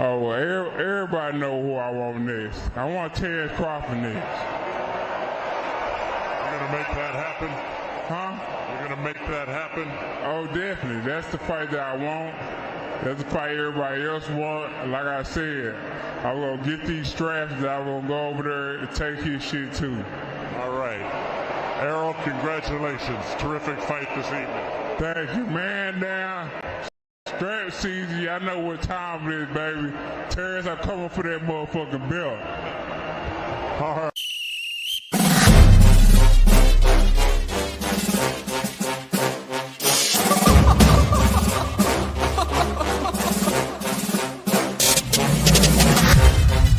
Oh, well, everybody know who I want next. I want Terrence Crawford next. You're gonna make that happen? Huh? You're gonna make that happen? Oh, definitely. That's the fight that I want. That's the fight everybody else want. Like I said, I'm gonna get these straps and I'm gonna go over there and take his shit too. All right. Errol, congratulations. Terrific fight this evening. Thank you, man. Now, strap season, y'all know what time it is, baby. Terrence, I'm coming for that motherfucking belt. All right.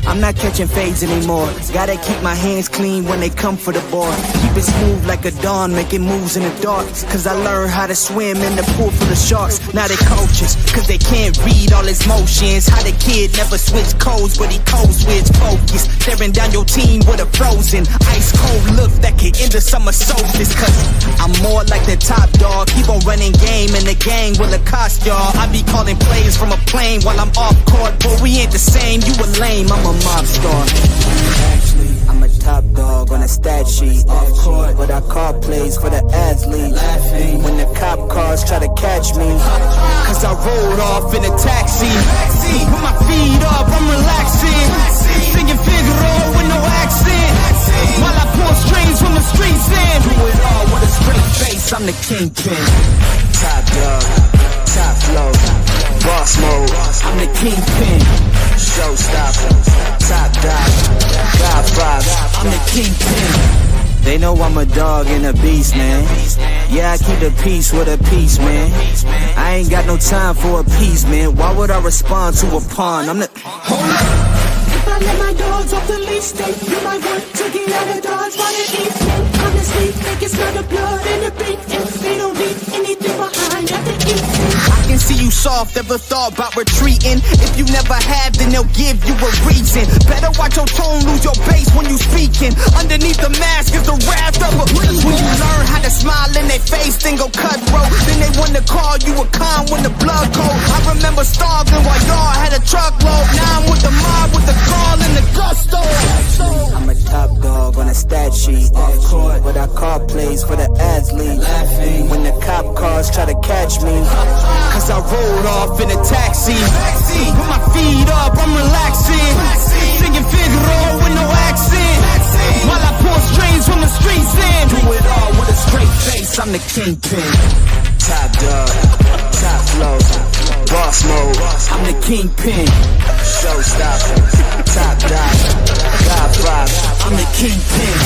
I'm not catching fades anymore. Gotta keep my hands clean when they come for the board. Keep it smooth like a dawn, making moves in the dark. Cause I learned how to swim in the pool full of sharks. Now they coaches, cause they can't read all his motions. How the kid never switch codes, but he code switch focus. Staring down your team with a frozen, ice cold look that can end the summer solstice. Cause I'm more like the top dog. Keep on running game and the gang will accost y'all. I be calling plays from a plane while I'm off court. But we ain't the same, you a lame, I'm a mob star. Actually, I'm a top dog on a stat sheet. Off court, but I call plays for the athlete. Laughing when the cop cars try to catch me. Cause I rolled off in a taxi. Put my feet up, I'm relaxing. Singing Figaro with no accent. While I pull strings from the streets in. Do it all with a straight face, I'm the kingpin. Top dog, top flow, boss mode, I'm the kingpin. Showstopper, top dog, God vibe, I'm the kingpin. They know I'm a dog and a beast, man. Yeah, I keep the peace with a peace, man. I ain't got no time for a peace, man. Why would I respond to a pawn? I'm the... Hold up. If I let my dogs off the leash, they you might want to get out of Dodge while they eat me. Honestly, they can smell the blood in the beat. If they don't leave anything behind at the eat. I can see you soft, ever thought about retreating. If you never have, then they'll give you a reason. Better watch your tone, lose your bass when you speaking. Underneath the mask is the wrath of a beast. When you learn how to smile in their face, then go cutthroat. Then they wanna call you a con when the blood cold. I remember starving while y'all had a truckload. Now I'm with the mob with the call and the gusto. I'm a top dog on a stat sheet. Off court, but I call plays for the athlete. Laughing when the cop cars try to catch me. Cause I rolled off in a taxi. Put my feet up, I'm relaxing. Singing Figaro with no accent. While I pull strings from the streets in. Do it all with a straight face, I'm the kingpin. Top dog, top flow, boss mode, I'm the kingpin. Showstopper, top dog, God vibe, I'm the kingpin.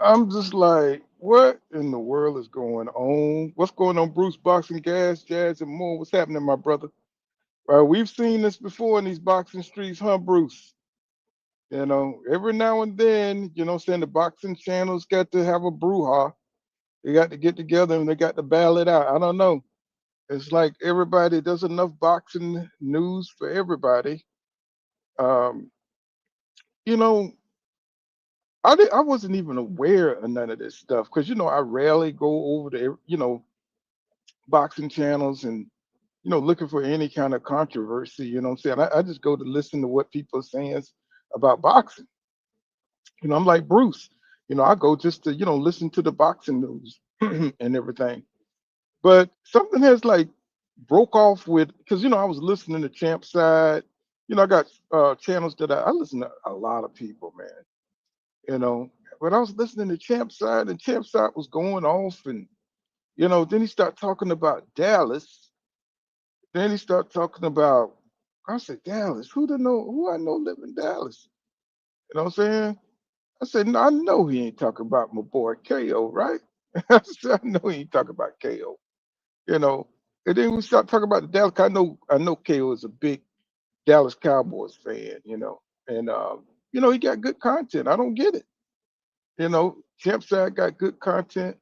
I'm just like, what in the world is going on? What's going on, Bruce? Boxing, gas, jazz, and more. What's happening, my brother? We've seen this before in these boxing streets, huh, Bruce? You know, every now and then, you know, saying the boxing channels got to have a brouhaha. They got to get together and they got to battle it out. I don't know. It's like everybody, there's enough boxing news for everybody. Um, you know, I wasn't even aware of none of this stuff because you know I rarely go over to boxing channels and looking for any kind of controversy. You know what I'm saying? I just go to listen to what people are saying about boxing. You know, I'm like Bruce. You know, I go just to listen to the boxing news and everything. But something has like broke off with because I was listening to Champ Side. You know, I got channels that I listen to a lot of people, man. You know, but I was listening to Champ Side and Champ Side was going off and then he started talking about Dallas. Then he started talking about I said Dallas. Who I know live in Dallas? You know what I'm saying? I said, no, I know he ain't talking about my boy KO, right? I said, I know he ain't talking about KO. You know. And then we start talking about the Dallas. I know KO is a big Dallas Cowboys fan, and he got good content. I don't get it. Champ Side got good content.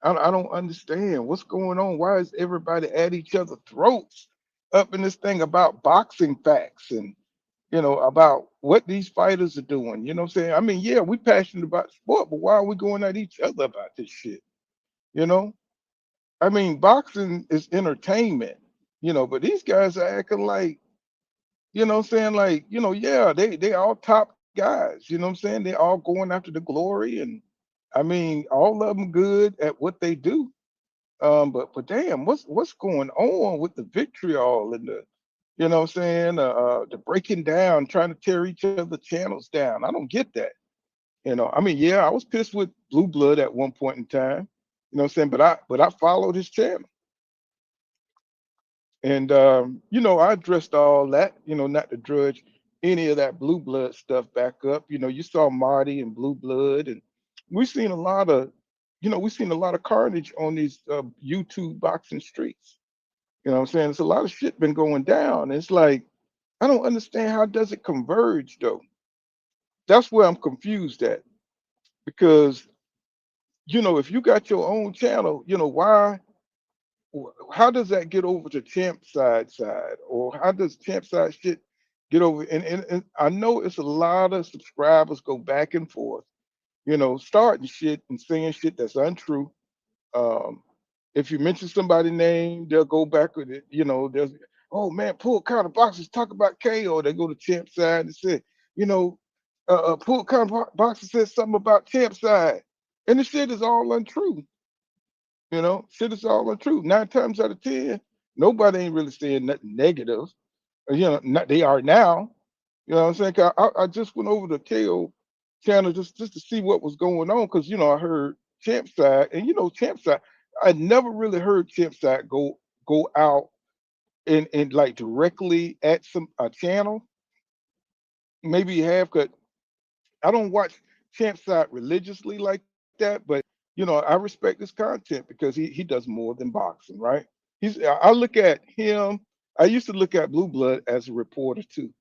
I don't understand what's going on. Why is everybody at each other's throats up in this thing about boxing facts and about what these fighters are doing? You know what I'm saying? I mean, yeah, we passionate about sport, but why are we going at each other about this shit? You know? I mean, boxing is entertainment, but these guys are acting like, what I'm saying, like, yeah, they all top guys, what I'm saying? They all going after the glory, and I mean, all of them good at what they do. But damn, what's going on with the vitriol and the, what I'm saying, the breaking down, trying to tear each other channels down. I don't get that. I mean, yeah, I was pissed with Blue Blood at one point in time. What I'm saying? But I followed his channel. And I addressed all that, not to drudge any of that blue blood stuff back up. You saw Marty and Blue Blood, and we've seen a lot of, we've seen a lot of carnage on these YouTube boxing streets. What I'm saying? It's a lot of shit been going down. It's like I don't understand, how does it converge though? That's where I'm confused at, because if you got your own channel, why how does that get over to champ side, or how does champ side shit get over? And I know it's a lot of subscribers go back and forth, starting shit and saying shit that's untrue. Um, if you mention somebody's name, they'll go back with it. There's, oh man, Pull Counter Boxers talk about KO. They go to champ side and say, you know, Pull Counter Boxer said something about champ side, and the shit is all untrue. Shit is all untrue. 9 times out of 10, nobody ain't really saying nothing negative. Not, they are now. You know what I'm saying? 'Cause I just went over the KO channel just to see what was going on, because I heard Champ Side, and Champ Side. I never really heard Champ Side go out and like directly at some a channel. Maybe you have, cause I don't watch Champ Side religiously like that, but I respect his content because he does more than boxing, right? I look at him. I used to look at Blue Blood as a reporter too.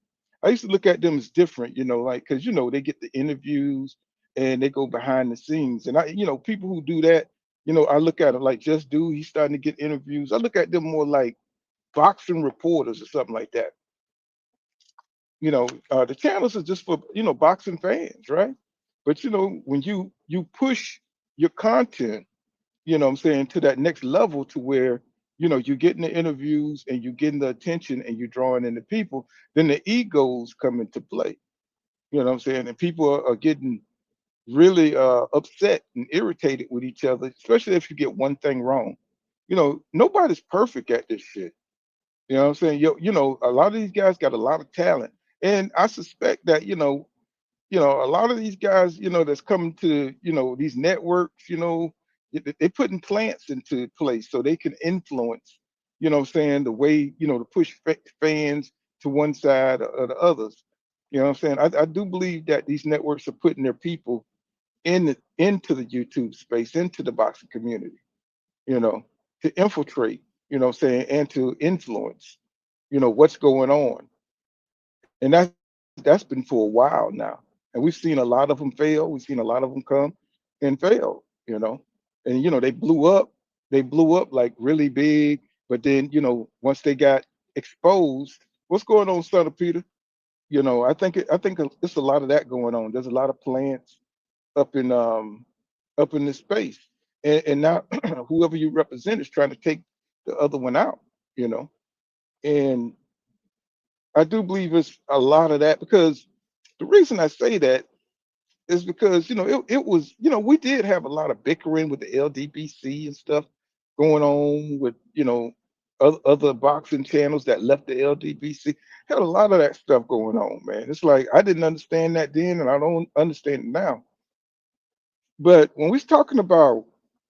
I used to look at them as different, like, because they get the interviews and they go behind the scenes, and people who do that, I look at them like Just Do. He's starting to get interviews. I look at them more like boxing reporters or something like that. The channels are just for boxing fans, right? But when you push your content, what I'm saying, to that next level, to where you're getting the interviews and you're getting the attention and you're drawing in the people, then the egos come into play. What I'm saying, and people are getting really upset and irritated with each other, especially if you get one thing wrong. Nobody's perfect at this shit. What I'm saying? A lot of these guys got a lot of talent. And I suspect that, a lot of these guys, that's coming to, these networks, they're putting plants into place so they can influence, what I'm saying, the way, to push fans to one side or the others. What I'm saying? I do believe that these networks are putting their people into the YouTube space, into the boxing community, you know, to infiltrate, what I'm saying, and to influence, what's going on. And that's been for a while now. And we've seen a lot of them fail. We've seen a lot of them come and fail, And they blew up like really big. But then, once they got exposed, what's going on, son of Peter? I think it's a lot of that going on. There's a lot of plants up in um up in this space. And now whoever you represent is trying to take the other one out, you know. And I do believe it's a lot of that, because the reason I say that is because it was, we did have a lot of bickering with the LDBC and stuff going on with other boxing channels that left the LDBC. Had a lot of that stuff going on, man. It's like I didn't understand that then, and I don't understand it now. But when we're talking about,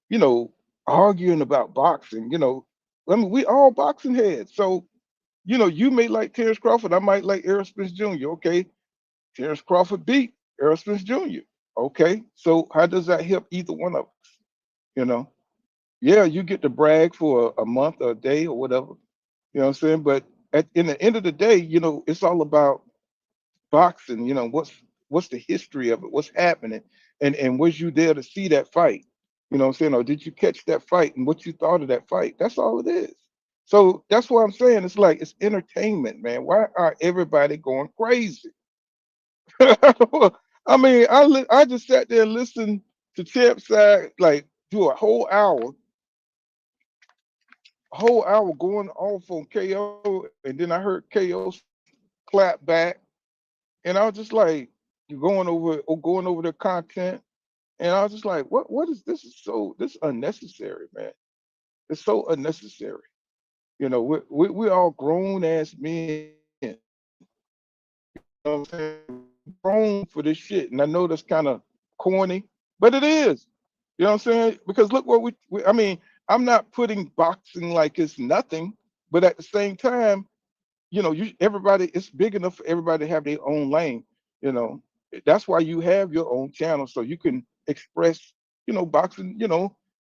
you know, arguing about boxing, I mean, we all boxing heads. So, you may like Terrence Crawford, I might like Errol Spence Jr. Okay, Terrence Crawford beat Errol Spence Jr. Okay, so how does that help either one of us? You know, yeah, you get to brag for a month or a day or whatever. You know what I'm saying? But in the end of the day, it's all about boxing. What's the history of it? What's happening? And was you there to see that fight? You know what I'm saying? Or did you catch that fight and what you thought of that fight? That's all it is. So that's what I'm saying. It's like it's entertainment, man. Why are everybody going crazy? I mean, I just sat there and listened to Champ Side like do a whole hour, whole hour going off on KO, and then I heard KO clap back, and I was just like, "You going over the content," and I was just like, What is this? Is so this unnecessary, man. It's so unnecessary. We're all grown ass men. You know what I'm saying? Grown for this shit, and I know that's kind of corny, but it is. You know what I'm saying? Because look what I mean, I'm not putting boxing like it's nothing, but at the same time, everybody, it's big enough for everybody to have their own lane. You know, that's why you have your own channel so you can express, boxing.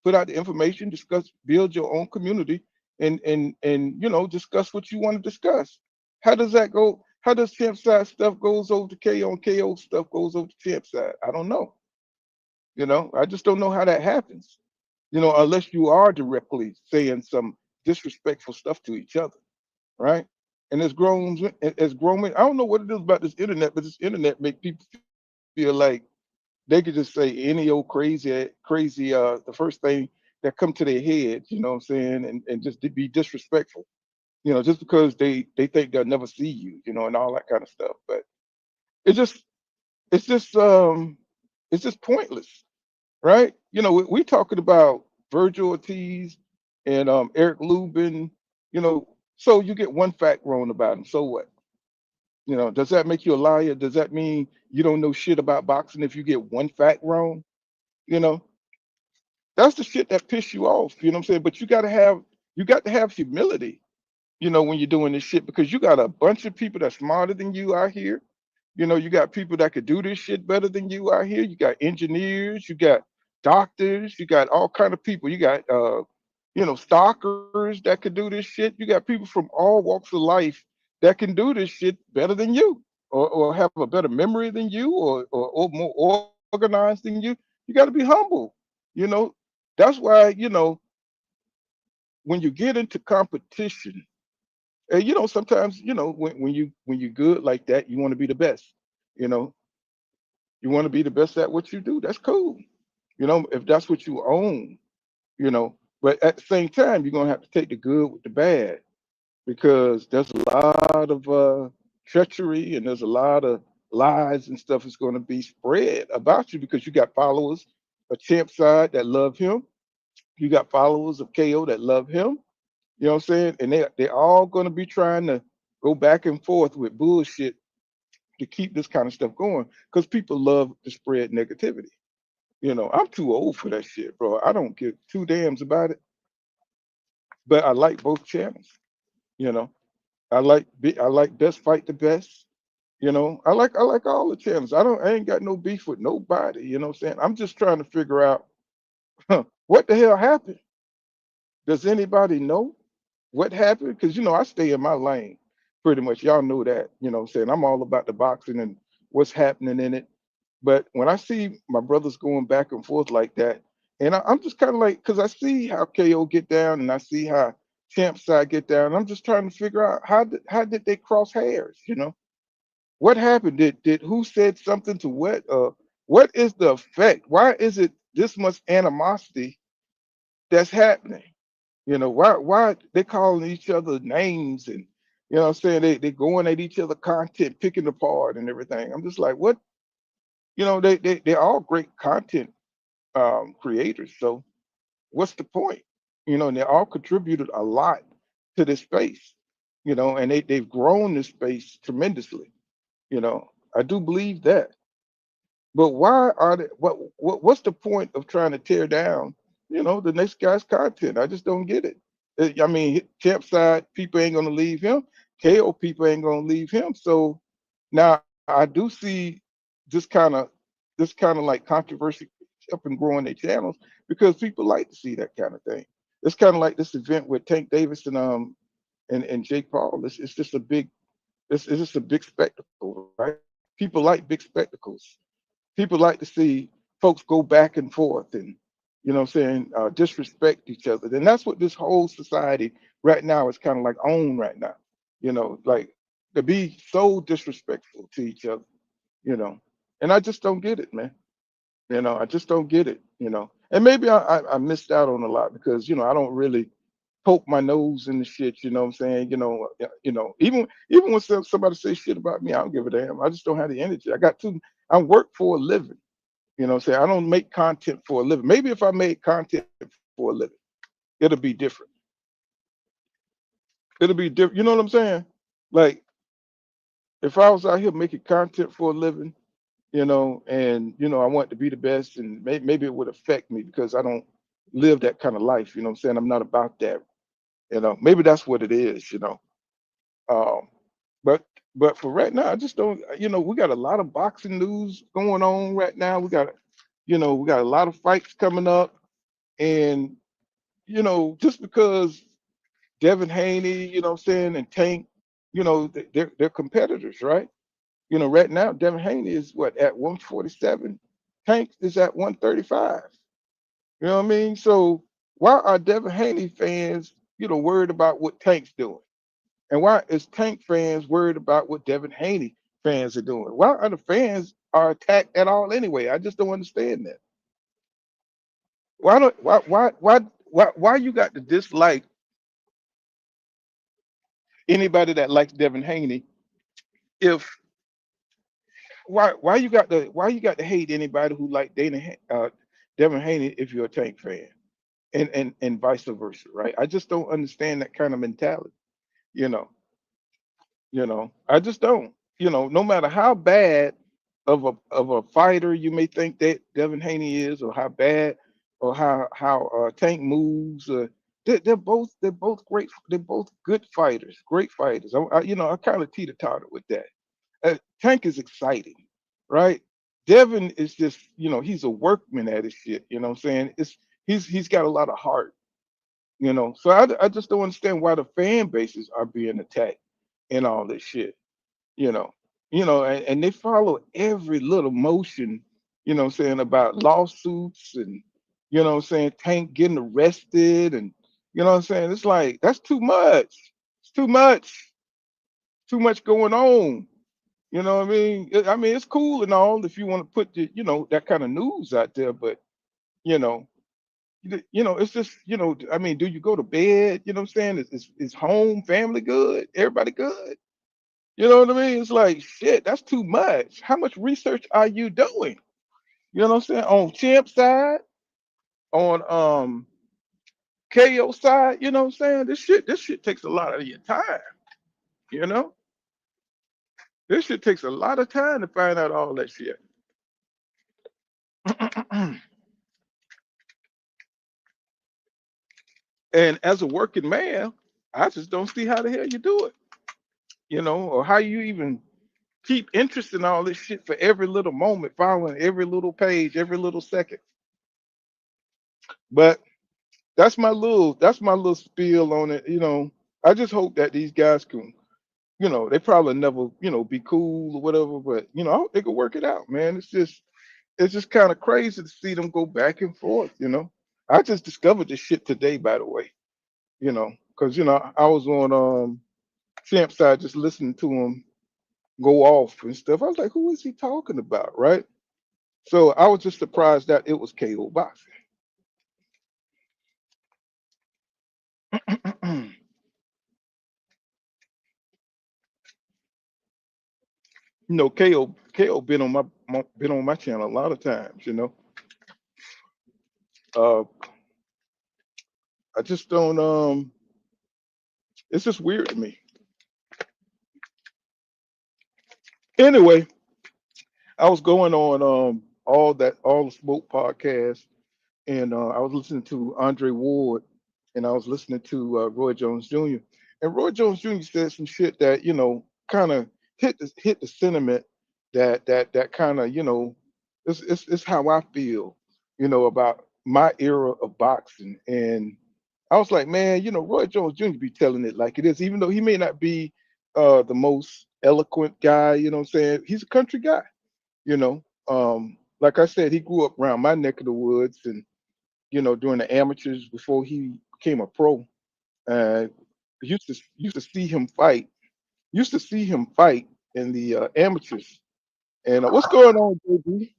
Put out the information, discuss, build your own community, and discuss what you want to discuss. How does that go? How does champ side stuff goes over to KO and KO stuff goes over to champ side? I don't know. I just don't know how that happens. Unless you are directly saying some disrespectful stuff to each other, right? And as grown men, I don't know what it is about this internet, but this internet make people feel like they could just say any old crazy the first thing that come to their head, you know what I'm saying, and just to be disrespectful, just because they think they'll never see you, and all that kind of stuff. But it's just it's just it's just pointless, right? We talking about Vergil Ortiz and Eric Lubin, so you get one fact wrong about him. So what? Does that make you a liar? Does that mean you don't know shit about boxing if you get one fact wrong? You know, that's the shit that piss you off. You know what I'm saying? But you got to have humility, when you're doing this shit, because you got a bunch of people that's smarter than you out here. You got people that could do this shit better than you out here. You got engineers, you got doctors, you got all kind of people. You got stalkers that could do this shit. You got people from all walks of life that can do this shit better than you, or have a better memory than you, or more organized than you. You got to be humble. You know, that's why, when you get into competition, and sometimes, when you're good like that, you want to be the best. You know, you want to be the best at what you do. That's cool. If that's what you own, but at the same time, you're gonna have to take the good with the bad, because there's a lot of treachery, and there's a lot of lies and stuff is going to be spread about you, because you got followers of Champ Side that love him. You got followers of KO that love him. You know what I'm saying? And they're all going to be trying to go back and forth with bullshit to keep this kind of stuff going, because people love to spread negativity. I'm too old for that shit, bro. I don't give two damns about it. But I like both channels. You know, I like Best Fight the Best. I like all the channels. I ain't got no beef with nobody. You know what I'm saying? I'm just trying to figure out what the hell happened. Does anybody know what happened? Because I stay in my lane pretty much. Y'all know that. What I'm saying, I'm all about the boxing and what's happening in it. But when I see my brothers going back and forth like that, and I'm just kind of like, because I see how KO get down and I see how Champ Side get down. I'm just trying to figure out how did they cross hairs? What happened? Did who said something to what? What is the effect? Why is it this much animosity that's happening? Why they calling each other names, and what I'm saying, they going at each other content, picking apart and everything. I'm just like, what? They're all great content creators. So what's the point? And they all contributed a lot to this space. And they've grown this space tremendously. I do believe that. But why are they? What's the point of trying to tear down, the next guy's content? I just don't get it. I mean, Champ Side people ain't gonna leave him. KO people ain't gonna leave him. So now I do see this kind of like controversy up and growing their channels, because people like to see that kind of thing. It's kind of like this event with Tank Davis and Jake Paul. It's just a big it's just a big spectacle, right? People like big spectacles. People like to see folks go back and forth, and what I'm saying, disrespect each other. And that's what this whole society right now is kind of like on right now. Like, to be so disrespectful to each other. you know. And I just don't get it, man. I just don't get it. And maybe I missed out on a lot because, I don't really poke my nose in the shit. You know what I'm saying? Even when somebody says shit about me, I don't give a damn. I just don't have the energy. I work for a living. You know what I'm saying? I don't make content for a living. Maybe if I made content for a living, it'll be different. It'll be different. You know what I'm saying? Like if I was out here making content for a living, and I want to be the best, and maybe it would affect me because I don't live that kind of life. You know what I'm saying? I'm not about that. Maybe that's what it is. Um, but for right now, I just don't. We got a lot of boxing news going on right now. We got a lot of fights coming up, and just because Devin Haney, what I'm saying, and Tank, they're competitors, right? Right now, Devin Haney is what at 147. Tank is at 135. You know what I mean? So why are Devin Haney fans, worried about what Tank's doing? And why is Tank fans worried about what Devin Haney fans are doing? Why are the fans are attacked at all anyway? I just don't understand that. Why don't why you got to dislike anybody that likes Devin Haney if why you got to hate anybody who like Devin Haney if you're a Tank fan, and vice versa, right? I just don't understand that kind of mentality. You know, I just don't. No matter how bad of a fighter you may think that Devin Haney is, or how bad, or how Tank moves, they're both great. They're both good fighters, great fighters. I kind of teeter totter with that. Tank is exciting, right? Devin is just, he's a workman at his shit. You know what I'm saying? He's got a lot of heart. So I just don't understand why the fan bases are being attacked and all this shit. You know, and they follow every little motion. What I'm saying, about lawsuits, and what I'm saying, Tank getting arrested, and what I'm saying. It's like that's too much. It's too much going on. You know what I mean? I mean, it's cool and all if you want to put that kind of news out there, but you know, it's just, I mean, do you go to bed? You know what I'm saying? Is home, family good? Everybody good? You know what I mean? It's like shit. That's too much. How much research are you doing? You know what I'm saying? On Champ side, on KO side, you know what I'm saying? This shit takes a lot of your time. You know, this shit takes a lot of time to find out all that shit. And as a working man, I just don't see how the hell you do it, or how you even keep interest in all this shit for every little moment, following every little page, every little second. But that's my little spiel on it. I just hope that these guys can, they probably never, be cool or whatever, but I hope they can work it out, man. It's just kind of crazy to see them go back and forth. I just discovered this shit today, by the way, because I was on Champ side just listening to him go off and stuff. I was like, who is he talking about, right? So I was just surprised that it was KO boxing. KO been on my channel a lot of times. Uh, I just don't. It's just weird to me. Anyway, I was going on all the smoke podcasts, and I was listening to Andre Ward, and I was listening to Roy Jones Jr. And Roy Jones Jr. said some shit that kind of hit the sentiment that kind of it's how I feel about my era of boxing. And I was like, man, Roy Jones Jr. be telling it like it is, even though he may not be the most eloquent guy. You know what I'm saying? He's a country guy. Like I said, he grew up around my neck of the woods, and during the amateurs before he became a pro. Uh, used to see him fight. Used to see him fight in the amateurs. And what's going on, JB?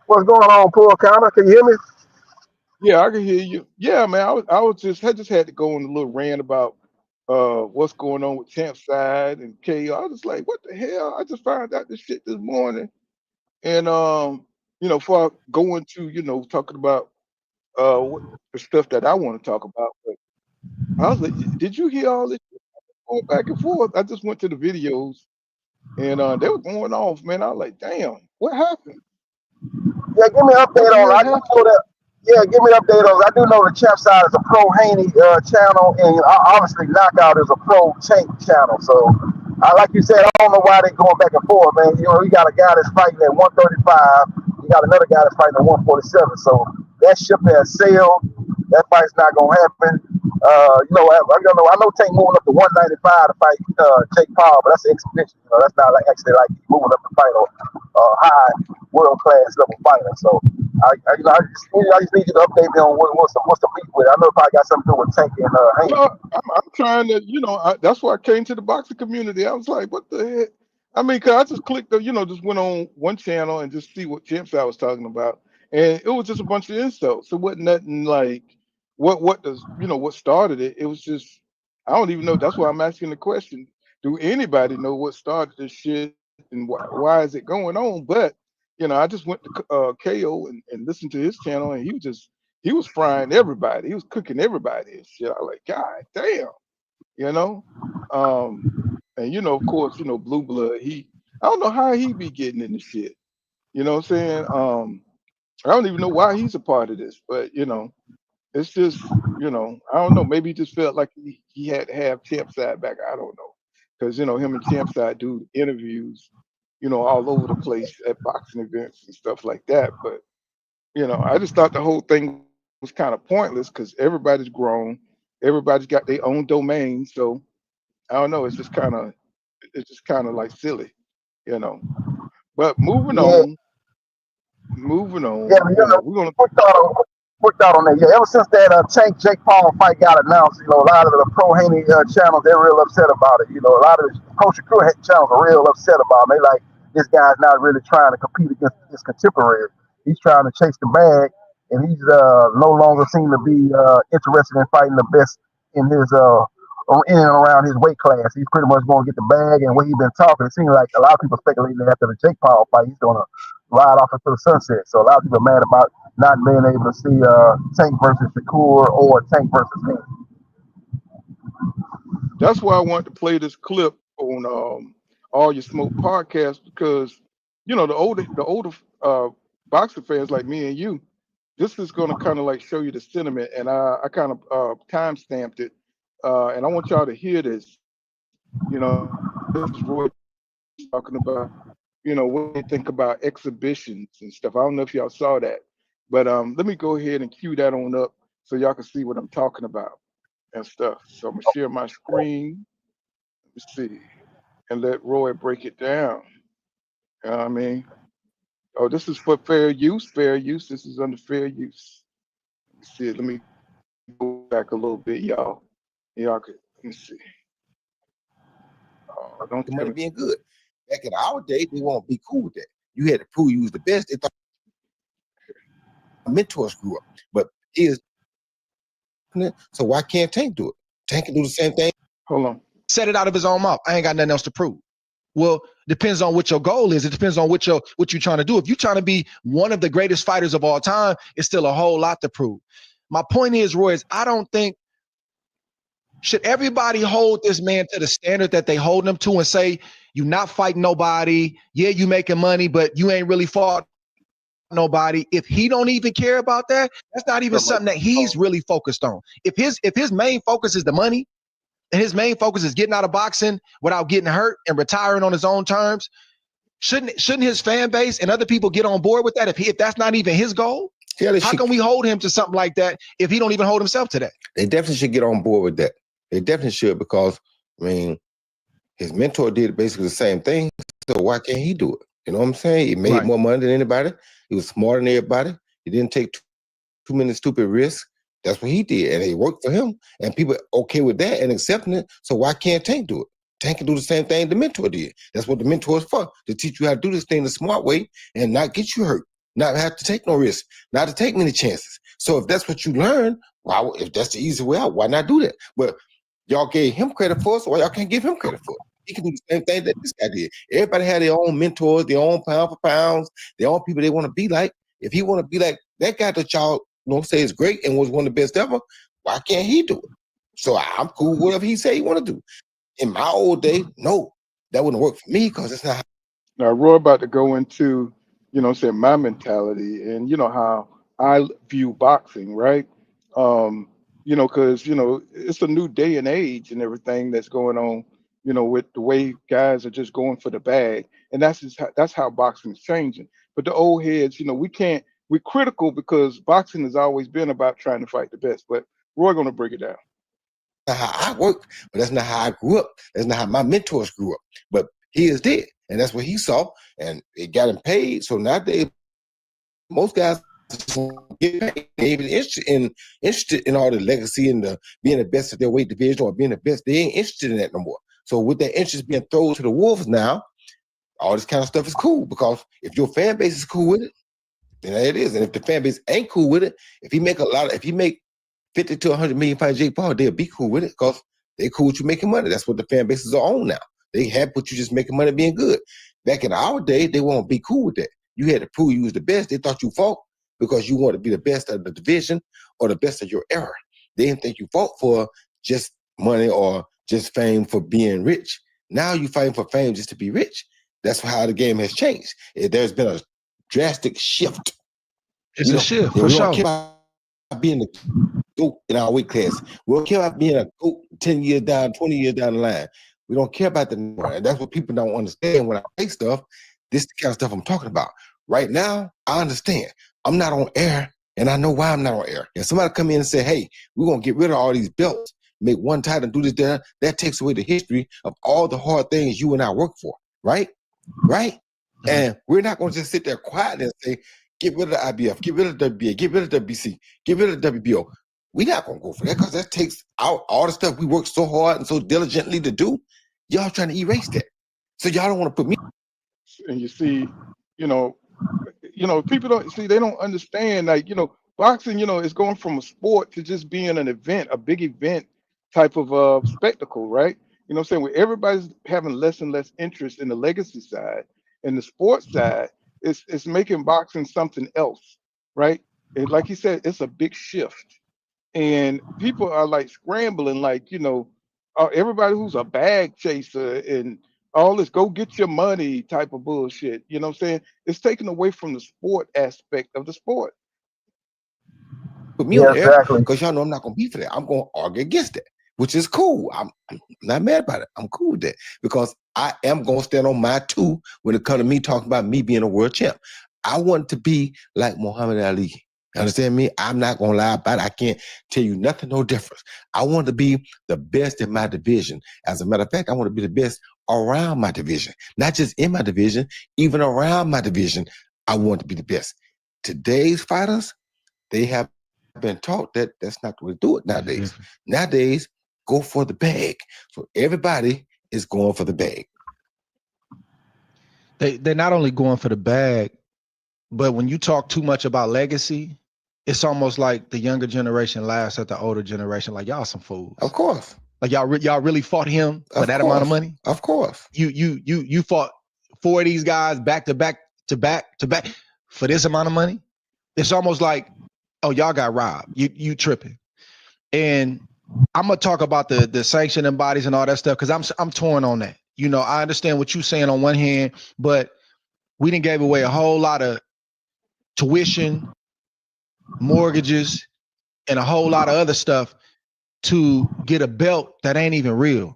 What's going on, Poor Counter? Can you hear me? Yeah, I can hear you. Yeah, man. I just had to go on a little rant about what's going on with Champside and KO. I was just like, what the hell? I just found out this shit this morning. And before I go into, talking about what the stuff that I want to talk about, but I was like, did you hear all this shit going back and forth? I just went to the videos and they were going off, man. I was like, damn, what happened? Yeah, give me an update What the on. hell I do happened? know that. Yeah, give me an update on. I do know the Champ Side is a pro Haney channel, and obviously Knockout is a pro Tank channel. So, like you said, I don't know why they going back and forth, man. You know, you got a guy that's fighting at 135. You got another guy that's fighting at 147. So that ship has sailed. That fight's not gonna happen. I know Tank moving up to 195 to fight Jake Paul, but that's an exhibition. You know, that's not like actually like moving up to fight a high world class level fighter. So I just need you to update me on what's the beef with it. I know if I got something to do with Tank and Hank. Well, I'm trying to, that's why I came to the boxing community. I was like, what the heck? I mean, cause I just clicked, just went on one channel and just see what Champs I was talking about, and it was just a bunch of insults. It wasn't nothing like what started it. It was just I don't even know. That's why I'm asking the question: do anybody know what started this shit and why is it going on? But I just went to KO and listened to his channel, and he was frying everybody. He was cooking everybody and shit. I was like, God damn, you know. And of course, Blue Blood, I don't know how he be getting in the shit. You know what I'm saying? I don't even know why he's a part of this, but it's just, I don't know. Maybe he just felt like he had to have Champside back. I don't know. Because, him and Champside do interviews, all over the place at boxing events and stuff like that. But, I just thought the whole thing was kind of pointless because everybody's grown. Everybody's got their own domain. So I don't know. It's just kind of like silly, you know. But moving Yeah, on, yeah, we're gonna. quick thought on that. Yeah, ever since that Tank Jake Paul fight got announced, a lot of the pro Haney channels, they're real upset about it. A lot of the Coach Crew channels are real upset about it. They like this guy's not really trying to compete against his contemporaries. He's trying to chase the bag, and he's no longer seem to be interested in fighting the best in his in and around his weight class. He's pretty much going to get the bag, and what he's been talking, it seems like a lot of people speculating that after the Jake Paul fight, he's going to ride off into the sunset. So a lot of people are mad about not being able to see Tank versus Shakur or Tank versus me. That's why I want to play this clip on All Your Smoke podcast because the older boxer fans like me and you, this is going to kind of like show you the sentiment, and I kind of time stamped it, and I want y'all to hear this. This is Roy talking about what they think about exhibitions and stuff. I don't know if y'all saw that, but let me go ahead and cue that on up so y'all can see what I'm talking about and stuff. So I'm gonna share my screen. Let's see, and let Roy break it down. You know what I mean? Oh, this is for fair use. Fair use. This is under fair use. Let me see it. Let me go back a little bit, y'all. Y'all could let me see. Don't The tell money me. being good. Back in our day, they won't be cool with that. You had to prove you was the best. They thought mentors grew up, but so why can't Tank do it? Tank can do the same thing. Hold on. Said it out of his own mouth. I ain't got nothing else to prove. Well, depends on what your goal is. It depends on what you're trying to do. If you're trying to be one of the greatest fighters of all time, it's still a whole lot to prove. My point is, Roy, I don't think should everybody hold this man to the standard that they hold him to and say, you're not fighting nobody. Yeah, you making money, but you ain't really fought nobody. If he don't even care about that, that's not even something that he's really focused on. If his main focus is the money, and his main focus is getting out of boxing without getting hurt and retiring on his own terms, shouldn't his fan base and other people get on board with that if that's not even his goal? Yeah, How can we hold him to something like that if he don't even hold himself to that? They definitely should get on board with that. They definitely should, because his mentor did basically the same thing. So why can't he do it? You know what I'm saying? He made more money than anybody. He was smarter than everybody. He didn't take too many stupid risks. That's what he did, and it worked for him. And people okay with that and accepting it. So why can't Tank do it? Tank can do the same thing the mentor did. That's what the mentor is for, to teach you how to do this thing the smart way and not get you hurt. not have to take no risk, not to take many chances. So if that's what you learn, why? If that's the easy way out, why not do that? But y'all gave him credit for it, so y'all can't give him credit for it. He can do the same thing that this guy did. Everybody had their own mentors, their own pound for pounds, their own people they want to be like. If he want to be like that guy that y'all say is great and was one of the best ever, why can't he do it? So I'm cool with whatever he say he want to do. In my old day, no, that wouldn't work for me because it's not. Now, Roy about to go into, my mentality and how I view boxing, right? Because it's a new day and age and everything that's going on, with the way guys are just going for the bag, and that's how boxing is changing. But the old heads, we're critical because boxing has always been about trying to fight the best. But Roy gonna break it down. That's not how I work, but that's not how I grew up. That's not how my mentors grew up. But he is dead, and that's what he saw, and it got him paid. So nowadays, most guys get paid. They ain't even interested in all the legacy and the being the best of their weight division or being the best. They ain't interested in that no more. So with that interest being thrown to the wolves now, all this kind of stuff is cool because if your fan base is cool with it, then it is. And if the fan base ain't cool with it, if he make 50 to 100 million fight Jake Paul, they'll be cool with it because they cool with you making money. That's what the fan bases are on now. They had put you just making money being good. Back in our day, they won't be cool with that. You had to prove you was the best. They thought you fought because you wanted to be the best of the division or the best of your era. They didn't think you fought for just money or just fame for being rich. Now you fighting for fame just to be rich. That's how the game has changed. There's been a drastic shift. It's a shift for sure. We don't care about being the GOAT in our weight class. We don't care about being a GOAT 10 years down, 20 years down the line. We don't care about that anymore. And that's what people don't understand when I say stuff. This is the kind of stuff I'm talking about. Right now, I understand. I'm not on air, and I know why I'm not on air. If somebody come in and say, hey, we're going to get rid of all these belts, make one title and do this, that takes away the history of all the hard things you and I work for, right? Right? Mm-hmm. And we're not going to just sit there quietly and say, get rid of the IBF, get rid of the WBA, get rid of the WBC, get rid of the WBO. We're not going to go for that because that takes out all the stuff we work so hard and so diligently to do. Y'all trying to erase that. So y'all don't want to put me. And you see, people don't see, they don't understand, boxing, is going from a sport to just being an event, a big event type of spectacle, right? You know what I'm saying? Where everybody's having less and less interest in the legacy side and the sports side, it's making boxing something else, right? And like he said, it's a big shift. And people are like scrambling, everybody who's a bag chaser and all this go get your money type of bullshit. You know what I'm saying? It's taken away from the sport aspect of the sport. Put me on there because y'all know I'm not going to be for that. I'm going to argue against it, which is cool. I'm not mad about it. I'm cool with that because I am going to stand on my two when it comes to me talking about me being a world champ. I want to be like Muhammad Ali. You understand me? I'm not going to lie about it. I can't tell you nothing, no difference. I want to be the best in my division. As a matter of fact, I want to be the best around my division, not just in my division, even around my division. I want to be the best. Today's fighters, they have been taught that that's not the way to do it nowadays. Mm-hmm. Nowadays, go for the bag. So everybody is going for the bag. They're not only going for the bag, but when you talk too much about legacy, it's almost like the younger generation laughs at the older generation, like y'all some fools. Of course. Like y'all really fought him for that amount of money? Of course. You fought 4 of these guys back to back for this amount of money? It's almost like, oh, y'all got robbed. You tripping. And I'm gonna talk about the sanctioning bodies and all that stuff because I'm torn on that. I understand what you're saying on one hand, but we done gave away a whole lot of tuition, mortgages, and a whole lot of other stuff to get a belt that ain't even real.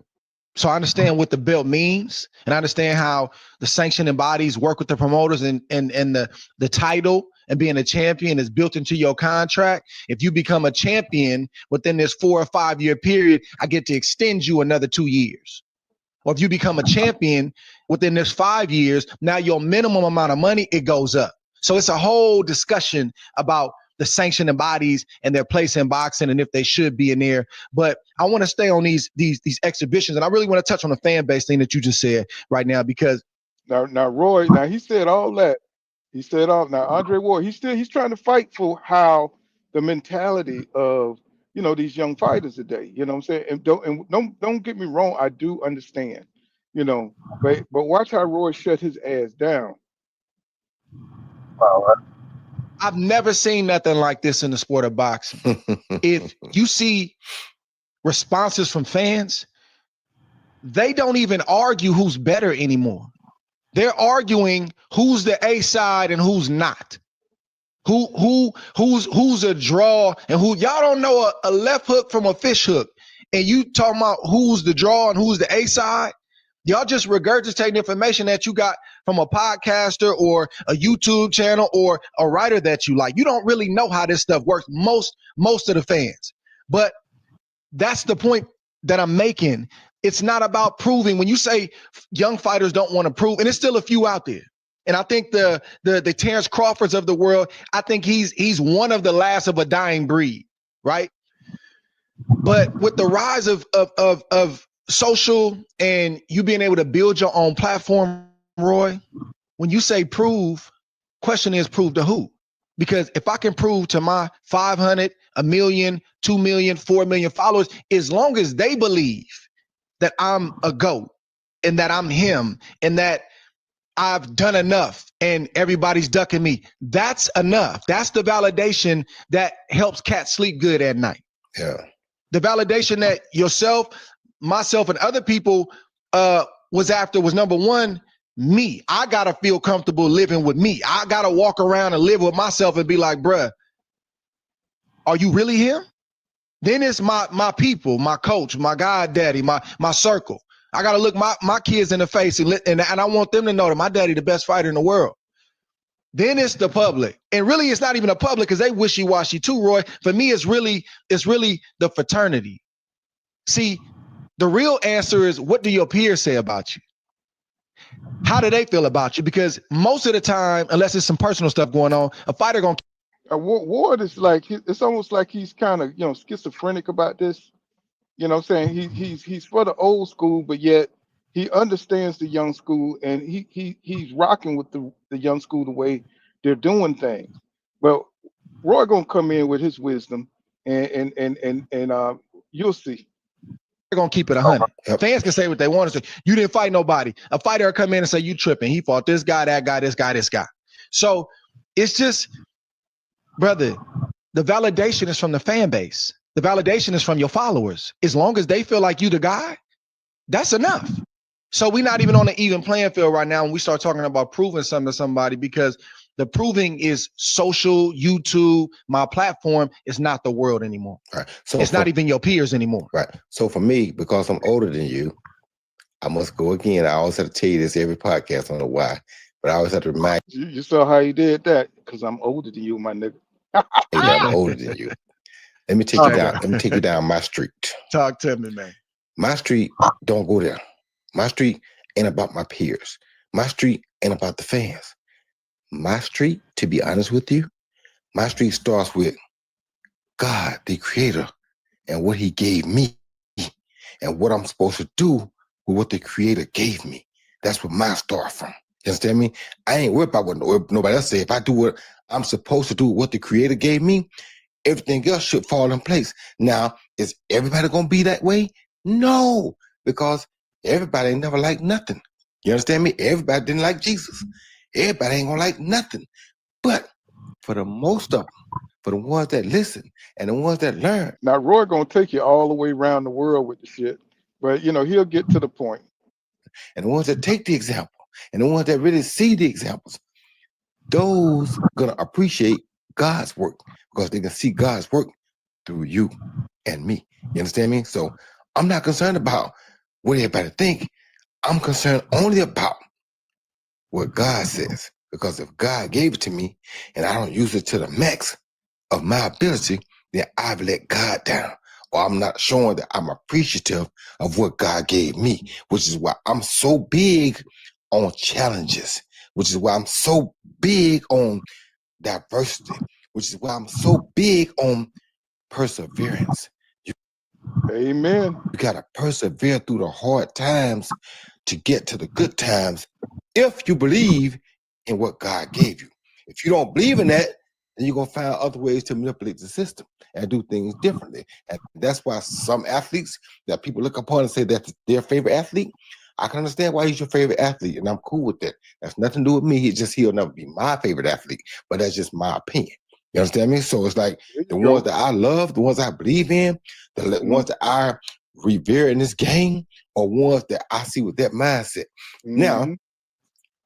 So I understand what the belt means, and I understand how the sanctioning bodies work with the promoters and the title and being a champion is built into your contract. If you become a champion within this 4 or 5 year period, I get to extend you another 2 years. Or if you become a champion within this 5 years, now your minimum amount of money, it goes up. So it's a whole discussion about the sanctioning bodies and their place in boxing and if they should be in there. But I want to stay on these exhibitions, and I really want to touch on the fan base thing that you just said right now because now Roy, he said all that, He said off. Now Andre Ward, he's trying to fight for how the mentality of these young fighters today. You know what I'm saying? And don't get me wrong, I do understand. But watch how Roy shut his ass down. I've never seen nothing like this in the sport of boxing. If you see responses from fans, they don't even argue who's better anymore. They're arguing who's the A side and who's not. Who's a draw and who y'all don't know a left hook from a fish hook. And you talking about who's the draw and who's the A side? Y'all just regurgitating information that you got from a podcaster or a YouTube channel or a writer that you like. You don't really know how this stuff works, most of the fans. But that's the point that I'm making. It's not about proving. When you say young fighters don't want to prove, and there's still a few out there. And I think the Terrence Crawfords of the world, I think he's one of the last of a dying breed, right? But with the rise of social and you being able to build your own platform, Roy, when you say prove, question is prove to who? Because if I can prove to my 500, 1 million, 2 million, 4 million followers, as long as they believe that I'm a GOAT and that I'm him and that I've done enough and everybody's ducking me, that's enough. That's the validation that helps cats sleep good at night. Yeah. The validation that yourself, myself, and other people was after was, number one, me. I got to feel comfortable living with me. I got to walk around and live with myself and be like, bruh, are you really him? Then it's my people, my coach, my god daddy, my circle. I got to look my kids in the face and I want them to know that my daddy the best fighter in the world. Then it's the public. And really it's not even the public because they wishy-washy too, Roy. For me, it's really the fraternity. See, the real answer is, what do your peers say about you? How do they feel about you? Because most of the time, unless there's some personal stuff going on, a fighter gonna. Ward is like, it's almost like he's kind of schizophrenic about this. You know what I'm saying? He's for the old school, but yet he understands the young school, and he's rocking with the young school the way they're doing things. But Roy gonna come in with his wisdom, and you'll see. They're gonna keep it 100. Fans can say what they want to say. You didn't fight nobody. A fighter will come in and say you tripping. He fought this guy, that guy, this guy, this guy. So it's just, brother, the validation is from the fan base. The validation is from your followers. As long as they feel like you the guy, that's enough. So we're not even on an even playing field right now when we start talking about proving something to somebody, because the proving is social, YouTube, my platform is not the world anymore. Right. So it's not even your peers anymore. Right. So for me, because I'm older than you, I must go again. I always have to tell you this every podcast. I don't know why, but I always have to remind you. You saw how he did that? Because I'm older than you, my nigga. I'm older than you. Let me take you down. Let me take you down my street. Talk to me, man. My street, don't go there. My street ain't about my peers. My street ain't about the fans. My street, to be honest with you, my street starts with God, the creator, and what he gave me and what I'm supposed to do with what the creator gave me. That's what mine start from. You understand me? I ain't worried about what nobody else say. If I do what I'm supposed to do, what the creator gave me, everything else should fall in place. Now, is everybody going to be that way? No, because everybody ain't never liked nothing. You understand me? Everybody didn't like Jesus. Everybody ain't going to like nothing. But for the most of them, for the ones that listen and the ones that learn. Now, Roy going to take you all the way around the world with the shit, but, he'll get to the point. And the ones that take the example and the ones that really see the examples, those are going to appreciate God's work because they can see God's work through you and me. You understand me? So I'm not concerned about what everybody think. I'm concerned only about what God says, because if God gave it to me and I don't use it to the max of my ability, then I've let God down, or I'm not showing that I'm appreciative of what God gave me, which is why I'm so big on challenges, which is why I'm so big on diversity, which is why I'm so big on perseverance. Amen. You got to persevere through the hard times to get to the good times if you believe in what God gave you. If you don't believe in that, then you're gonna find other ways to manipulate the system and do things differently. And that's why some athletes that people look upon and say that's their favorite athlete, I can understand why he's your favorite athlete, and I'm cool with that. That's nothing to do with me. He'll never be my favorite athlete, but that's just my opinion. You understand me? So it's like the ones that I love, the ones I believe in, the ones that I revere in this game, are ones that I see with that mindset. Now,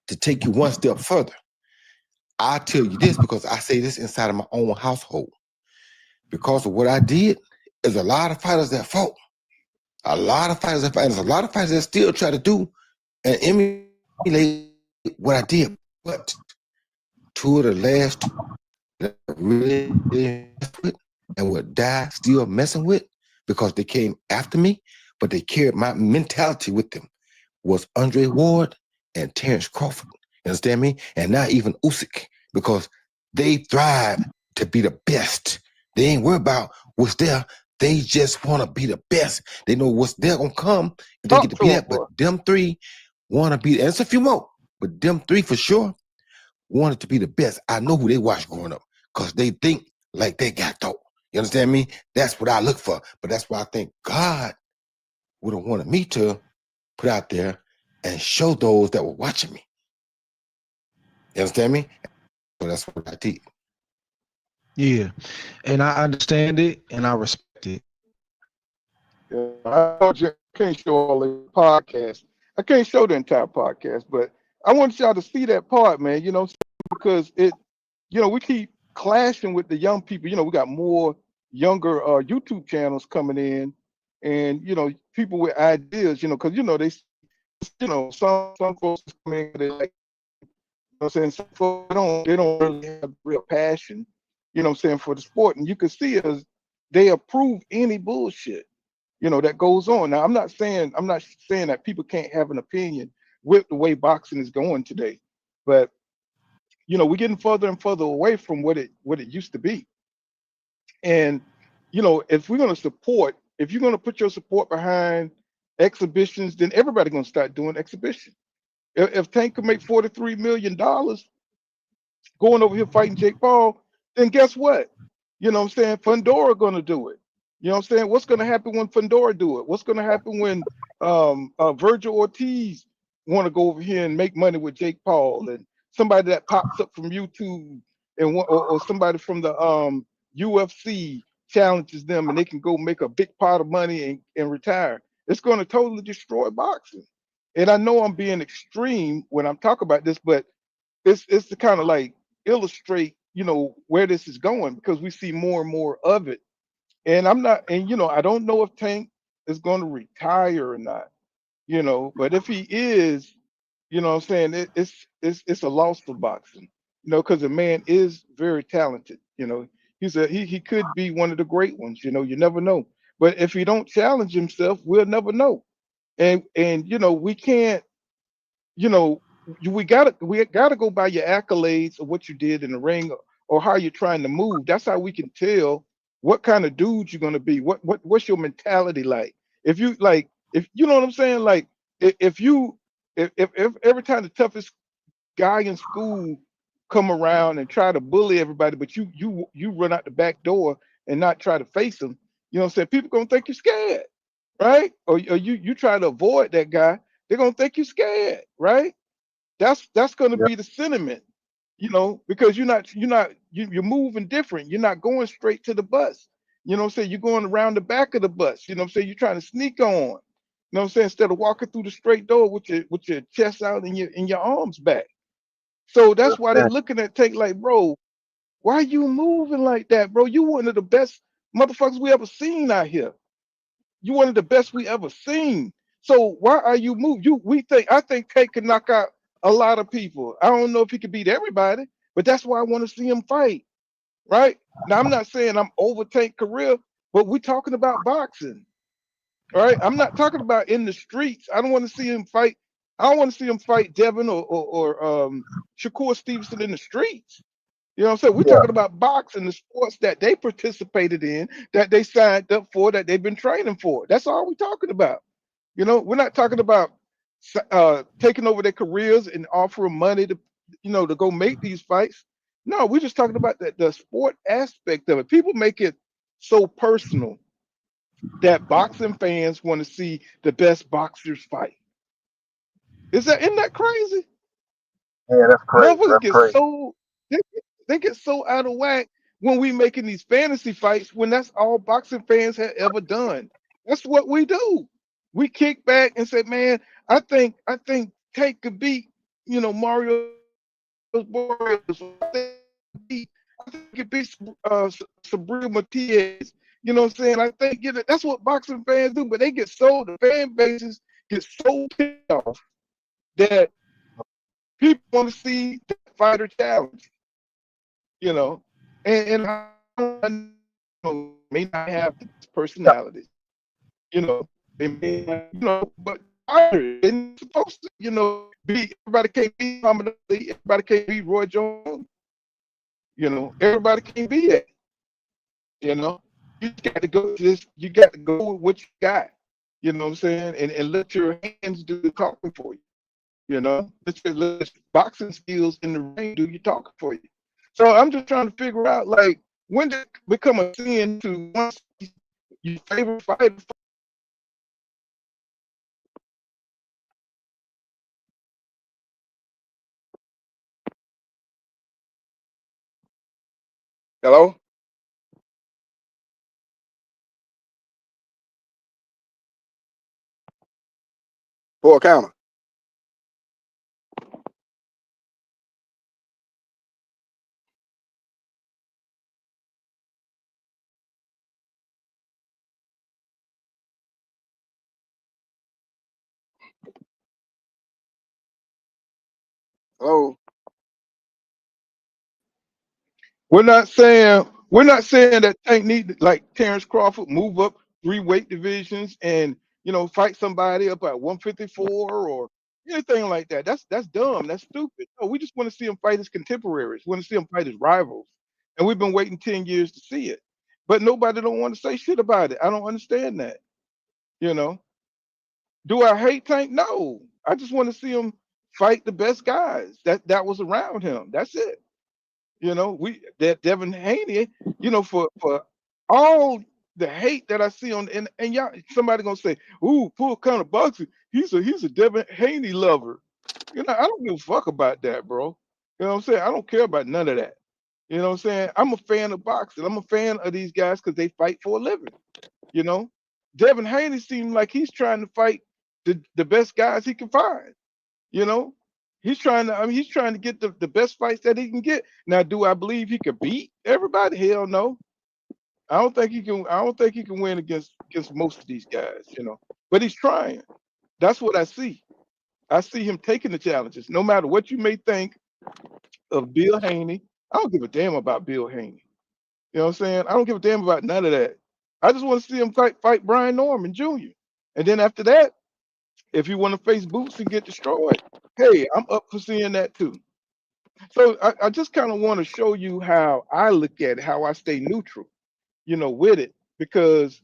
to take you one step further, I tell you this because I say this inside of my own household. Because of what I did, there's a lot of fighters that fought. A lot of fighters that fight. There's a lot of fighters that still try to do and emulate what I did. But two of the last that I really messed with and would die still messing with because they came after me, but they carried my mentality with them, was Andre Ward and Terrence Crawford. You understand me? And not even Usyk, because they thrive to be the best. They ain't worried about what's there. They just want to be the best. They know what's there gonna come if they get to be that. But them three want to be, and it's a few more, but them three for sure wanted to be the best. I know who they watch growing up because they think like they got dope. You understand me? That's what I look for. But that's why I think God would have wanted me to put out there and show those that were watching me. You understand me? So that's what I did. Yeah, and I understand it and I respect it. Yeah, I can't show all the podcast. I can't show the entire podcast, but I want y'all to see that part, man. You know, because it, you know, we keep clashing with the young people. You know, we got more younger YouTube channels coming in, and you know, people with ideas. You know, because you know you know, some folks come in, they like, you know, what I'm saying, some folks they don't really have real passion. You know, what I'm saying, for the sport, and you can see as they approve any bullshit, you know, that goes on. Now, I'm not saying that people can't have an opinion with the way boxing is going today, but you know, we're getting further and further away from what it used to be. And you know, if we're going to support, if you're going to put your support behind exhibitions, then everybody's going to start doing exhibition. If Tank can make $43 million going over here fighting Jake Paul, then guess what? You know what I'm saying? Fundora going to do it. You know what I'm saying? What's going to happen when Fundora do it? What's going to happen when Vergil Ortiz want to go over here and make money with Jake Paul, and somebody that pops up from YouTube and or somebody from the UFC challenges them and they can go make a big pot of money and retire? It's going to totally destroy boxing. And I know I'm being extreme when I'm talking about this, but it's to kind of like illustrate, you know, where this is going, because we see more and more of it. And I'm not, and you know, I don't know if Tank is going to retire or not, you know, but if he is, you know what I'm saying, it's a loss for boxing, you know, because the man is very talented, you know. He could be one of the great ones, you know, you never know. But if he don't challenge himself, we'll never know. And you know, we can't, you know, we gotta go by your accolades of what you did in the ring, or how you're trying to move. That's how we can tell what kind of dude you're gonna be. What's your mentality like? If you like, if you know what I'm saying, like if every time the toughest guy in school come around and try to bully everybody, but you run out the back door and not try to face them, you know what I'm saying? People gonna think you're scared, right? Or you try to avoid that guy, they're gonna think you're scared, right? That's going to be the sentiment, you know, because you're moving different. You're not going straight to the bus. You know what I'm saying? You're going around the back of the bus. You know what I'm saying? You're trying to sneak on. You know what I'm saying? Instead of walking through the straight door with your chest out and your arms back. So that's why they're looking at Tank like, bro, why are you moving like that, bro? You one of the best motherfuckers we ever seen out here. You one of the best we ever seen. So why are you moving? I think Tank can knock out a lot of people. I don't know if he could beat everybody, but that's why I want to see him fight. Right? Now, I'm not saying I'm over Tank career, but we're talking about boxing. Right? I'm not talking about in the streets. I don't want to see him fight. I don't want to see him fight Devin or Shakur Stevenson in the streets. You know what I'm saying? We're talking about boxing, the sports that they participated in, that they signed up for, that they've been training for. That's all we're talking about. You know, we're not talking about taking over their careers and offering money to, you know, to go make these fights. No, we're just talking about the sport aspect of it. People make it so personal that boxing fans want to see the best boxers fight. Isn't that crazy? Yeah, that's crazy. Motherfuckers That's get crazy. so they get so out of whack when we making these fantasy fights when that's all boxing fans have ever done. That's what we do. We kick back and say, man, I think Tank could beat, Mario Borges. I think it beats Sabrina Matias. You know what I'm saying? I think that's what boxing fans do, but they get so the fan bases get so pissed off that people want to see the fighter challenge, you know, and may not have this personality, they may not, but fighters ain't supposed to, be everybody can't be Muhammad Ali, everybody can't be Roy Jones, everybody can't be that, you know. You got to go to this, you got to go with what you got, you know what I'm saying, and let your hands do the talking for you. Let boxing skills in the ring do your talking for you. So I'm just trying to figure out, like, when did it become a sin to once your favorite fighter? Hello? For a counter. Hello? We're not saying that Tank need like Terrence Crawford move up 3 weight divisions and fight somebody up at 154 or anything like that. That's dumb. That's stupid. No, we just want to see him fight his contemporaries. We want to see him fight his rivals, and we've been waiting 10 years to see it. But nobody don't want to say shit about it. I don't understand that. You know, do I hate Tank? No, I just want to see him fight the best guys that was around him. That's it. We that Devin Haney, for all the hate that I see on and y'all somebody gonna say, ooh, poor kind of boxing. He's a Devin Haney lover. I don't give a fuck about that, bro. You know what I'm saying? I don't care about none of that. You know what I'm saying? I'm a fan of boxing. I'm a fan of these guys because they fight for a living. You know, Devin Haney seems like he's trying to fight the best guys he can find. You know, he's trying to get the best fights that he can get. Now, do I believe he could beat everybody? Hell no. I don't think he can win against most of these guys. But he's trying. That's what I see. I see him taking the challenges. No matter what you may think of Bill Haney, I don't give a damn about Bill Haney. You know what I'm saying? I don't give a damn about none of that. I just want to see him fight Brian Norman Jr. And then after that, if you want to face Boots and get destroyed, hey, I'm up for seeing that too. So I just kind of want to show you how I look at it, how I stay neutral, with it, because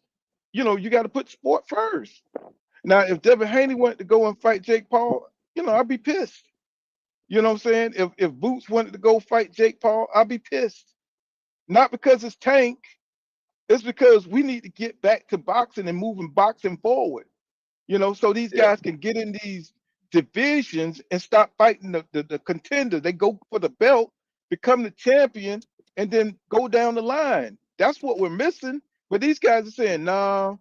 you got to put sport first. Now, if Devin Haney wanted to go and fight Jake Paul, I'd be pissed. You know what I'm saying? If Boots wanted to go fight Jake Paul, I'd be pissed. Not because it's Tank, it's because we need to get back to boxing and moving boxing forward. So these guys can get in these divisions and stop fighting the contenders. They go for the belt, become the champion, and then go down the line. That's what we're missing. But these guys are saying, no,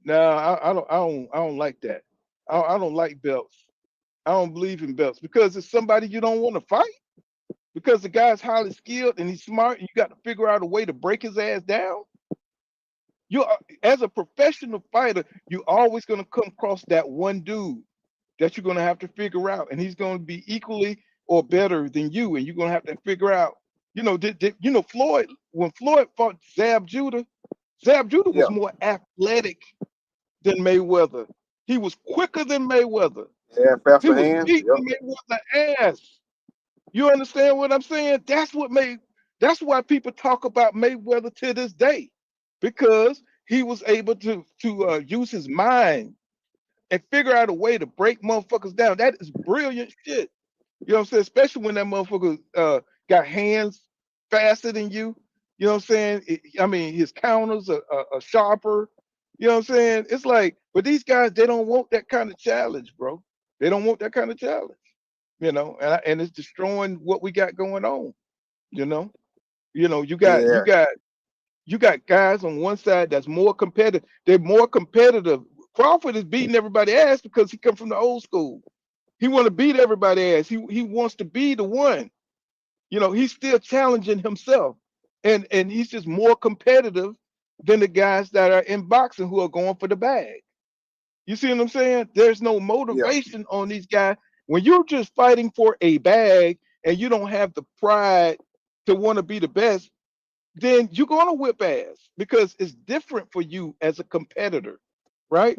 no, I don't like that. I don't like belts. I don't believe in belts because it's somebody you don't want to fight. Because the guy's highly skilled and he's smart, and you got to figure out a way to break his ass down. As a professional fighter, you're always going to come across that one dude that you're going to have to figure out, and he's going to be equally or better than you, and you're going to have to figure out. Floyd, when Floyd fought Zab Judah Yeah. was more athletic than Mayweather. He was quicker than Mayweather. Yeah, He faster was hands. beating Yep. Mayweather's ass. You understand what I'm saying? That's why people talk about Mayweather to this day, because he was able to use his mind and figure out a way to break motherfuckers down. That is brilliant shit. You know what I'm saying? Especially when that motherfucker got hands faster than you. You know what I'm saying? I mean, his counters are sharper. You know what I'm saying? It's like, but these guys, they don't want that kind of challenge, bro. They don't want that kind of challenge. You know, and it's destroying what we got going on. You know, you got Yeah. guys on one side that's more competitive. They're more competitive. Crawford is beating everybody ass because he come from the old school. He want to beat everybody ass. He wants to be the one. You know, he's still challenging himself, and he's just more competitive than the guys that are in boxing who are going for the bag. You see what I'm saying? There's no Yeah. motivation on these guys when you're just fighting for a bag and you don't have the pride to want to be the best. Then you're gonna whip ass because it's different for you as a competitor, right?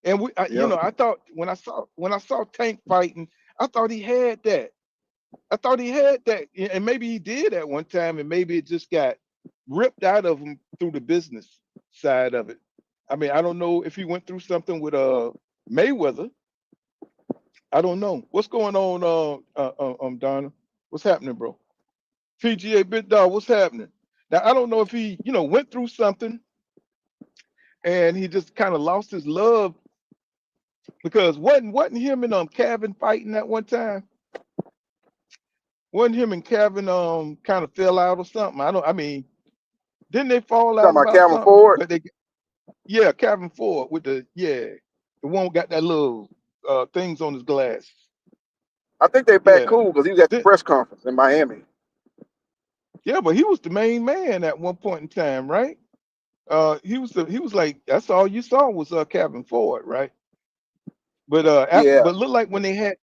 And Yeah. I thought when I saw Tank fighting, I thought he had that. I thought he had that, and maybe he did at one time, and maybe it just got ripped out of him through the business side of it. I mean, I don't know if he went through something with Mayweather. I don't know what's going on. Donna, what's happening, bro? PGA Big Dog, what's happening? Now I don't know if he, went through something and he just kind of lost his love because wasn't him and Kevin fighting at one time? Wasn't him and Kevin kind of fell out or something? I mean, didn't they fall out Talking about about Calvin something? Ford. But Kevin Ford with the one got that little things on his glass. I think they back Yeah. cool because he was at the Did- press conference in Miami. yeah, but he was the main man at one point in time, right? He was like that's all you saw was Kevin Ford, right? But Yeah. look like when they had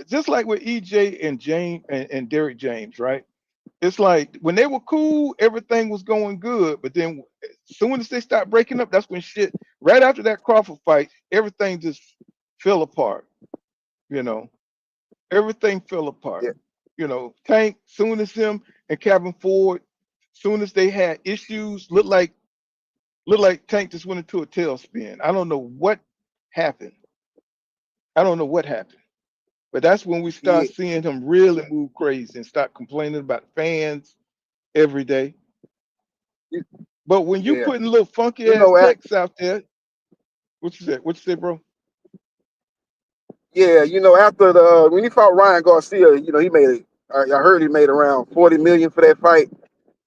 just like with EJ and James and Derek James, right? It's like when they were cool, everything was going good. But then as soon as they start breaking up, that's when shit. Right after that Crawford fight, everything just fell apart. You know, everything fell apart. Yeah. Tank, soon as him and Kevin Ford, soon as they had issues, looked like Tank just went into a tailspin. I don't know what happened. I don't know what happened. But that's when we start Yeah. seeing him really move crazy and start complaining about fans every day. But when you Yeah. putting little funky You ass know, texts out there, what you say? What you say, bro? yeah, after the when he fought Ryan Garcia, he made I heard he made around 40 million for that fight.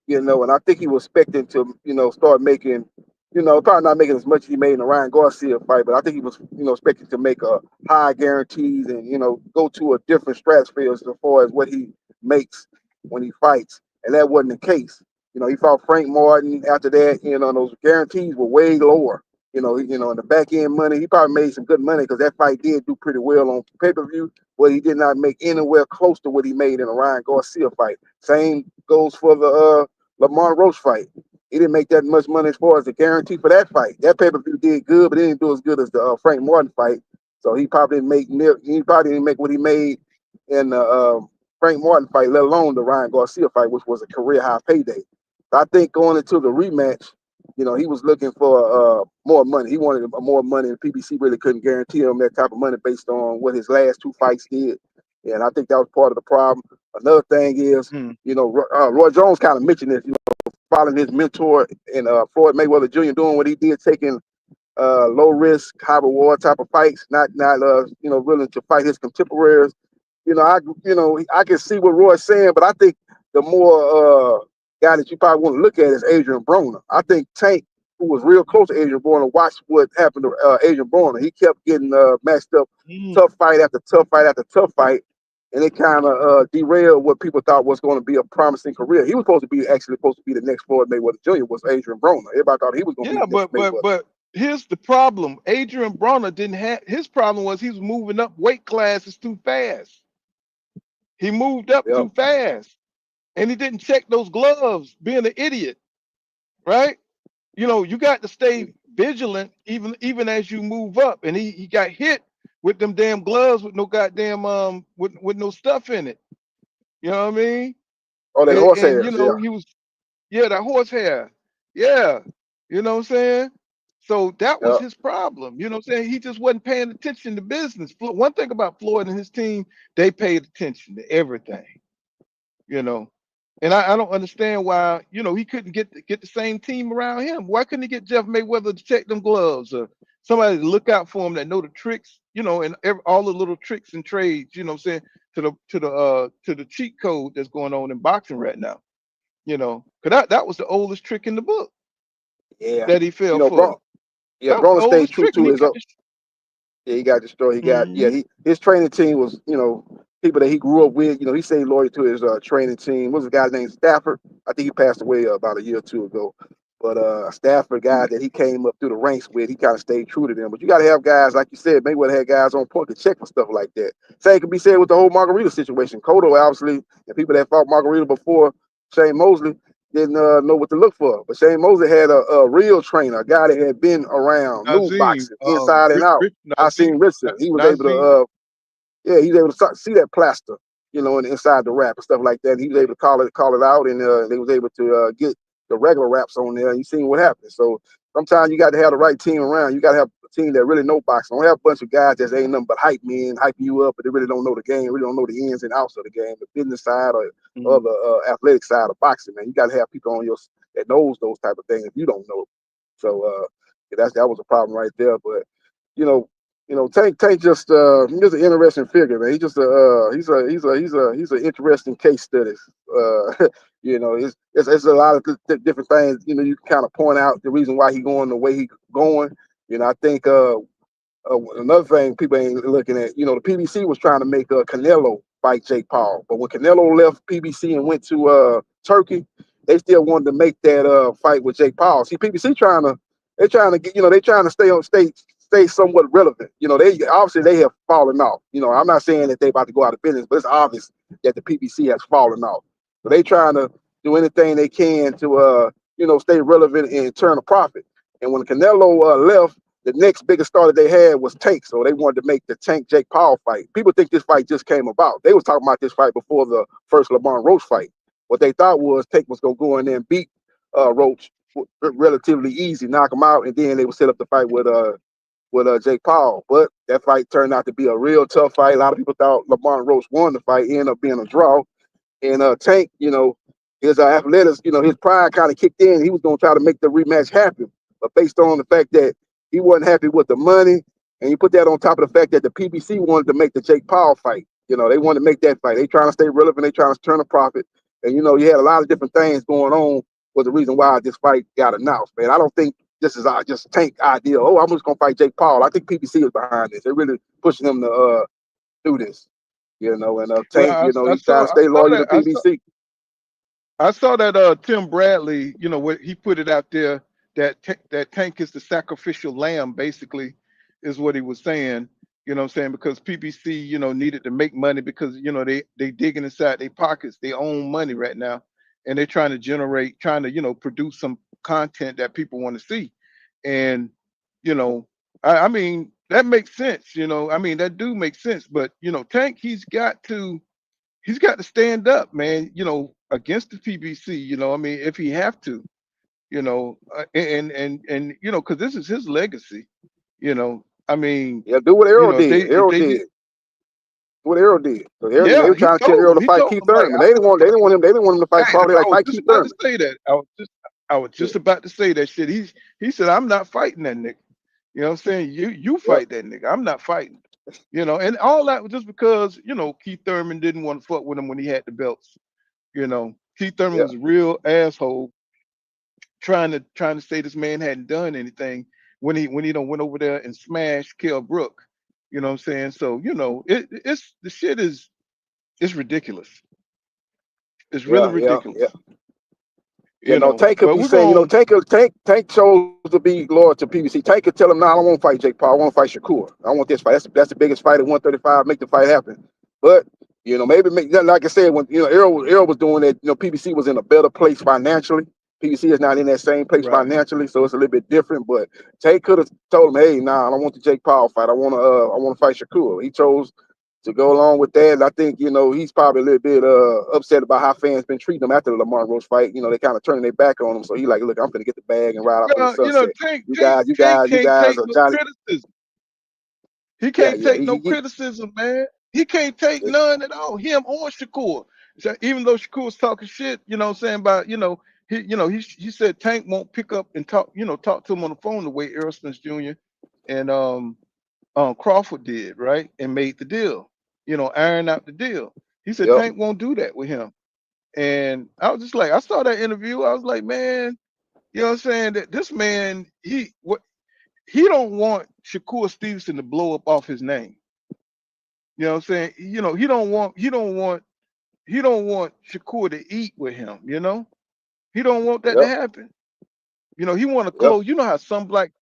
And I think he was expecting to, start making, probably not making as much as he made in the Ryan Garcia fight, but I think he was, expecting to make a high guarantees and, go to a different stratosphere as far as what he makes when he fights. And that wasn't the case. He fought Frank Martin after that, those guarantees were way lower. In the back end money, he probably made some good money because that fight did do pretty well on pay-per-view, but he did not make anywhere close to what he made in a Ryan Garcia fight. Same goes for the Lamar Roach fight. He didn't make that much money as far as the guarantee for that fight. That pay-per-view did good, but it didn't do as good as the Frank Martin fight. So he probably didn't make what he made in the Frank Martin fight, let alone the Ryan Garcia fight, which was a career high payday. So I think going into the rematch, he was looking for more money. He wanted more money, and PBC really couldn't guarantee him that type of money based on what his last two fights did. And I think that was part of the problem. Another thing is, Roy Jones kind of mentioned this, following his mentor and Floyd Mayweather Jr. doing what he did, taking low risk, high reward type of fights, not willing to fight his contemporaries. I can see what Roy's saying, but I think the more guy that you probably want to look at is Adrian Broner. I think Tank, who was real close to Adrian Broner, watched what happened to Adrian Broner. He kept getting matched up, tough fight after tough fight after tough fight, and it kind of derailed what people thought was going to be a promising career. He was supposed to be the next Floyd Mayweather Jr. was Adrian Broner. Everybody thought he was going to Yeah, be the next Mayweather. but here's the problem. Adrian Bronner didn't have his problem was he was moving up weight classes too fast. He moved up Yep. too fast. And he didn't check those gloves, being an idiot, right? You got to stay vigilant even as you move up. And he got hit with them damn gloves with no goddamn with no stuff in it. You know what I mean? Oh, that horse And hairs, yeah. he was that horse hair. Yeah. You know what I'm saying? So that was Yep. his problem. You know what I'm saying? He just wasn't paying attention to business. One thing about Floyd and his team, they paid attention to everything. you know. And I don't understand why, he couldn't get the same team around him. Why couldn't he get Jeff Mayweather to check them gloves, or somebody to look out for him that know the tricks, and all the little tricks and trades, what I'm saying, to the cheat code that's going on in boxing right now, because that was the oldest trick in the book Yeah. that he fell for. Bro, yeah, That was the Broner stayed oldest true trick, and to he his got own. Yeah, he got destroyed. He got his training team was, people that he grew up with. He stayed loyal to his training team. What was a guy named Stafford? I think he passed away about a year or two ago. But a Stafford guy that he came up through the ranks with, he kind of stayed true to them. But you got to have guys, like you said, Mayweather had guys on point to check for stuff like that. Same could be said with the whole Margarita situation. Cotto, obviously, and people that fought Margarita before Shane Mosley didn't know what to look for. But Shane Mosley had a real trainer, a guy that had been around, knew Nazim, boxing inside and out. I seen Richardson. He was able Nazim. to, he was able to see that plaster, inside the wrap and stuff like that. And he was able to call it out, and they was able to get the regular wraps on there. And you seen what happened. So sometimes you got to have the right team around. You got to have a team that really know boxing. Don't have a bunch of guys that ain't nothing but hype men, hype you up, but they really don't know the game, really don't know the ins and outs of the game, the business side or the athletic side of boxing. Man, you got to have people on that knows those type of things if you don't know. So that was a problem right there. But Tank just he's an interesting figure, man. He's an interesting case study. It's a lot of different things. You can kind of point out the reason why he going the way he going. I think another thing people ain't looking at. The PBC was trying to make Canelo fight Jake Paul, but when Canelo left PBC and went to Turkey, they still wanted to make that fight with Jake Paul. See, PBC trying to get, they trying to stay somewhat relevant. They obviously have fallen off. I'm not saying that they about to go out of business, but it's obvious that the PBC has fallen off. So they trying to do anything they can to stay relevant and turn a profit. And when Canelo left, the next biggest star that they had was Tank. So they wanted to make the Tank Jake Paul fight. People think this fight just came about. They was talking about this fight before the first Lamont Roach fight. What they thought was Tank was gonna go in there and beat Roach relatively easy, knock him out, and then they would set up the fight with Jake Paul. But that fight turned out to be a real tough fight. A lot of people thought Lamont Roach won the fight. It ended up being a draw. And Tank, his athletics, his pride kind of kicked in. He was going to try to make the rematch happen. But based on the fact that he wasn't happy with the money, and you put that on top of the fact that the PBC wanted to make the Jake Paul fight. They wanted to make that fight. They trying to stay relevant. They trying to turn a profit. And, you had a lot of different things going on was the reason why this fight got announced, man. I don't think this is just Tank idea. Oh, I'm just gonna fight Jake Paul. I think PBC is behind this. They're really pushing him to do this. And Tank, he's trying to stay loyal to PBC. I saw that Tim Bradley, what he put it out there that Tank is the sacrificial lamb, basically, is what he was saying. Because PBC, needed to make money because they digging inside their pockets, they own money right now, and they're trying to produce some content that people want to see. And I mean that makes sense. That do make sense. But Tank, he's got to stand up, man. Against the PBC. If he have to, and because this is his legacy. Do what Errol did. Errol did what Errol did. So they were trying to tell Errol to fight Keith Thurman. They didn't want him to fight Paul. They like fight Keith Thurman. I was just about to say that shit. He said, I'm not fighting that nigga. You know what I'm saying? You fight that nigga. I'm not fighting. And all that was just because, Keith Thurman didn't want to fuck with him when he had the belts. Keith Thurman was a real asshole trying to say this man hadn't done anything when he done went over there and smashed Kell Brook. You know what I'm saying? So, it's the shit is ridiculous. It's really ridiculous. Tank could be saying, Tank chose to be loyal to PBC. Tank could tell him, I don't want to fight Jake Paul. I want to fight Shakur. I want this fight. That's the biggest fight at 135. Make the fight happen. But, maybe like I said, when Errol was doing that, PBC was in a better place financially. PBC is not in that same place financially, so it's a little bit different. But Tank could have told him, hey, I don't want the Jake Paul fight. I want to fight Shakur. He chose to go along with that. And I think, he's probably a little bit upset about how fans been treating him after the Lamont Roach fight. They kind of turning their back on him. So he like, look, I'm gonna get the bag and ride off in the sunset. You guys are Johnny. He can't take no criticism, man. He can't take none at all. Him or Shakur. So even though Shakur was talking shit, you know what I'm saying, about, he said Tank won't pick up and talk to him on the phone the way Errol Spence Jr. and Crawford did, right? And made the deal, iron out the deal. He said Yep. Tank won't do that with him. And I was just like, I saw that interview. I was like, man, you know what I'm saying? That this man, he don't want Shakur Stevenson to blow up off his name. You know what I'm saying? He don't want Shakur to eat with him, He don't want that to Yep. happen. He want to Yep. close. You know how some black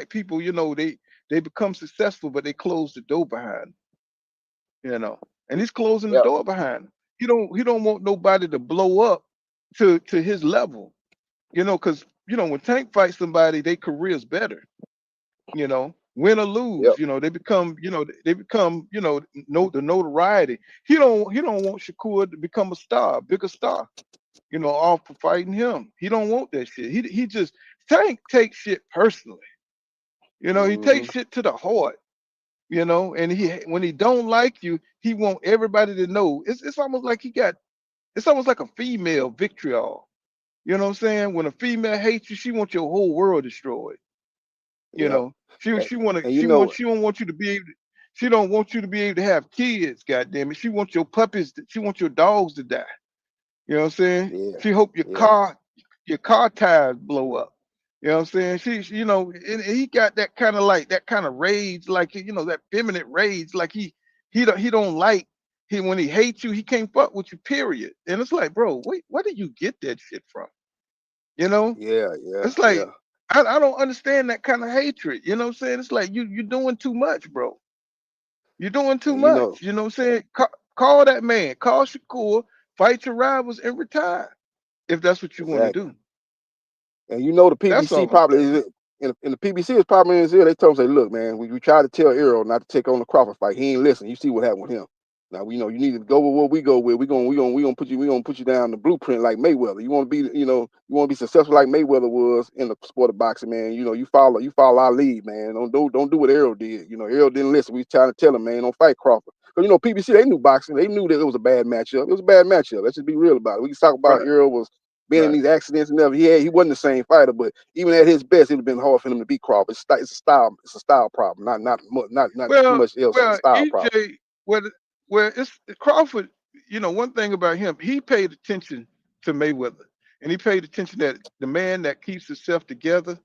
people, they become successful, but they close the door behind them, And he's closing the Yep. door behind him. He don't want nobody to blow up to his level, because when Tank fights somebody, their career's better. Win or lose, Yep. they become, the notoriety. He don't want Shakur to become a star, bigger star, off for fighting him. He don't want that shit. He just Tank takes shit personally. He takes shit to the heart, and when he don't like you, he want everybody to know. It's almost like it's almost like a female vitriol. You know what I'm saying? When a female hates you, she wants your whole world destroyed. Yep. She And you know, don't want you to be able to, she don't want you to be able to have kids, goddamn it. She wants your puppies, she wants your dogs to die. You know what I'm saying? yeah, She hope yeah, your car tires blow up. You know what I'm saying? And he got that kind of rage, like that feminine rage, like he don't like when he hates you, he can't fuck with you, period. And it's like, bro, wait, where do you get that shit from? yeah, yeah, It's like yeah. I don't understand that kind of hatred. You know what I'm saying? It's like you're doing too much, bro. You're doing too And you know, much. You know what I'm saying? Call that man, call Shakur, fight your rivals, and retire if that's what you want to exactly. do. And you know, the That's PBC all I'm probably saying. is in the PBC is probably in his ear. They told him, say, look, man, we tried to tell Errol not to take on the Crawford fight. He ain't listen. You see what happened with him. Now we know you need to go with what we go with. We gonna put you down the blueprint like Mayweather. You want to be, you want to be successful like Mayweather was in the sport of boxing, man. You follow our lead, man. Don't do what Errol did. Errol didn't listen. We trying to tell him, man, don't fight Crawford. Because PBC, they knew boxing. They knew that it was a bad matchup. It was a bad matchup. Let's just be real about it. We can talk about Right, Errol was being in right. these accidents and everything. He wasn't the same fighter, but even at his best, it would have been hard for him to beat Crawford. It's a style problem, not too Well, much else. It's a well, style problem. EJ, well, it's Crawford. One thing about him, he paid attention to Mayweather, and he paid attention that the man that keeps himself together.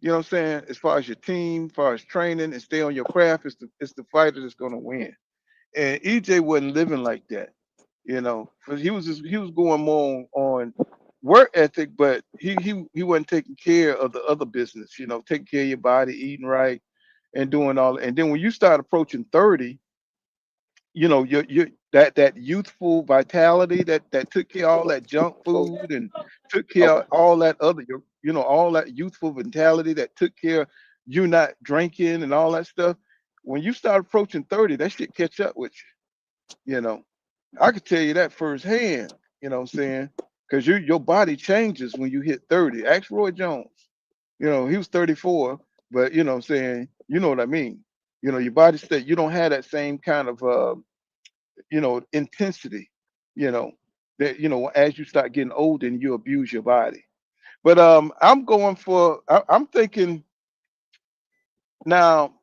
You know what I'm saying? As far as your team, as far as training and stay on your craft, it's the fighter that's gonna win. And EJ wasn't living like that. 'Cause he was going more on work ethic, but he wasn't taking care of the other business. Taking care of your body, eating right, and doing all. And then when you start approaching 30, you that youthful vitality that took care of all that junk food and took care of all that other all that youthful vitality that took care of you not drinking and all that stuff. When you start approaching 30, that shit catch up with you. I could tell you that firsthand. You know what I'm saying? Because your body changes when you hit 30. Ask Roy Jones. He was 34, but you know what I'm saying, you know what I mean. Your body state, you don't have that same kind of intensity, you know, that as you start getting older and you abuse your body. But I'm thinking now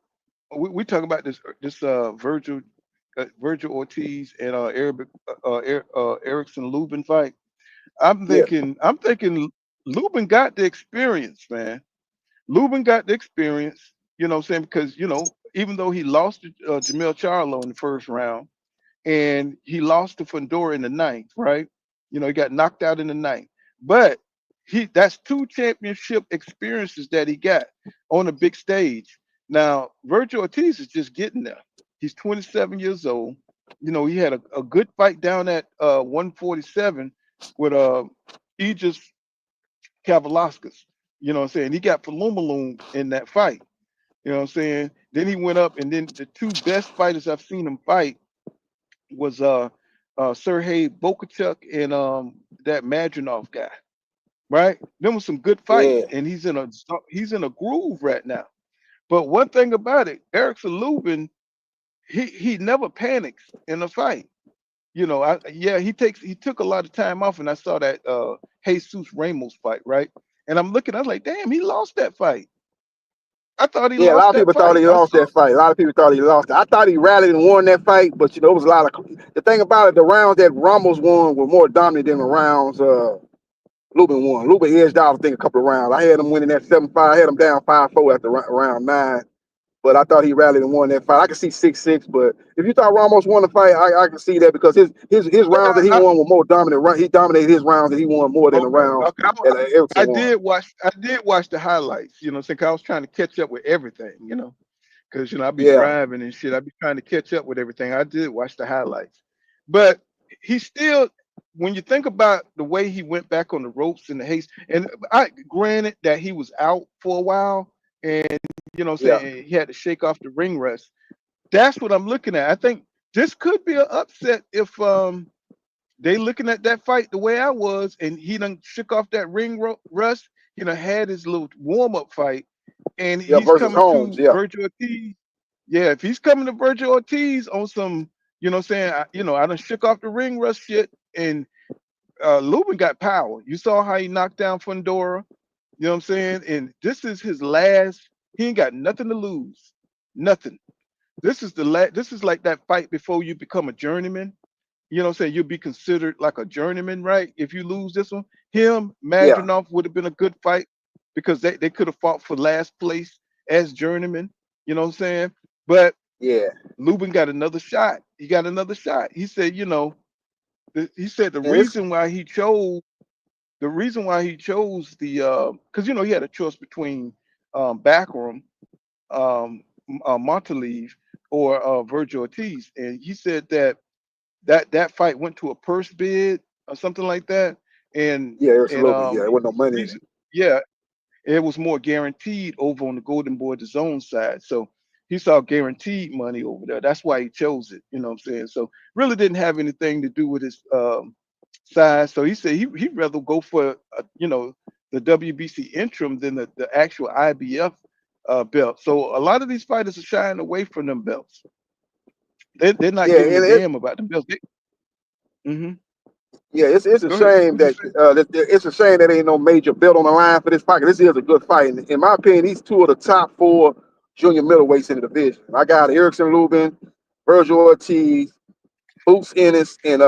we talk about this Vergil Ortiz and Erickson Lubin fight. Yeah, I'm thinking Lubin got the experience, man. Lubin got the experience, you know what I'm saying? Because, even though he lost to Jamel Charlo in the first round and he lost to Fundora in the ninth, right? He got knocked out in the ninth. But that's two championship experiences that he got on the big stage. Now, Vergil Ortiz is just getting there. He's 27 years old. He had a good fight down at 147 with Aegis Kavalauskas. You know what I'm saying? He got Palumaloom in that fight. You know what I'm saying? Then he went up, and then the two best fighters I've seen him fight was Sergey Bokachuk and that Madronov guy. Right? Them was some good fights, yeah, and he's in a groove right now. But one thing about it, Erickson Lubin, he never panics in a fight. You know, he took a lot of time off, and I saw that Jesus Ramos fight, right? And I'm looking, I was like, damn, he lost that fight. I thought he Yeah, a lost lot of that people thought fight. he I lost saw, that fight. A lot of people thought he lost it. I thought he rallied and won that fight, but you know, it was a lot of the thing about it. The rounds that Ramos won were more dominant than the rounds Lubin won. Lubin edged out, I think, a couple of rounds. I had him winning that 7-5. I had him down 5-4 after round 9. But I thought he rallied and won that fight. I could see 6-6, but if you thought Ramos won the fight, I can see that because his rounds that he won were more dominant. He dominated his rounds that he won more than the okay, rounds okay. that Erickson won. I did watch the highlights, you know, since I was trying to catch up with everything, you know, because you know I'd be Yeah, driving and shit. I'd be trying to catch up with everything. I did watch the highlights, but he still, when you think about the way he went back on the ropes and the haste, and I granted that he was out for a while, and you know, what I'm yeah, saying he had to shake off the ring rust. That's what I'm looking at. I think this could be an upset if they looking at that fight the way I was, and he done shook off that rust. You know, had his little warm up fight, and yeah. he's Versus coming Holmes, to yeah, Vergil Ortiz. Yeah, if he's coming to Vergil Ortiz on some, you know, what I'm saying, you know, I done shook off the ring rust shit, and Lubin got power. You saw how he knocked down Fundora. You know what I'm saying? And this is his last. He ain't got nothing to lose. Nothing. This is the last. This is like that fight before you become a journeyman. You know what I'm saying? You'll be considered like a journeyman, right? If you lose this one, him, yeah, Madronov would have been a good fight because they could have fought for last place as journeyman. You know what I'm saying? But yeah. Lubin got another shot. He got another shot. He said, you know, he said the And it's reason why he chose the because you know he had a choice between Backroom, Montalive, or Vergil Ortiz, and he said that that fight went to a purse bid or something like that, and yeah, Erickson and Lubin. Yeah, there wasn't no money in it. yeah, it was more guaranteed over on the Golden Boy the Zone side. So he saw guaranteed money over there. That's why he chose it. You know what I'm saying? So really didn't have anything to do with his size. So he said he'd rather go for you know, the WBC interim than the actual IBF belt. So a lot of these fighters are shying away from them belts. They're not Yeah, giving a and damn about them belts. yeah, it's a Go ahead. shame that it's a shame that ain't no major belt on the line for this fight. 'Cause this is a good fight. In my opinion, these two of the top 4 junior middleweights in the division. I got Erickson Lubin, Vergil Ortiz, Boots Ennis, and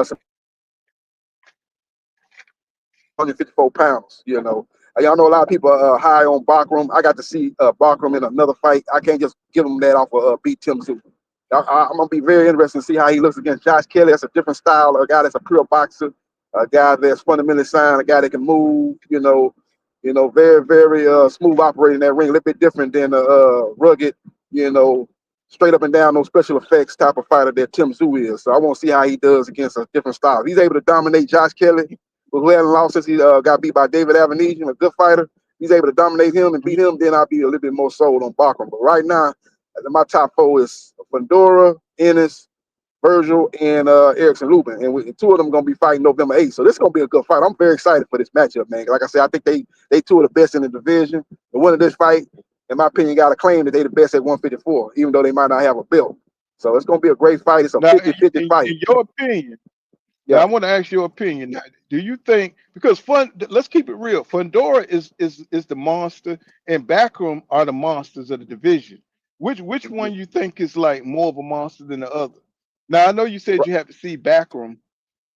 154 pounds. You know, y'all know a lot of people are high on Bakram. I got to see Bakram in another fight. I can't just give him that off of beat Tim Tszyu. I'm gonna be very interested to see how he looks against Josh Kelly. That's a different style, a guy that's a pure boxer, a guy that's fundamentally sound, a guy that can move. Very, very smooth operating that ring. A little bit different than rugged, you know, straight up and down, no special effects type of fighter that Tim Tszyu is. So I want to see how he does against a different style. If he's able to dominate Josh Kelly, who hasn't lost since he got beat by David Avanesian, a good fighter. He's able to dominate him and beat him, then I'll be a little bit more sold on Bakram. But right now, my top 4 is Fundora, Ennis, Vergil, and Erickson Lubin. And 2 of them going to be fighting November 8th. So this is going to be a good fight. I'm very excited for this matchup, man. Like I said, I think they 2 of the best in the division. The winner of this fight, in my opinion, got to claim that they the best at 154, even though they might not have a belt. So it's going to be a great fight. It's a Now, 50-50 fight. in your opinion, now Yeah. I want to ask your opinion. Now, do you think, because let's keep it real. Fundora is the monster, and Backroom are the monsters of the division. Which one you think is like more of a monster than the other? Now I know you said you have to see Backroom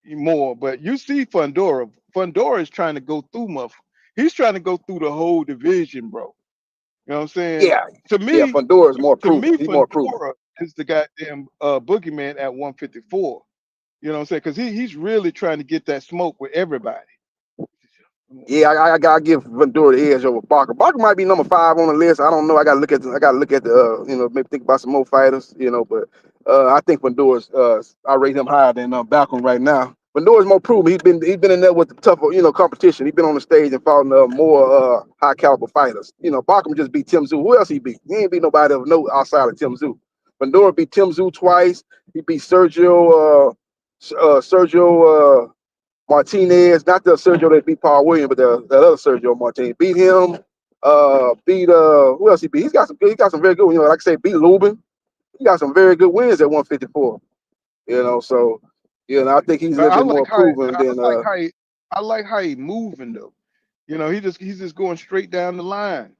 more, but you see Fundora. Fundora is trying to go through He's trying to go through the whole division, bro. You know what I'm saying? Yeah. To Yeah, me, Fundora is more proven. He's more proven. Fundora is the goddamn boogeyman at 154. You know what I'm saying? Because he's really trying to get that smoke with everybody. Yeah, I gotta give Fundora the edge over Barker. Barker might be number 5 on the list. I don't know. I gotta look at the maybe think about some more fighters. But I think Fundora's I rate him higher than Balcom right now. Fundora's more proven. He's been in there with the tougher competition. He's been on the stage and fought more high caliber fighters. Barker just beat Tim Tszyu. Who else he beat? He ain't beat nobody of note outside of Tim Tszyu. Fundora beat Tim Tszyu twice. He beat Sergio Martinez, not the Sergio that beat Paul Williams, but the other Sergio Martinez beat him. Beat who else he beat? He got some very good. Like I say, beat Lubin. He got some very good wins at 154. So Yeah, and I think he's a But little bit more proven than I like how he moving though. You know, he's just going straight down the line.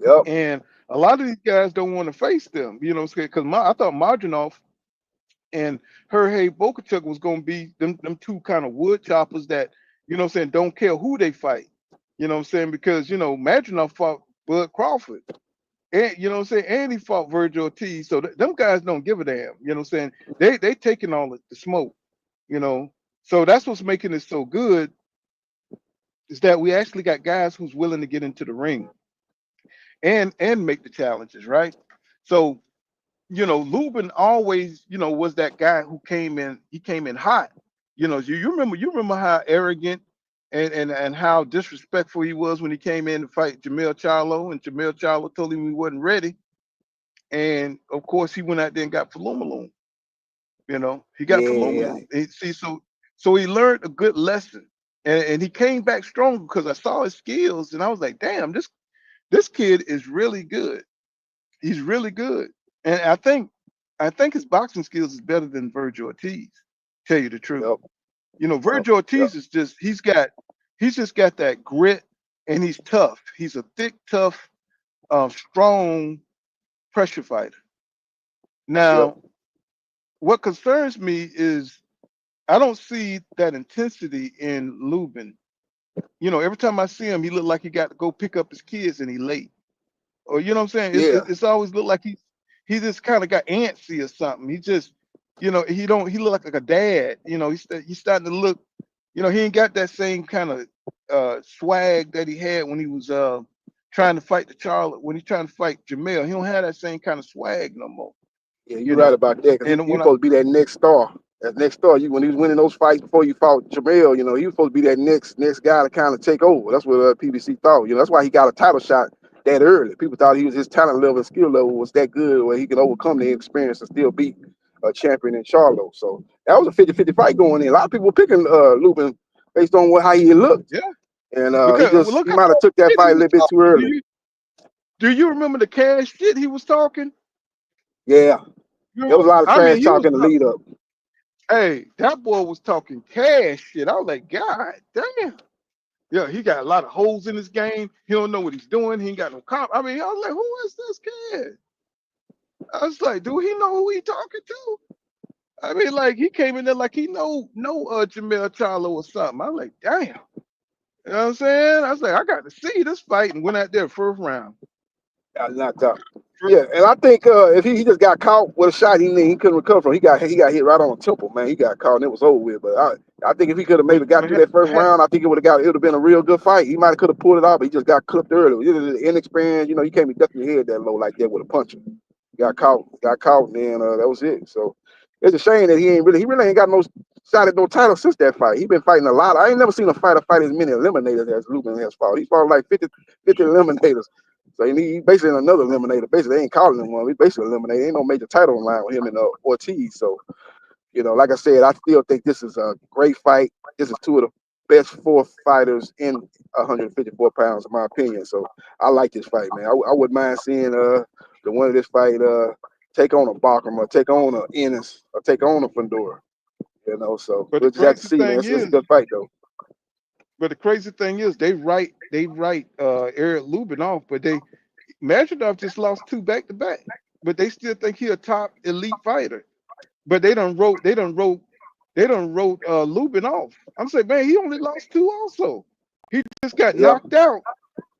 Yep. And a lot of these guys don't want to face them, you know, because I thought Marginov and Jorge Bokachuk was gonna be them two kind of wood choppers that, you know what I'm saying, don't care who they fight. You know what I'm saying? Because, you know, Marginov fought Bud Crawford. And you know what I'm saying, and he fought Vergil Ortiz. So them guys don't give a damn. You know what I'm saying? They taking all the smoke, you know. So that's what's making it so good, is that we actually got guys who's willing to get into the ring and make the challenges, right? So, you know, Lubin always, you know, was that guy who came in hot. You know, you remember how arrogant and how disrespectful he was when he came in to fight Jamil Charlo, and Jamil Charlo told him he wasn't ready. And of course he went out there and got Falumaloon. You know, he got Yeah. Falumaloon. So he learned a good lesson. And he came back strong because I saw his skills and I was like, damn, this kid is really good. He's really good. And I think his boxing skills is better than Vergil Ortiz, tell you the truth. Yep. You know, Vergil Ortiz is just he's just got that grit, and he's tough. He's a thick, tough, strong pressure fighter. Now, what concerns me is I don't see that intensity in Lubin. You know, every time I see him, he look like he got to go pick up his kids and he late. Or you know what I'm saying? It's always look like he just kind of got antsy or something. He just, you know, he look like a dad. You know, he's starting to look, you know, he ain't got that same kind of swag that he had when he was trying to fight when he's trying to fight Jamil. He don't have that same kind of swag no more. Yeah, you're right about that. Because you're supposed to be that next star. That next star. When he was winning those fights before you fought Jamil, you know, he was supposed to be that next guy to kind of take over. That's what PBC thought. You know, that's why he got a title shot that early. People thought his talent level and skill level was that good where he could overcome the experience and still beat a champion in Charlo. So that was a 50-50 fight going in. A lot of people were picking Lubin based on how he looked. Yeah. And he might have took that fight a little bit too early. Do you remember the cash shit he was talking? Yeah. There was a lot of trash talk in the lead up. Hey, that boy was talking cash shit. I was like, God damn. Yeah, he got a lot of holes in his game. He don't know what he's doing. He ain't got no comp. I mean, I was like, who is this kid? I was like, do he know who he talking to? I mean, like, he came in there like he know Jamil Charlo or something. I was like, damn. You know what I'm saying? I was like, I got to see this fight, and went out there first round. Got knocked out. Yeah, and I think if he just got caught with a shot he couldn't recover from, he got hit right on the temple, man. He got caught and it was over with. But I think if he could have maybe got through that first round, I think it would have been a real good fight. He might have been off, but he just got clipped early. Inexperienced, you know, you can't be ducking your head that low like that with a puncher. Got caught, and then that was it. So it's a shame that he really ain't got no shot at no title since that fight. He been fighting a lot. I ain't never seen a fighter fight as many eliminators as Lubin has fought. He fought like 50 eliminators. So he basically another eliminator. Basically, they ain't calling him one. He basically eliminated. Ain't no major title in line with him and Ortiz. So, you know, like I said, I still think this is a great fight. This is two of the best four fighters in 154 pounds, in my opinion. So I like this fight, man. I wouldn't mind seeing the winner of this fight take on a Bachram or take on a Ennis or take on a Fandora. You know, so we'll just have to see, man. It's a good fight, though. But the crazy thing is, they write Eric Lubin off, but Majidov just lost 2 back-to-back, but they still think he a top elite fighter. But they done wrote Lubin off. I'm saying, man, he only lost 2 also. He just got knocked out.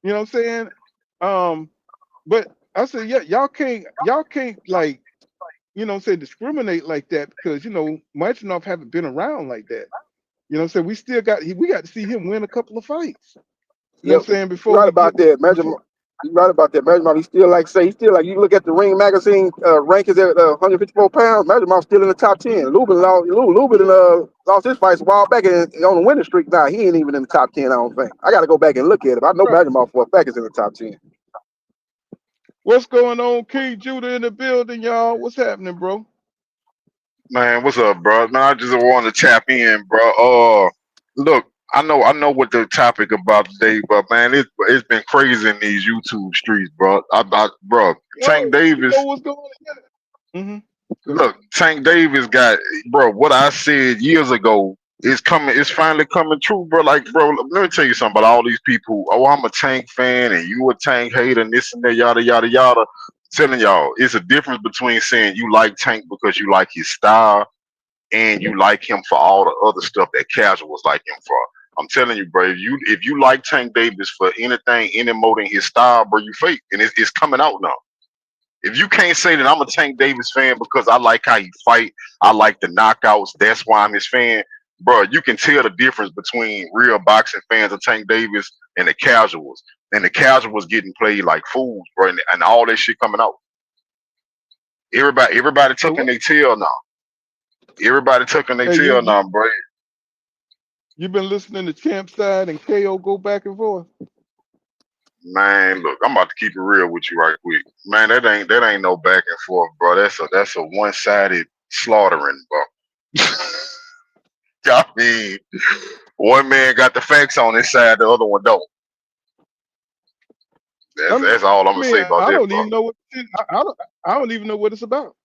You know what I'm saying? But I said, yeah, y'all can't like, you know what I'm saying, discriminate like that, because, you know, Majidov haven't been around like that. You know what I'm saying? We still got to see him win a couple of fights. You know what I'm saying? Before you're right about that. You're right about that. Majidov, he's still like you look at the Ring magazine rankings at 154 pounds. Majidov's still in the top 10. Lubin lost his fights a while back and on a winning streak now. He ain't even in the top 10, I don't think. I got to go back and look at it. I know Majidov for a fact is in the top 10. What's going on, King Judah in the building, y'all? What's happening, bro? Man, what's up, bro? Man, I just wanted to tap in, bro. Look, I know what the topic about today, but man, it's been crazy in these YouTube streets, bro. Bro, Tank Davis. You know what's going on? Look, Tank Davis got, bro, what I said years ago is coming, it's finally coming true, bro. Like, bro, let me tell you something about all these people. Oh, I'm a Tank fan and you a Tank hater and this and that, yada, yada, yada. Telling y'all, it's a difference between saying you like Tank because you like his style and you like him for all the other stuff that casuals like him for. I'm telling you, bro, if you like Tank Davis for anything, any more than his style, bro, you fake. And it's coming out now. If you can't say that I'm a Tank Davis fan because I like how he fight, I like the knockouts, that's why I'm his fan, bro, you can tell the difference between real boxing fans of Tank Davis and the casuals. And the casuals getting played like fools, bro, and all that shit coming out. Everybody tucking their tail now. Everybody tucking their tail now, bro. You've been listening to Champ Side and KO go back and forth. Man, look, I'm about to keep it real with you right quick. Man, that ain't no back and forth, bro. That's a one-sided slaughtering, bro. I mean, one man got the facts on his side, the other one don't. That's all I'm gonna say about that. I don't even know what I don't even know what it's about.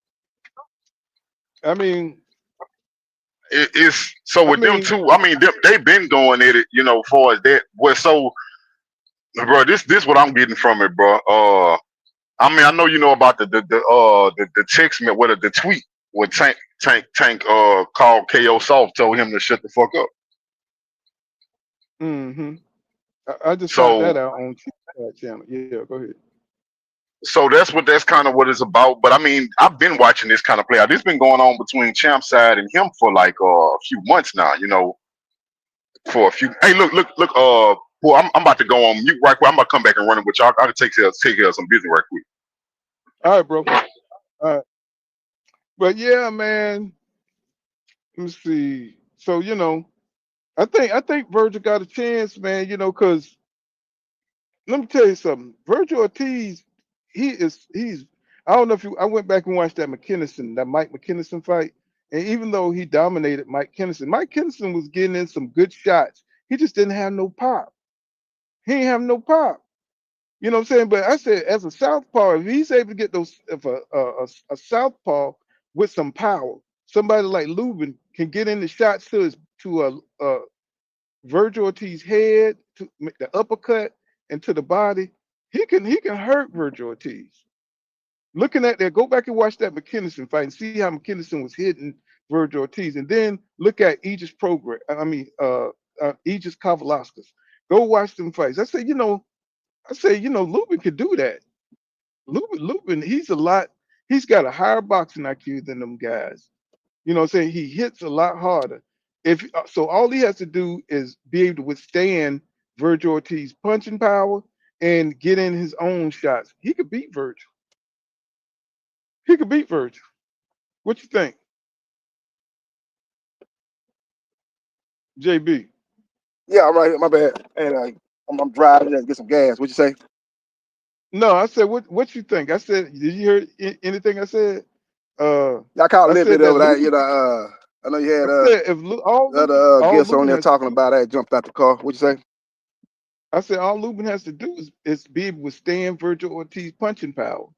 I mean, it's so with them two. I mean, they've been going at it, you know, far as that. Well, so, bro, this what I'm getting from it, bro. I mean, I know you know about the text me, what the tweet where Tank called KO Soft, told him to shut the fuck up. I just found that out on channel. Yeah, go ahead. So that's kind of what it's about. But I mean, I've been watching this kind of play out. This been going on between Champ Side and him for like a few months now. You know, for a few. Hey, look. Well, I'm about to go on mute right quick. I'm about to come back and run it with y'all. I can take care of some business right quick. All right, bro. All right. But yeah, man. Let me see. So you know, I think Vergil got a chance, man. You know, because let me tell you something. Vergil Ortiz, he's. I don't know if I went back and watched that Mike McKinnison fight, and even though he dominated Mike Kinnison was getting in some good shots. He just didn't have no pop. He ain't have no pop. You know what I'm saying? But I said, as a southpaw, if he's able to get those, if a southpaw with some power, somebody like Lubin can get in the shots to Vergil Ortiz's head, to make the uppercut, and to the body, he can hurt Vergil Ortiz. Looking at that, go back and watch that McKinnison fight and see how McKinnison was hitting Vergil Ortiz, and then look at Aegis Aegis Kavalauskas. Go watch them fights. I say, Lubin could do that. Lubin, he's got a higher boxing IQ than them guys. You know what I'm saying? He hits a lot harder. So all he has to do is be able to withstand Vergil Ortiz's punching power and get in his own shots. He could beat Vergil. What you think? JB. Yeah, I'm right here. My bad. And I'm driving to get some gas. What you say? No, I said, what you think? I said, did you hear anything I said? I caught a little bit of that. You know, I know you had other guests on there talking about that. Jumped out the car. What you say? I said all Lubin has to do is be able to withstand Vergil Ortiz's punching power.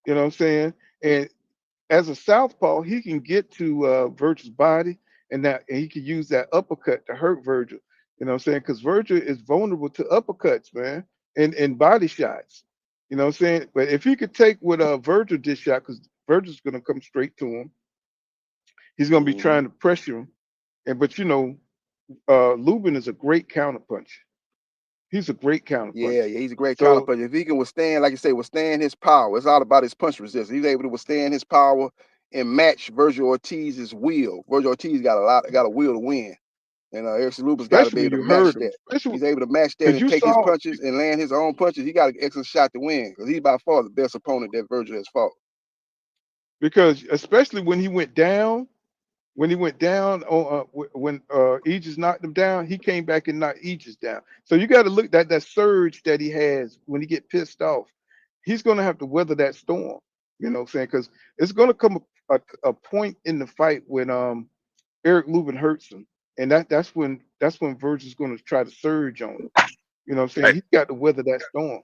You know what I'm saying? And as a southpaw, he can get to Vergil's body, and he can use that uppercut to hurt Vergil. You know what I'm saying? Because Vergil is vulnerable to uppercuts, man, and body shots. You know what I'm saying? But if he could take what Vergil did shot, because Vergil's going to come straight to him, he's going to be trying to pressure him. But Lubin is a great counterpuncher. He's a great counterpuncher. Yeah, he's a great counterpuncher. If he can withstand, like you say, withstand his power, it's all about his punch resistance. He's able to withstand his power and match Vergil Ortiz's will. Vergil Ortiz got a will to win. And Erickson Lubin's got to be able to match that. He's able to match that and take his punches and land his own punches. He got an excellent shot to win because he's by far the best opponent that Vergil has fought. Because especially when he went down, when Aegis knocked him down, he came back and knocked Aegis down. So you got to look at that surge that he has when he get pissed off. He's going to have to weather that storm. You know what I'm saying? Because it's going to come a point in the fight when Eric Lubin hurts him. And that's when Vergil's going to try to surge on him. You know what I'm saying? He's got to weather that storm.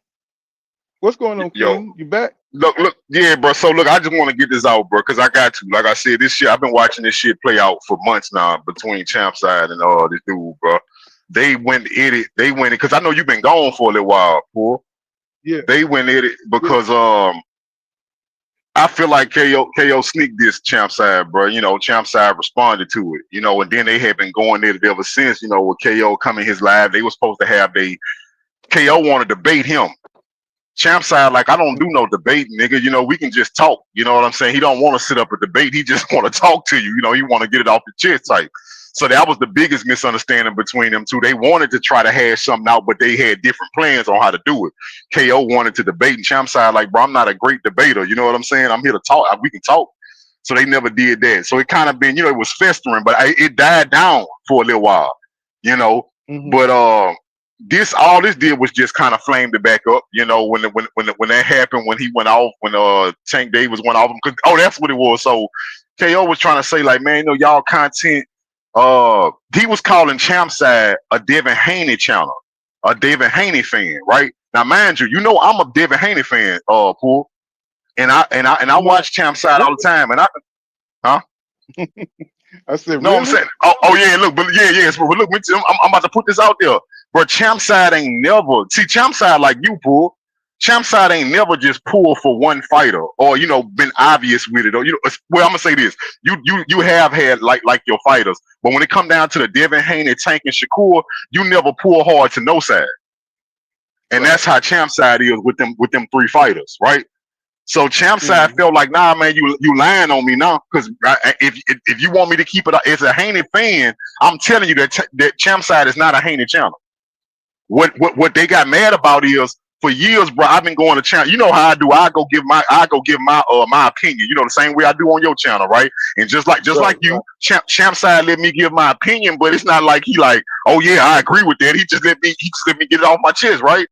What's going on, Yo, King? You back? look, yeah, bro. So look, I just want to get this out, bro, because I got to. Like I said, this shit. I've been watching this shit play out for months now between Champside and this dude, bro. They went at it. They went it because I know you've been gone for a little while, Paul. Yeah. They went at it because I feel like KO sneaked this Champside, bro. You know, Champside responded to it. You know, and then they have been going at it ever since. You know, with KO coming his live, they were supposed to have KO want to debate him. Champside, like, I don't do no debate, nigga. You know, we can just talk. You know what I'm saying? He don't want to sit up a debate. He just want to talk to you. You know, he want to get it off the chest type. So that was the biggest misunderstanding between them two. They wanted to try to hash something out, but they had different plans on how to do it. KO wanted to debate, and Champside like, bro, I'm not a great debater. You know what I'm saying? I'm here to talk. We can talk. So they never did that. So it kind of been, you know, it was festering, but it died down for a little while, you know. But all this did was just kind of flamed it back up, you know, when that happened, when he went off, when Tank Davis went off. That's what it was. So KO was trying to say, like, man, you know, y'all content. He was calling Champside a Devin Haney channel, a Devin Haney fan, right? Now, mind you, you know I'm a Devin Haney fan, Pool, and I watch Champside all the time, and I said, no, really? I'm saying, yeah, look, but but look, I'm about to put this out there, bro. Champside ain't never Champside like you, Pool. Champside ain't never just pulled for one fighter or, you know, been obvious with it. Or, you know, well, I'm gonna say this: you have had like your fighters, but when it come down to the Devin Haney, Tank, and Shakur, you never pull hard to no side, and that's how Champside is with them three fighters, right? So Champside felt like, nah, man, you lying on me now, because if you want me to keep it as a Haney fan, I'm telling you that Champside is not a Haney channel. What they got mad about is, for years, bro, I've been going to channel. You know how I do. I go give my my opinion. You know, the same way I do on your channel, right? And just like you, Champside let me give my opinion, but it's not like he like, oh yeah, I agree with that. He just let me get it off my chest, right?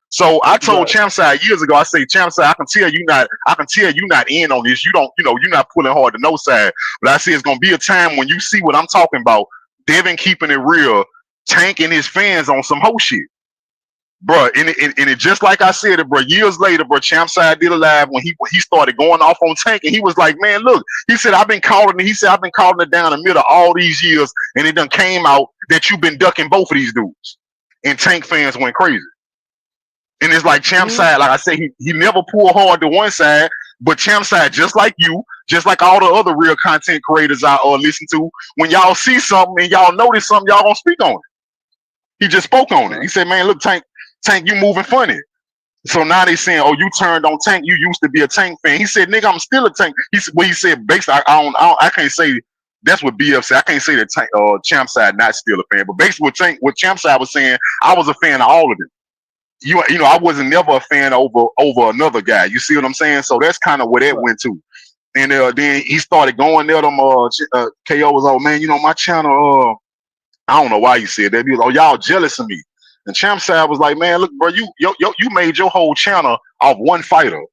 So I told Champside years ago, I say, Champside, I can tell you not in on this. You don't, you know, you're not pulling hard to no side. But I say it's gonna be a time when you see what I'm talking about. Devin keeping it real, Tank and his fans on some whole shit. Bro, and it just like I said it, bro. Years later, bro, Champside did a live when he started going off on Tank, and he was like, "Man, look," he said, "I've been calling it down the middle all these years, and it done came out that you've been ducking both of these dudes." And Tank fans went crazy. And it's like Champside, like I say, he never pulled hard to one side, but Champside, just like you, just like all the other real content creators I listen to, when y'all see something and y'all notice something, y'all gonna speak on it. He just spoke on it. He said, "Man, look, Tank, you moving funny." So now they saying, "Oh, you turned on Tank. You used to be a Tank fan." He said, "Nigga, I'm still a Tank." He said, basically, I can't say that's what BF said. I can't say that Tank, Champside not still a fan, but basically what Champside was saying, I was a fan of all of them. You know, I wasn't never a fan over another guy. You see what I'm saying? So that's kind of where that went to. And then he started going there. KO was, "Oh man, you know my channel. I don't know why he said that. He was, oh, y'all jealous of me." And Champside was like, "Man, look, bro, you made your whole channel off one fighter.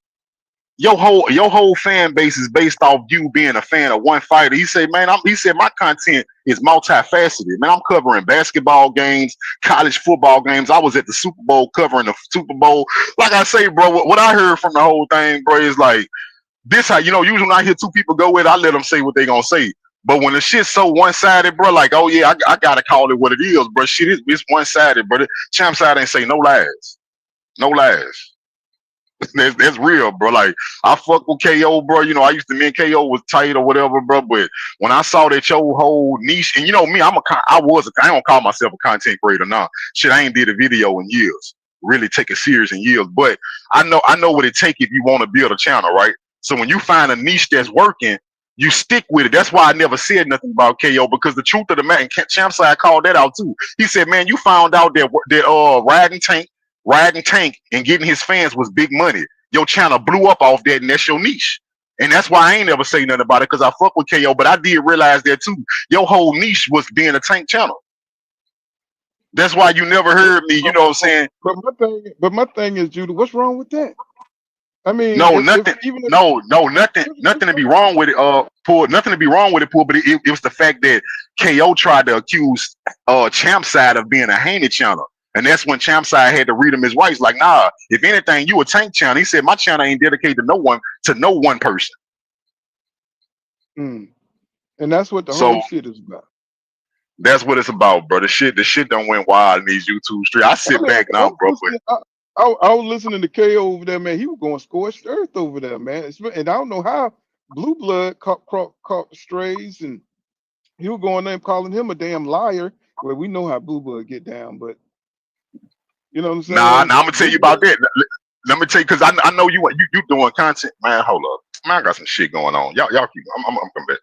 Your whole fan base is based off you being a fan of one fighter." He said, "Man, my content is multifaceted. Man, I'm covering basketball games, college football games. I was at the Super Bowl covering the Super Bowl." Like I say, bro, what I heard from the whole thing, bro, is like this. How, you know, usually when I hear two people go with it, I let them say what they gonna say. But when the shit's so one-sided, bro, like, oh yeah, I gotta call it what it is, bro. Shit, it's one-sided, bro. Champside ain't say no lies. No lies. That's real, bro. Like, I fuck with KO, bro. You know, me and KO was tight or whatever, bro. But when I saw that your whole niche, and you know me, I don't call myself a content creator now. Shit, I ain't did a video in years. Really take it serious in years. But I know what it take if you want to build a channel, right? So when you find a niche that's working, you stick with it. That's why I never said nothing about KO, because the truth of the matter, and Champside called that out too. He said, "Man, you found out that riding Tank and getting his fans was big money. Your channel blew up off that, and that's your niche." And that's why I ain't never say nothing about it, because I fuck with KO, but I did realize that too. Your whole niche was being a Tank channel. That's why you never heard me, you know what I'm saying? But my thing is, Judah, what's wrong with that? I mean, nothing to be wrong with it, Paul. Nothing to be wrong with it, Paul. But it was the fact that KO tried to accuse Champside of being a Haney channel. And that's when Champ Side had to read him his rights. Like, nah, if anything, you a Tank channel. He said, my channel ain't dedicated to no one person. And that's what the So whole shit is about. that's what it's about, bro. The shit done went wild in these YouTube streets. I sit back now, bro. I was listening to KO over there, man. He was going scorched earth over there, man. And I don't know how Blue Blood caught the strays, and he was going there calling him a damn liar. Well, we know how Blue Blood get down, but you know what I'm saying? Nah, I'm gonna tell you about that. Let me tell you, because I know you doing content, man. Hold up, man. I got some shit going on. Y'all keep. I'm coming back.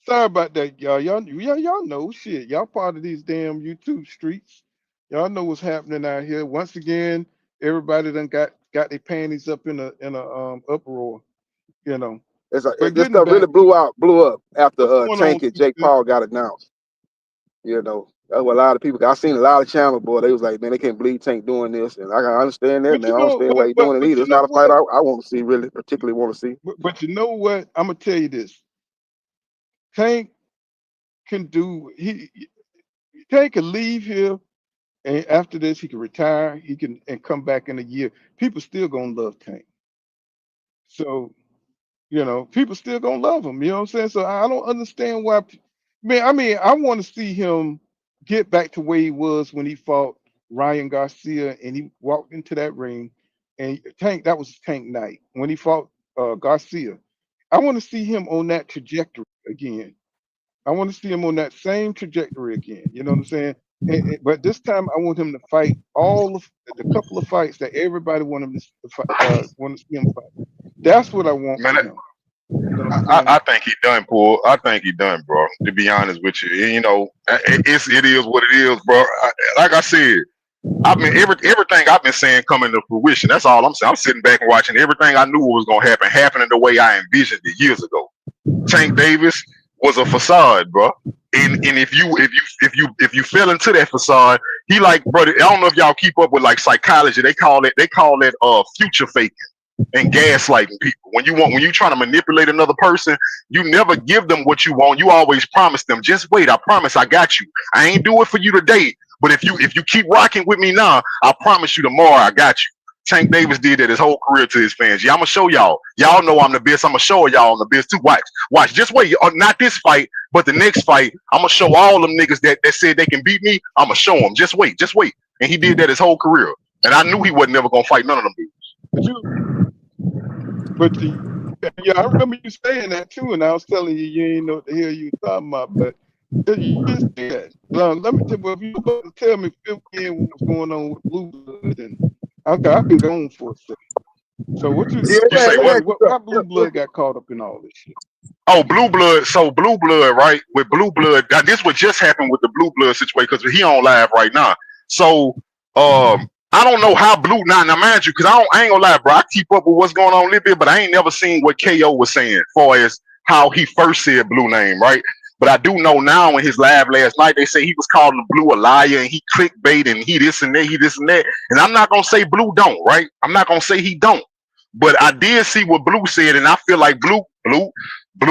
Sorry about that, y'all. Y'all know shit. Y'all part of these damn YouTube streets. Y'all know what's happening out here. Once again, everybody done got their panties up in a uproar. You know. This stuff really blew up after Tank and Jake Paul got announced. You know, that's what a lot of people. I seen a lot of channels, boy. They was like, man, they can't believe Tank doing this, and I can understand that, man. I don't understand why he's doing it either. It's not a fight I want to see, really, particularly want to see. But you know what? I'm gonna tell you this. Tank can do. Tank can leave here, and after this, he can retire. He can come back in a year. People still gonna love Tank. So, you know, people still gonna love him. You know what I'm saying? So I don't understand why. I mean, I want to see him get back to where he was when he fought Ryan Garcia, and he walked into that ring, and Tank. That was Tank night when he fought Garcia. I want to see him on that trajectory again. I want to see him on that same trajectory again. You know what I'm saying? But this time, I want him to fight all of the couple of fights that everybody want him to want to see him fight. That's what I want from him. You know I think he done, Paul. I think he done, bro. To be honest with you, you know, it is what it is, bro. Like I said, I mean, everything I've been saying coming to fruition. That's all I'm saying. I'm sitting back and watching everything I knew was gonna happen happening the way I envisioned it years ago. Tank Davis was a facade, bro. And if you fell into that facade, he like, brother. I don't know if y'all keep up with like psychology. They call it future faking and gaslighting people. When you trying to manipulate another person, you never give them what you want. You always promise them, just wait, I promise I got you. I ain't do it for you today, but if you keep rocking with me now, I promise you tomorrow I got you. Tank Davis did that his whole career to his fans. Yeah, I'm gonna show y'all. Y'all know I'm the best. I'm gonna show y'all I'm the best too. Watch. Just wait. Not this fight, but the next fight. I'm gonna show all them niggas that said they can beat me. I'm gonna show them. Just wait. And he did that his whole career. And I knew he wasn't never gonna fight none of them dudes. But yeah, I remember you saying that too, and I was telling you you ain't know what the hell you were talking about. But you didn't say that. Let me tell you, if you about to tell me 15 what's going on with Blue Blood, and I've been gone for a second. So what you say? Why Blue Blood got caught up in all this shit? Oh, Blue Blood. So Blue Blood, right? With Blue Blood, this what just happened with the Blue Blood situation because he on live right now. So I don't know how Blue now mind you, because I ain't gonna lie, bro. I keep up with what's going on a little bit, but I ain't never seen what KO was saying as far as how he first said Blue name, right? But I do know now in his live last night, they say he was calling Blue a liar and he clickbait and he this and that. And I'm not gonna say Blue don't, right? I'm not gonna say he don't. But I did see what Blue said, and I feel like Blue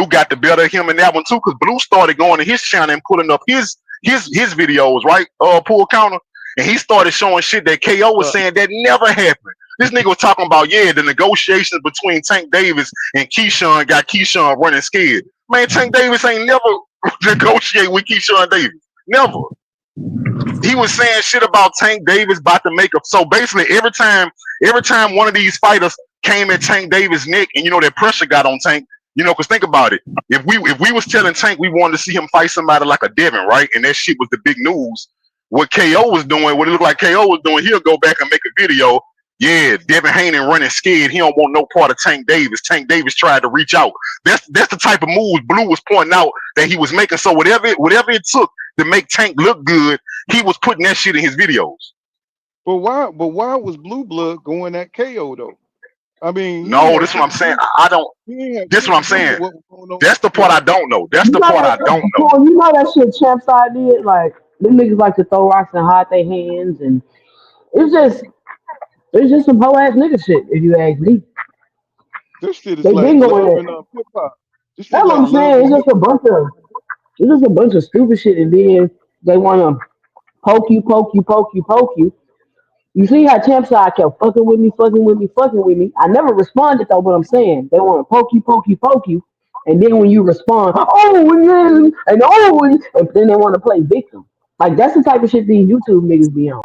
got the better of him in that one too, because Blue started going to his channel and pulling up his videos, right? Pull counter. And he started showing shit that KO was saying that never happened. This nigga was talking about, the negotiations between Tank Davis and Keyshawn got Keyshawn running scared. Man, Tank Davis ain't never negotiate with Keyshawn Davis. Never. He was saying shit about Tank Davis about to make up. So basically, every time one of these fighters came at Tank Davis' neck, and that pressure got on Tank, because think about it. If we was telling Tank we wanted to see him fight somebody like a Devin, right? And that shit was the big news. What KO was doing, what it looked like KO was doing, he'll go back and make a video. Yeah, Devin Haney running scared. He don't want no part of Tank Davis. Tank Davis tried to reach out. That's the type of moves Blue was pointing out that he was making. So whatever it took to make Tank look good, he was putting that shit in his videos. But why was Blue Blood going at KO though? I mean, no, this is what I'm saying. I don't. This is what I'm saying. That's the part I don't know. That's the part I don't know. You know that shit Champ Side did? Like, them niggas like to throw rocks and hide their hands, and it's just some hoe ass nigga shit, if you ask me. This shit is they like been going hip hop. That's what I'm saying. It's just a bunch of It's just a bunch of stupid shit, and then they want to poke you, poke you, poke you, poke you. You see how Champ side kept fucking with me, fucking with me, fucking with me. I never responded though. What I'm saying, they want to poke you, poke you, poke you, and then when you respond, oh yeah, and oh, and then they want to play victim. Like that's the type of shit these YouTube niggas be on.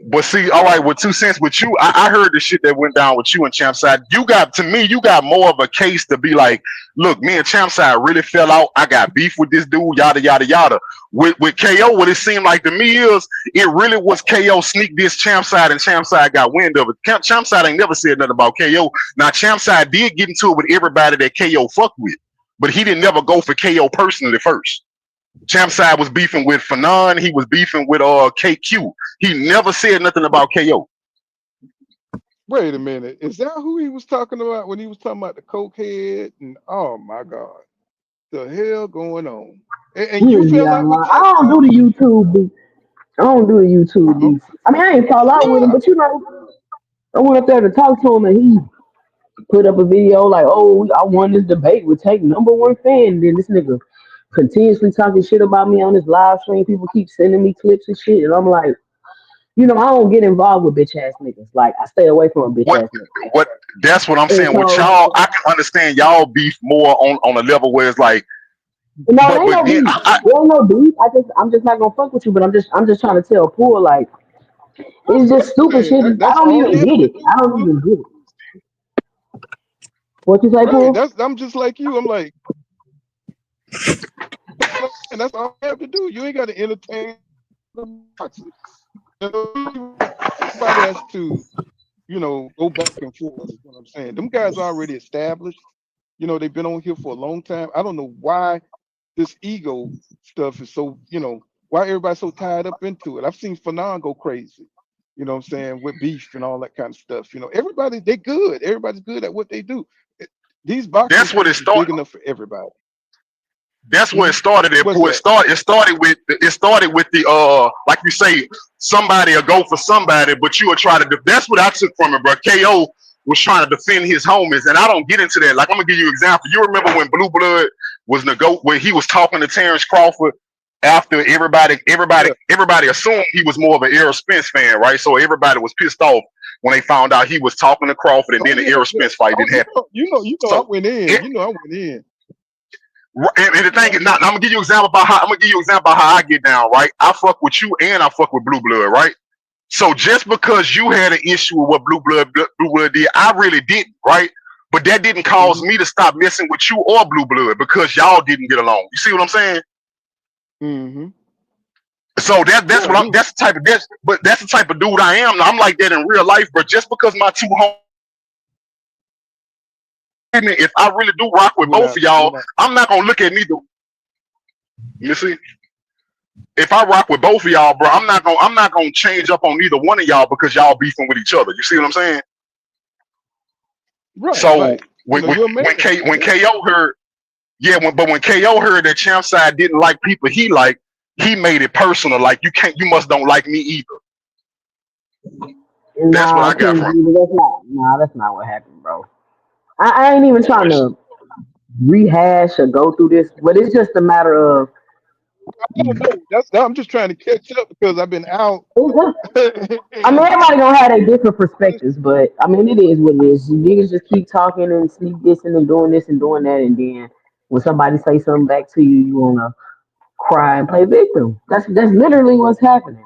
But see, all right, with 2 cents with you, I heard the shit that went down with you and Champside. You got, to me, you got more of a case to be like, look, me and Champside really fell out. I got beef with this dude, yada yada yada. With KO, what it seemed like to me is it really was KO sneak this Champside, and Champside got wind of it. Champside ain't never said nothing about KO. Now Champside did get into it with everybody that KO fucked with, but he didn't never go for KO personally first. Champside was beefing with Fanon. He was beefing with KQ. He never said nothing about KO. Wait a minute. Is that who he was talking about when he was talking about the cokehead? And oh my God, the hell going on? And you feel like I don't do the YouTube beef. I don't do the YouTube beef. I mean, I ain't fall out with him, but you know, I went up there to talk to him, and he put up a video like, "Oh, I won this debate with Take #1 fan." And then this nigga continuously talking shit about me on this live stream. People keep sending me clips and shit, and I'm like, you know, I don't get involved with bitch ass niggas. Like, I stay away from a bitch ass nigga. What? That's what I'm saying. So, with y'all, I can understand y'all beef more on a level where it's like, no, it ain't no beef. There ain't no beef. I'm just not gonna fuck with you. But I'm just trying to tell Poor like, it's just stupid shit. I don't even get it. I don't even get it. What you say, Poor? I'm just like you. I'm like, and that's all I have to do. You ain't got to entertain the boxes. Everybody has to, you know, go back and forth. Is what I'm saying. Them guys are already established. You know, they've been on here for a long time. I don't know why this ego stuff is so, you know, why everybody's so tied up into it. I've seen Fanon go crazy, you know what I'm saying, with beef and all that kind of stuff. You know, everybody, they good. Everybody's good at what they do. These boxers, that's what it started. Big enough for everybody. That's where it started. It started with the like you say, somebody will go for somebody, but you will try to. That's what I took from it, bro. KO was trying to defend his homies, and I don't get into that. Like, I'm gonna give you an example. You remember when Blue Blood was when he was talking to Terrence Crawford after everybody assumed he was more of an Errol Spence fan, right? So everybody was pissed off when they found out he was talking to Crawford, and then the Errol Spence fight didn't happen. You know, I went in. I went in. And the thing is, I'm gonna give you an example about how I get down, right? I fuck with you and I fuck with Blue Blood, right? So just because you had an issue with what Blue Blood did, I really didn't, right? But that didn't cause me to stop messing with you or Blue Blood because y'all didn't get along. You see what I'm saying? Mm-hmm. So that's the type of dude I am. I'm like that in real life, but just because my two homies, if I really do rock with both of y'all, I'm not gonna look at neither. You see, if I rock with both of y'all, bro, I'm not gonna change up on either one of y'all because y'all beefing with each other. You see what I'm saying? Right. So right. when KO heard, when KO heard that Champside didn't like people he liked, he made it personal. Like, you must don't like me either. That's what I got from it. That's not what happened, bro. I ain't even trying to rehash or go through this, but it's just a matter of. I'm just trying to catch up because I've been out. I mean, everybody gonna have their different perspectives, but I mean, it is what it is. You niggas just keep talking and sneak this and doing this and doing that, and then when somebody say something back to you, you wanna cry and play victim. That's literally what's happening.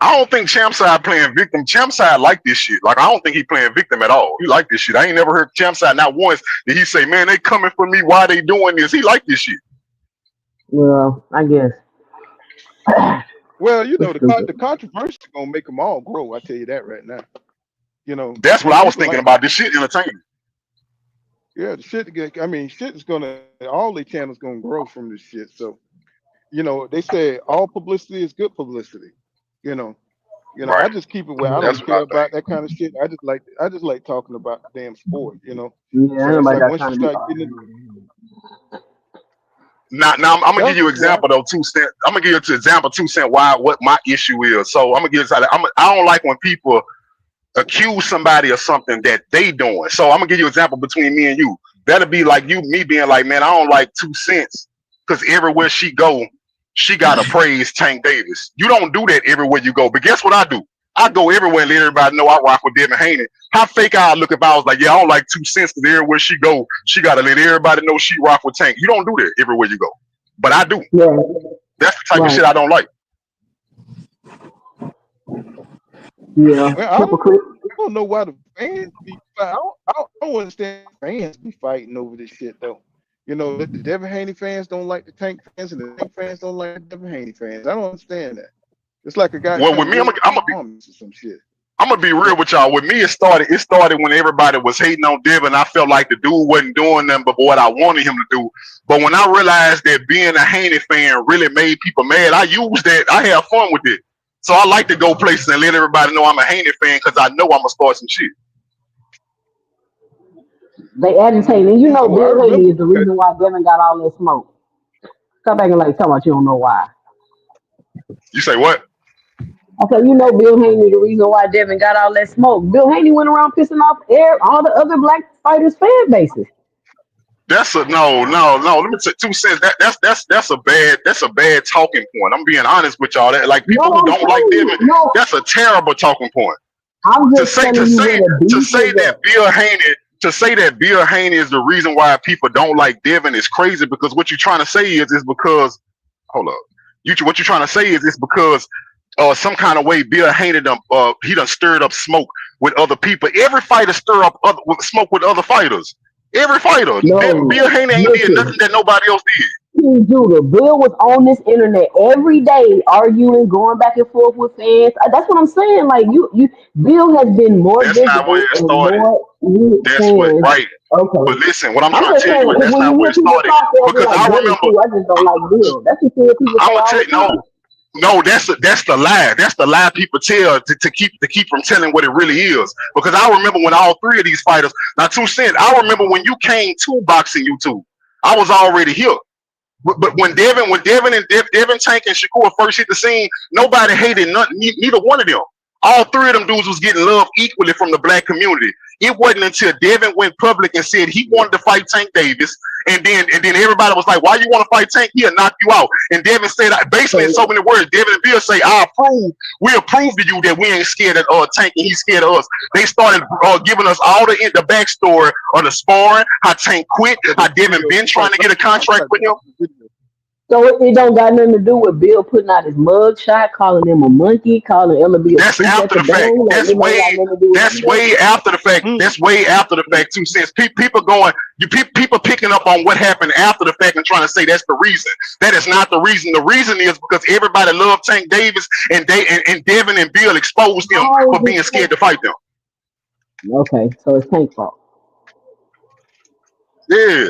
I don't think Champside playing victim. Champside like this shit. Like, I don't think he playing victim at all. He like this shit. I ain't never heard Champside not once did he say, "Man, they coming for me. Why they doing this?" He like this shit. Well, I guess. Well, you know, the controversy gonna make them all grow. I tell you that right now. You know, that's what I was thinking about. This shit entertaining. Yeah, the shit. I mean, shit is gonna. All the channels gonna grow from this shit. So, you know, they say all publicity is good publicity. You know, right. I just keep it where I don't care about that kind of shit. I just like talking about the damn sport. You know. Yeah, so like once you start getting Now I'm gonna give you an example though. 2 cents. I'm gonna give you an example. 2 cents. What my issue is. So I'm gonna give you. I don't like when people accuse somebody of something that they doing. So I'm gonna give you an example between me and you. that'll be like me being like, man, I don't like 2 Cents because everywhere she go, she gotta praise Tank Davis. You don't do that everywhere you go. But guess what I do? I go everywhere and let everybody know I rock with Devin Haney. How fake I look if I was like, yeah, I don't like 2 Cents because everywhere she go, she gotta let everybody know she rock with Tank. You don't do that everywhere you go. But I do. Yeah. That's the type of shit I don't like. Yeah. Well, I don't know why the fans be fighting. I don't understand fans be fighting over this shit though. You know, the Devin Haney fans don't like the Tank fans, and the Tank fans don't like the Devin Haney fans. I don't understand that. It's like a guy. Well, with me, I'm gonna be real with y'all. With me, it started when everybody was hating on Devin. I felt like the dude wasn't doing nothing but what I wanted him to do. But when I realized that being a Haney fan really made people mad, I used that. I have fun with it. So I like to go places and let everybody know I'm a Haney fan because I know I'm gonna start some shit. They agitating. And you know, Bill Haney is the reason why Devin got all that smoke. Come back and like tell about you don't know why. You say what? I said, you know, Bill Haney the reason why Devin got all that smoke. Bill Haney went around pissing off all the other black fighters' fan bases. That's a no. Let me say 2 Cents. That's a bad talking point. I'm being honest with y'all. That like people who don't like Devin, that's a terrible talking point. I'm just to say that Bill Haney is the reason why people don't like Devin is crazy because what you're trying to say is because hold up. What you're trying to say is it's because some kind of way Bill Haney done stirred up smoke with other people. Every fighter stir up smoke with other fighters. Every fighter. Bill Haney ain't did nothing that nobody else did. Dude, Bill was on this internet every day arguing, going back and forth with fans. That's what I'm saying. Like Bill has been more visible. That's not where it started. That's what, right. Okay. But listen, what I'm trying to tell you is that's not where it started. Because I remember. I just don't like Bill. That's what people say all the time. No, that's the lie. That's the lie people tell to keep from telling what it really is. Because I remember when all three of these fighters, now 2 Cents, I remember when you came to boxing YouTube, I was already here. But when Devin Tank and Shakur first hit the scene, nobody hated neither one of them. All three of them dudes was getting love equally from the black community. It wasn't until Devin went public and said he wanted to fight Tank Davis, and then everybody was like, "Why you want to fight Tank? He'll knock you out." And Devin said, basically in so many words, Devin and Bill say, we approve to you that we ain't scared of Tank and he's scared of us. They started giving us all the backstory of the sparring, how Tank quit, how Devin been trying to get a contract with him. So it don't got nothing to do with Bill putting out his mug shot, calling him a monkey, calling Ella That's after the fact. That's way after the fact. That's way after the fact. 2 Cents. People people picking up on what happened after the fact and trying to say that's the reason. That is not the reason. The reason is because everybody loved Tank Davis and Devin and Bill exposed him for being scared to fight them. Okay, so it's Tank's fault. Yeah.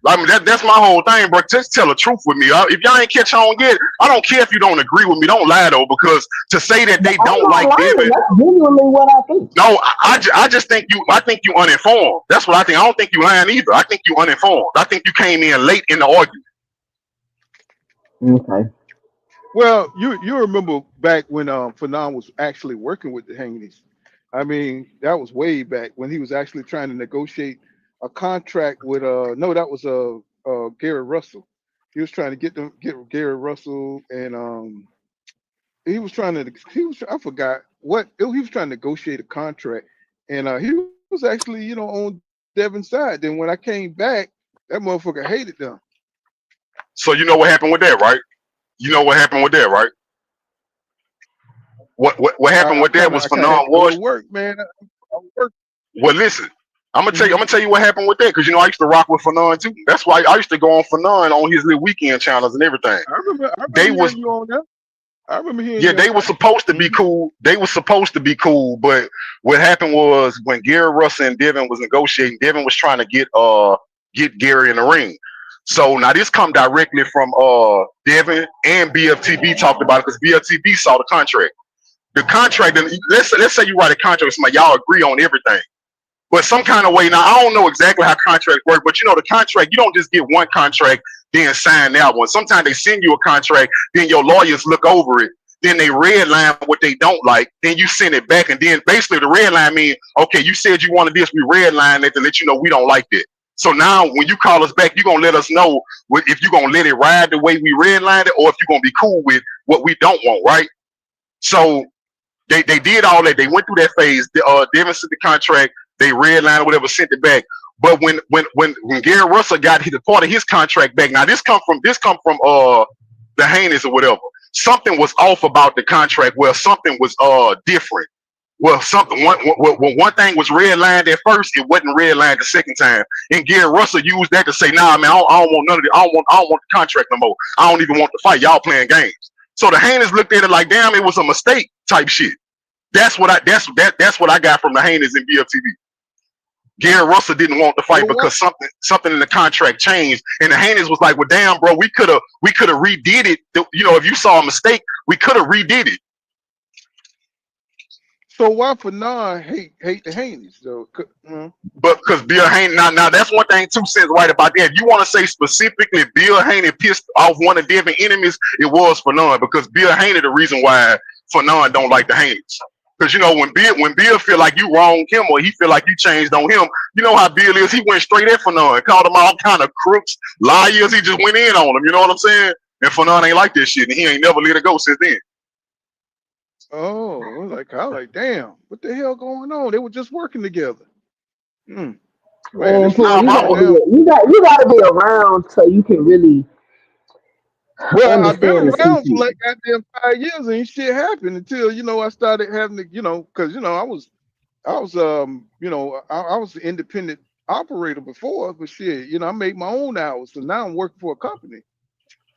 I mean, that's my whole thing, bro. Just tell the truth with me. If y'all ain't catch on yet, I don't care if you don't agree with me. Don't lie, though, because to say that they don't like Devin. That's genuinely what I think. No, I just think you uninformed. That's what I think. I don't think you lying either. I think you uninformed. I think you came in late in the argument. Okay. Well, you remember back when Fanon was actually working with the Haney's. I mean, that was way back when he was actually trying to negotiate a contract with that was Gary Russell. He was trying to get Gary Russell, and he was trying to I forgot what he was trying to negotiate a contract, and he was actually on Devin's side. Then when I came back, that motherfucker hated them. So you know what happened with that, right? You know what happened with that, right? What happened with that was Fanon was work, man. Well, listen. I'm gonna tell you what happened with that, because I used to rock with Fanon too. That's why I used to go on Fanon on his little weekend channels and everything. I remember hearing you on that. I remember hearing. Yeah, they were supposed to be cool. They were supposed to be cool, but what happened was when Gary Russell and Devin was negotiating, Devin was trying to get Gary in the ring. So now this come directly from Devin and BFTB talked about it because BFTB saw the contract. The contract, and let's say you write a contract with somebody, y'all agree on everything. But some kind of way, now I don't know exactly how contracts work, but the contract, you don't just get one contract, then sign that one. Sometimes they send you a contract, then your lawyers look over it, then they redline what they don't like, then you send it back, and then basically the red line means, okay, you said you wanted this, we redline it to let you know we don't like that. So now when you call us back, you're gonna let us know if you're gonna let it ride the way we redlined it, or if you're gonna be cool with what we don't want, right? So they did all that. They went through that phase. Devin sent the contract, they redlined or whatever, sent it back. But when Gary Russell got his part of his contract back, now this come from the Haynes or whatever. Something was off about the contract. Well, something was different. Well, one thing was redlined at first, it wasn't redlined the second time. And Gary Russell used that to say, nah, man, I don't want none of it. I don't want the contract no more. I don't even want the fight. Y'all playing games. So the Haynes looked at it like, damn, it was a mistake type shit. That's what I got from the Haynes and BFTV. Gary Russell didn't want the fight because something in the contract changed, and the Haynes was like, well, damn, bro, we could have redid it. If you saw a mistake, we could have redid it. So why Fanon hate the Haynes though? But because Bill Haney, now that's one thing 2 Cents right about that. If you want to say specifically Bill Haney pissed off one of Devin enemies, it was Fanon, because Bill Haney the reason why Fanon don't like the Haynes. Because when Bill feel like you wronged him or he feel like you changed on him, you know how Bill is. He went straight at Fanon, called him all kind of crooks, liars. He just went in on him. You know what I'm saying? And Fanon ain't like this shit, and he ain't never let it go since then. Oh, I was like, damn, what the hell going on? They were just working together. Man, you gotta be around so you can really Well, I've been understand the around for CP. like goddamn 5 years, and shit happened until I started having to, because I was I was an independent operator before, but shit, I made my own hours, so now I'm working for a company.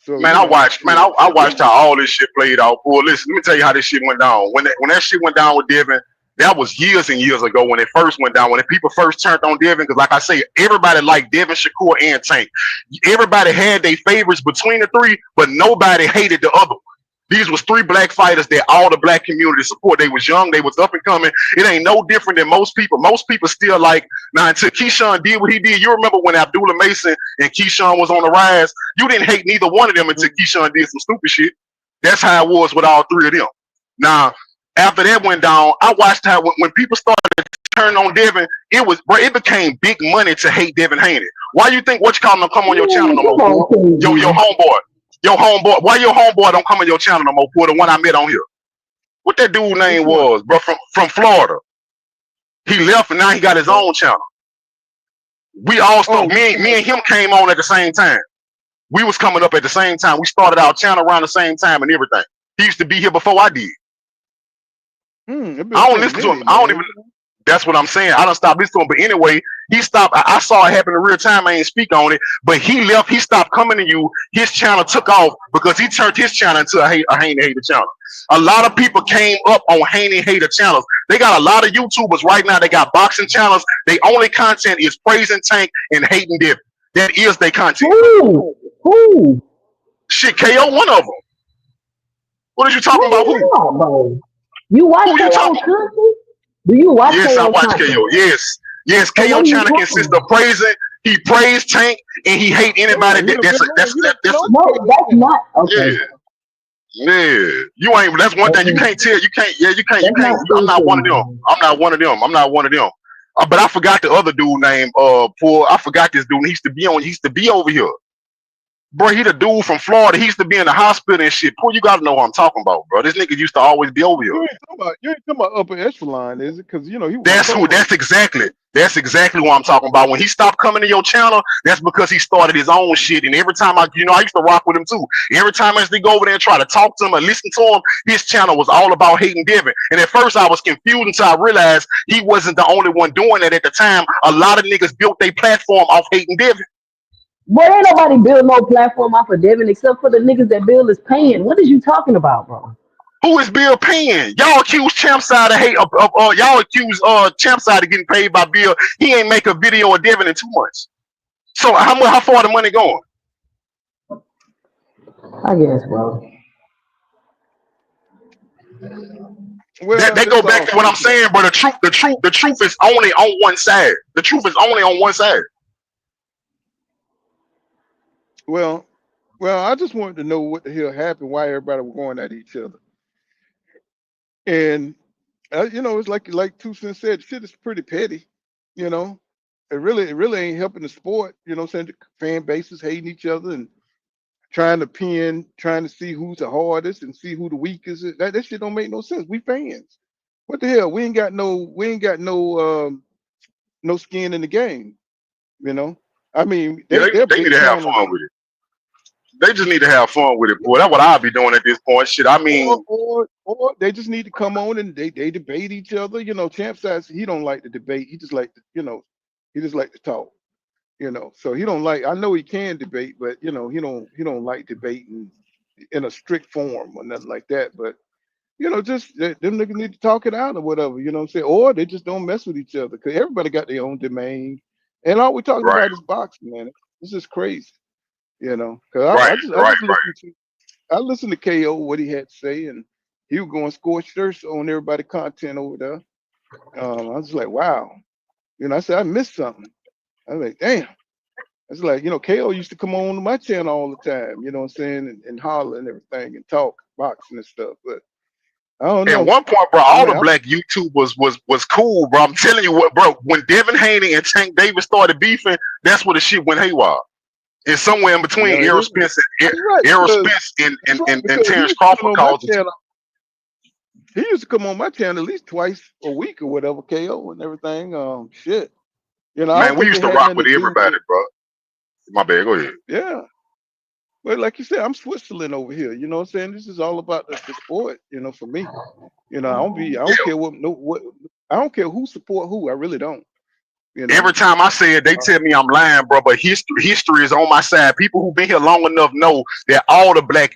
So Man, I watched how all this shit played out. Boy, listen, let me tell you how this shit went down. When that shit went down with Devin, that was years and years ago when it first went down. When the people first turned on Devin, because like I say, everybody liked Devin, Shakur, and Tank. Everybody had their favorites between the three, but nobody hated the other one. These was 3 black fighters that all the black community support. They was young, they was up and coming. It ain't no different than most people. Most people still like, now until Keyshawn did what he did. You remember when Abdullah Mason and Keyshawn was on the rise? You didn't hate neither one of them until Keyshawn did some stupid shit. That's how it was with all 3 of them. Now, after that went down, I watched how when people started to turn on Devin, it became big money to hate Devin Haney. Why you think what you call him come on your channel no more? Your homeboy. Your homeboy, why your homeboy don't come on your channel no more? For the one I met on here, what that dude name was, bro, from Florida. He left and now he got his own channel. We all started. Me and him came on at the same time. We was coming up at the same time. We started our channel around the same time and everything. He used to be here before I did. I don't listen to him. I don't even. That's what I'm saying. I don't stop listening to him. But anyway, he stopped. I saw it happen in real time. I ain't speak on it. But he left. He stopped coming to you. His channel took off because he turned his channel into a Haney hater channel. A lot of people came up on Haney hater channels. They got a lot of YouTubers right now. They got boxing channels. They only content is praising Tank and hating Devin. That is their content. Who? Shit, KO one of them. What are you talking about? Who? You watch KO content? Do you watch KO? Yes, I watch KO. Yes. KO channel consists of praising. He praised Tank and he hate anybody. That's not okay. Yeah. You ain't. That's one thing you can't tell. You can't. I'm not one of them. But I forgot the other dude name. I forgot this dude. He used to be over here. Bro, he the dude from Florida. He used to be in the hospital and shit. Boy, you gotta know what I'm talking about, bro. This nigga used to always be over here. You ain't talking about upper echelon, is it? Because he. That's exactly what I'm talking about. When he stopped coming to your channel, that's because he started his own shit. And every time I used to rock with him too. Every time I used to go over there and try to talk to him and listen to him, his channel was all about hating Devin. And at first I was confused until I realized he wasn't the only one doing that at the time. A lot of niggas built their platform off hating Devin. Boy, ain't nobody build no platform off of Devin except for the niggas that Bill is paying. What is you talking about, bro? Who is Bill paying? Y'all accuse Champside of y'all accuse Champside of getting paid by Bill. He ain't make a video of Devin in 2 months. So how far the money going? I guess, bro. Well, they go back to what I'm saying, but the truth is only on one side. The truth is only on one side. Well, I just wanted to know what the hell happened, why everybody was going at each other. And it's like 2 Cents said, shit is pretty petty, it really ain't helping the sport. You know what I'm saying? The fan bases hating each other and trying to see who's the hardest and see who the weakest is. That shit don't make no sense. We fans. What the hell? We ain't got no skin in the game. You know? I mean, Yeah, they're they need big to have channels. fun with it. They just need to have fun with it, boy. That's what I'll be doing at this point. Shit, I mean, Or they just need to come on and they debate each other. You know, Champ says he don't like to debate. He just like to, he just like to talk. So he don't like. I know he can debate, but he don't like debating in a strict form or nothing like that. But just them niggas need to talk it out or whatever. You know what I'm saying? Or they just don't mess with each other because everybody got their own domain, and all we talking right, about is boxing, man. This is crazy. Because I right, just right, right. listened to KO what he had to say, and he was going scorched earth on everybody content over there. I was just like, wow. I said I missed something. I was like, damn. It's like, KO used to come on to my channel all the time, you know what I'm saying, and holler and everything and talk boxing and stuff. But I don't At know. one point, bro, I all mean, the black YouTubers was cool, bro. I'm telling you what, bro. When Devin Haney and Tank Davis started beefing, that's where the shit went haywire. It's somewhere in between yeah, Errol Spence and that's right Errol because Spence that's right and because he Terrence used to come Crawford on my caused it. channel. He used to come on my channel at least twice a week or whatever, KO and everything. Shit. I Man, don't we think used it to had rock nothing with to do everybody, with. bro. My bad. Go ahead. Yeah. But like you said, I'm Switzerland over here. You know what I'm saying? This is all about the sport, for me. I don't care what I don't care who support who. I really don't. Every time I say it, they tell me I'm lying, bro. But history is on my side. People who've been here long enough know that all the black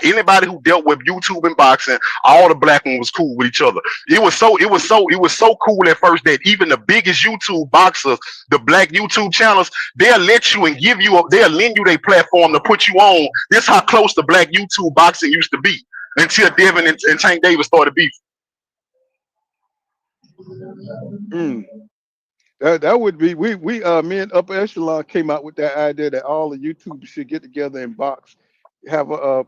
anybody who dealt with YouTube and boxing, all the black ones was cool with each other. It was so cool at first that even the biggest YouTube boxers, the black YouTube channels, they'll let you and they'll lend you their platform to put you on. This how close the black YouTube boxing used to be until Devin and Tank Davis started beefing. Mm. That would be we me and Upper Echelon came out with that idea that all the YouTubers should get together and box, have a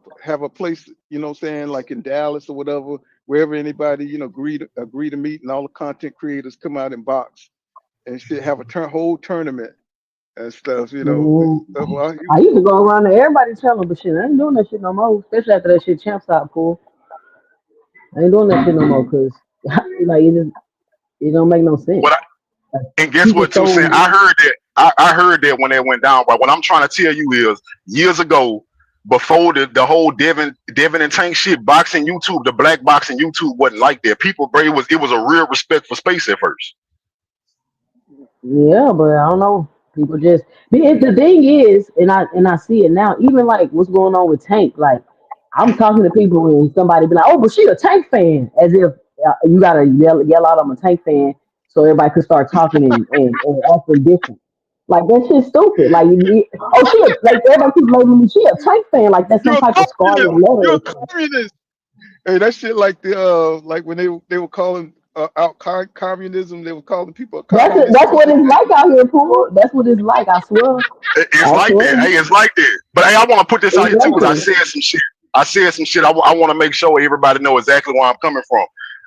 place, what I'm saying, like in Dallas or whatever, wherever anybody agree to meet, and all the content creators come out and box and should have a whole tournament and stuff. Well, I used to go around to everybody's channel, but shit, I ain't doing that shit no more. Especially after that shit Champs out pull. I ain't doing that shit no more because like it don't make no sense. And guess People what, too, saying so I heard that. I heard that when that went down. But what I'm trying to tell you is, years ago, before the whole Devin and Tank shit, boxing YouTube, the black boxing YouTube wasn't like that. People, bro, it was a real respect for space at first. yeah, but I don't know. People just the thing is, and I see it now. Even like what's going on with Tank, like I'm talking to people and somebody be like, "Oh, but she a Tank fan," as if you gotta yell out I'm a Tank fan so everybody could start talking and acting different. Like that shit's stupid. Like like everybody keeps labeling me, she a Tank fan. Like that's some you're a type of scarlet communist. letter You're or a something. communist. Hey, that shit like like when they were calling out communism, they were calling people a communist That's and what shit. it's like out here, Paul. That's what it's like. I swear. It's I like swear. that. Hey, it's like that. But hey, I want to put this out here too, because I Exactly. said some shit. I want to make sure everybody know exactly where I'm coming from.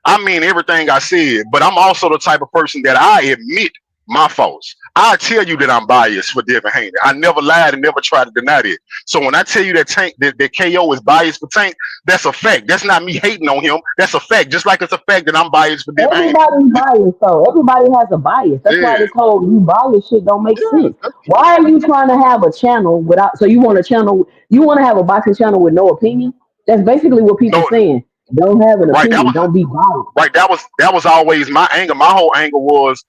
I mean everything I said, but I'm also the type of person that I admit my faults. I tell you that I'm biased for Devin Haney. I never lied and never tried to deny that. So when I tell you that that KO is biased for Tank, that's a fact. That's not me hating on him. That's a fact. Just like it's a fact that I'm biased for Devin Haney. Everybody's biased, though. Everybody has a bias. That's why Yeah. this whole you bias shit don't make Yeah, sense. Why are you trying to have a channel without? So you want a channel? You want to have a boxing channel with no opinion? That's basically what people No, saying. Don't have an right. That opinion. was Don't be biased. Right, that was always my anger. My whole anger was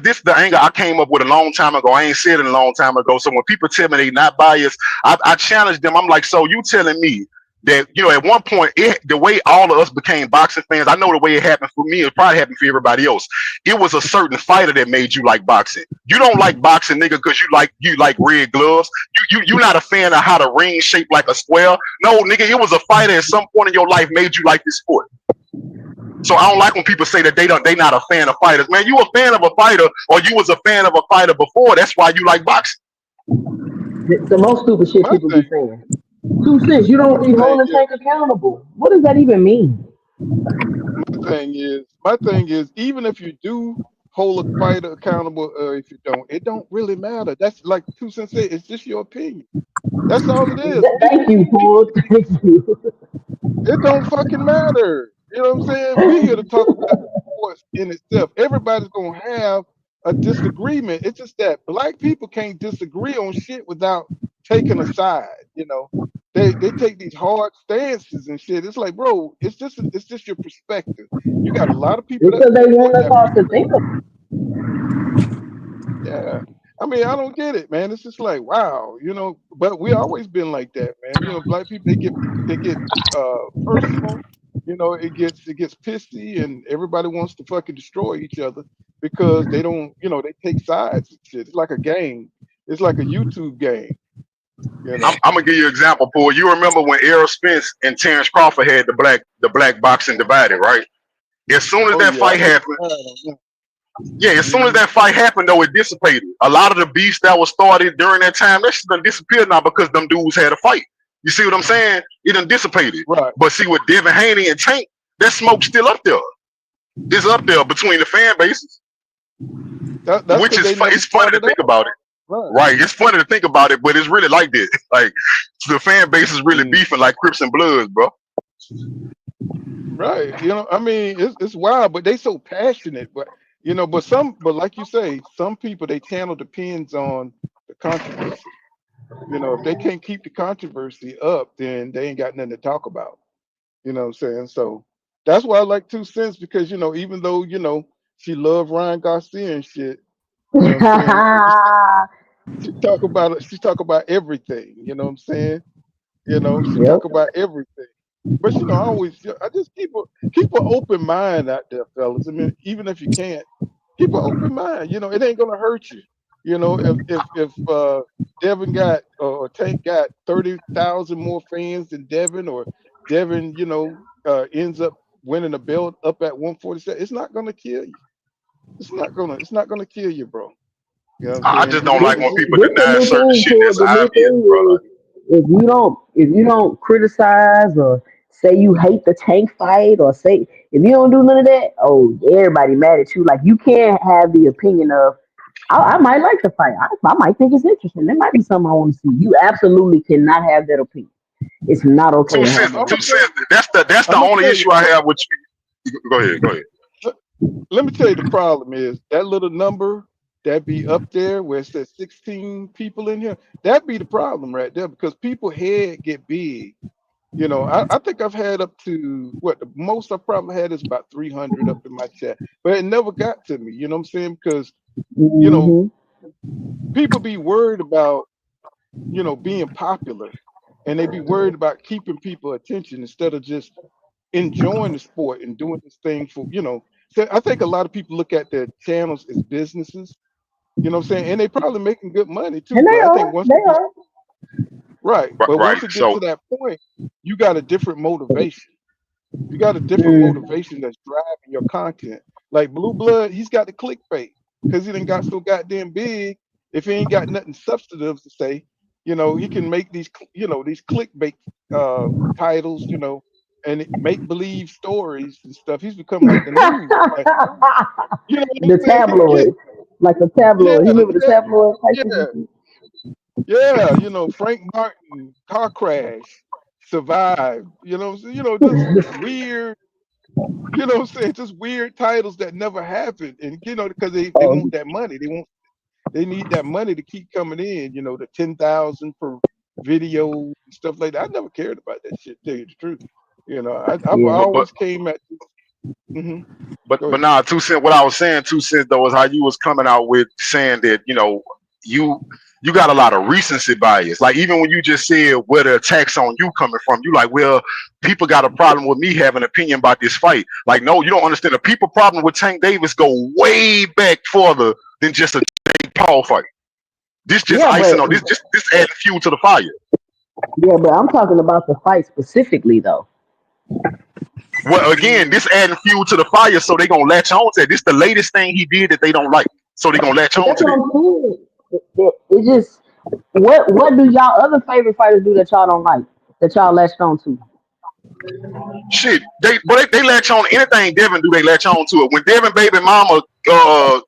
this the anger I came up with a long time ago. I ain't said it a long time ago. So when people tell me they not biased, I challenge them. I'm like, so you telling me that at one point the way all of us became boxing fans, I know the way it happened for me, it probably happened for everybody else. It was a certain fighter that made you like boxing. You don't like boxing, nigga, because you like red gloves. You're not a fan of how the ring shaped like a square. No, nigga, it was a fighter at some point in your life made you like this sport. So I don't like when people say that they not a fan of fighters. Man, you a fan of a fighter, or you was a fan of a fighter before. That's why you like boxing. The most stupid shit my people be thing, saying. 2 cents. You don't my be thing holding is, Tank accountable. What does that even mean? my thing is, even if you do hold a fighter accountable if you don't. It don't really matter. That's like 2 Cents said. It's just your opinion. That's all it is. Thank you, Paul. Thank you. It don't fucking matter. You know what I'm saying? We're here to talk about sports in itself. Everybody's gonna have a disagreement. It's just that black people can't disagree on shit without taking a side. You know, they take these hard stances and shit. It's like, bro, it's just your perspective. You got a lot of people that Because they support want us that all to perspective. think of Yeah. I mean, I don't get it, man. It's just like, wow, you know, but we always been like that, man. You know, black people they get personal, you know, it gets pissy and everybody wants to fucking destroy each other because they don't, you know, they take sides and shit. It's like a game. It's like a YouTube game, you know. I'm gonna give you an example, Paul. You remember when Errol Spence and Terrence Crawford had the black boxing divided, right? As soon as Oh that yeah, I fight get happened, it. yeah, as soon as Mm-hmm. that fight happened, though, it dissipated. A lot of the beefs that was started during that time, that shit done disappeared now because them dudes had a fight. You see what I'm saying? It done dissipated. Right. But see, with Devin Haney and Tank, that smoke's still up there. It's up there between the fan bases, That's which because is they never it's funny to started think out. about it. Right. Right, it's funny to think about it, but it's really like this. Like the fan base is really beefing like Crips and Bloods, bro. Right. You know, I mean, it's wild, but they so passionate. But you know, but like you say, some people they channel depends on the controversy. You know, if they can't keep the controversy up, then they ain't got nothing to talk about. You know what I'm saying? So that's why I like 2 Cents because you know, even though you know she loved Ryan Garcia and shit, you know what I'm saying? She talk about it. She talk about everything. You know what I'm saying? You know, she Yep. talk about everything. But you know, I just keep an open mind out there, fellas. I mean, even if you can't, keep an open mind. You know, it ain't gonna hurt you. You know, if Devin got or Tank got 30,000 more fans than Devin, or Devin, you know, ends up winning a belt up at 147, it's not gonna kill you. It's not gonna kill you, bro. You know what I'm I saying? just don't like when people This the deny new certain thing, shit Cord. that's The new obvious, bro. thing is if you don't criticize or say you hate the Tank fight or say if you don't do none of that, oh everybody mad at you. Like you can't have the opinion of I might like the fight. I might think it's interesting. There might be something I want to see. You absolutely cannot have that opinion. It's not okay Two to have cents, that I'm gonna opinion. 2 cents. tell That's the I'm gonna only tell you. issue I have with you. Go ahead, go ahead. Let me tell you the problem is that little number that be up there where it says 16 people in here, that be the problem right there because people head get big. You know, I think I've had up to what the most I probably had is about 300 up in my chat, but it never got to me. You know what I'm saying? Because, you know, Hmm. people be worried about, you know, being popular and they be worried about keeping people attention instead of just enjoying the sport and doing this thing for, you know. So I think a lot of people look at their channels as businesses, you know what I'm saying? And they probably making good money too. And But I think once they it gets are. right, but Right. once it gets So to that point, you got a different motivation. You got a different Mm. motivation that's driving your content. Like Blue Blood, he's got the clickbait because he done got so goddamn big. If he ain't got nothing substantive to say, you know, he can make these, you know, these clickbait titles, you know, and make believe stories and stuff. He's become like the news. Like, you know what I'm The saying? He get, tabloid, like a yeah, tabloid. You remember the tabloid yeah, type? yeah. You know, Frank Martin car crash survived. You know, what I'm saying? You know, just weird. You know what I'm saying? Just weird titles that never happened. And you know, because they Oh, want that money. They need that money to keep coming in, you know, the 10,000 per video and stuff like that. I never cared about that shit, tell you the truth. You know, I've yeah. but always came at go but ahead. nah, 2 cents. What I was saying, 2 cents though, is how you was coming out with saying that you you got a lot of recency bias. Like even when you just said where the attacks on you coming from, you like, well, people got a problem with me having an opinion about this fight. Like, no, you don't understand. The people problem with Tank Davis go way back further than just a Jake Paul fight. This just Yeah, icing but on this adding fuel to the fire. I'm talking about the fight specifically though. Well, again, this adding fuel to the fire, so they gonna latch on to it. This the latest thing he did that they don't like, so they gonna latch But on that's to what it. I'm saying. It just what do y'all other favorite fighters do that y'all don't like? That y'all latched on to? Shit, they latch on to anything Devin do. They latch on to it. When Devin baby mama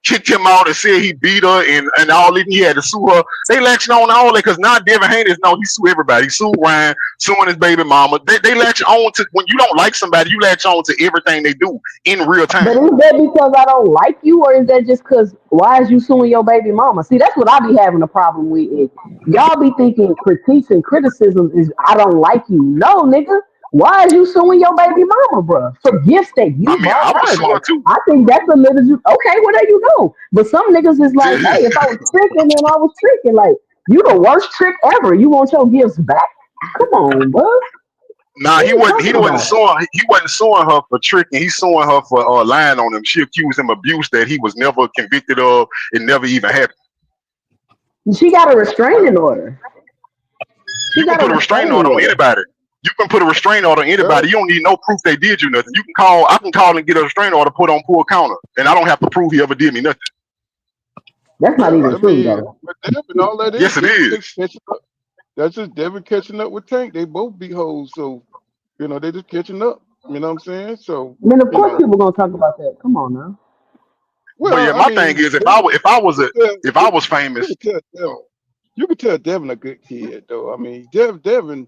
kicked him out and said he beat her and all that, and he had to sue her. They latching on to all that because now Devin Haney no, he sue everybody. He sued Ryan, suing his baby mama. They latch on to when you don't like somebody, you latch on to everything they do in real time. But is that because I don't like you, or is that just because why is you suing your baby mama? See, that's what I be having a problem with. Is y'all be thinking critiques and criticism is I don't like you. No, nigga. Why is you suing your baby mama, bro? For gifts that you I mean, bought I would her. sue her Like, too. I think that's a little. Okay, well there you go. But some niggas is like, hey, if I was tricking, then I was tricking. Like, you the worst trick ever. You want your gifts back? Come on, bro. Nah, What he you wasn't. He talking wasn't about? suing. He wasn't suing her for tricking. He's suing her for lying on him. She accused him of abuse that he was never convicted of. It never even happened. She got a restraining order. She You can got a put a restraining restraining order on order. anybody. You can put a restraining order on Yeah, anybody. You don't need no proof they did you nothing. You can call. I can call and get a restraining order put on full counter, and I don't have to prove he ever did me nothing. That's not yeah. even I true, mean, though. but Devin, all that is Yes, it Devin is. catching up. That's just Devin catching up with Tank. They both be hoes, so they just catching up. You know what I'm saying? So I mean, of you course, know, people gonna talk about that. Come on now. But yeah, well, I my thing mean, is, if I was you famous, could tell Devin, you could tell Devin a good kid though. I mean, Devin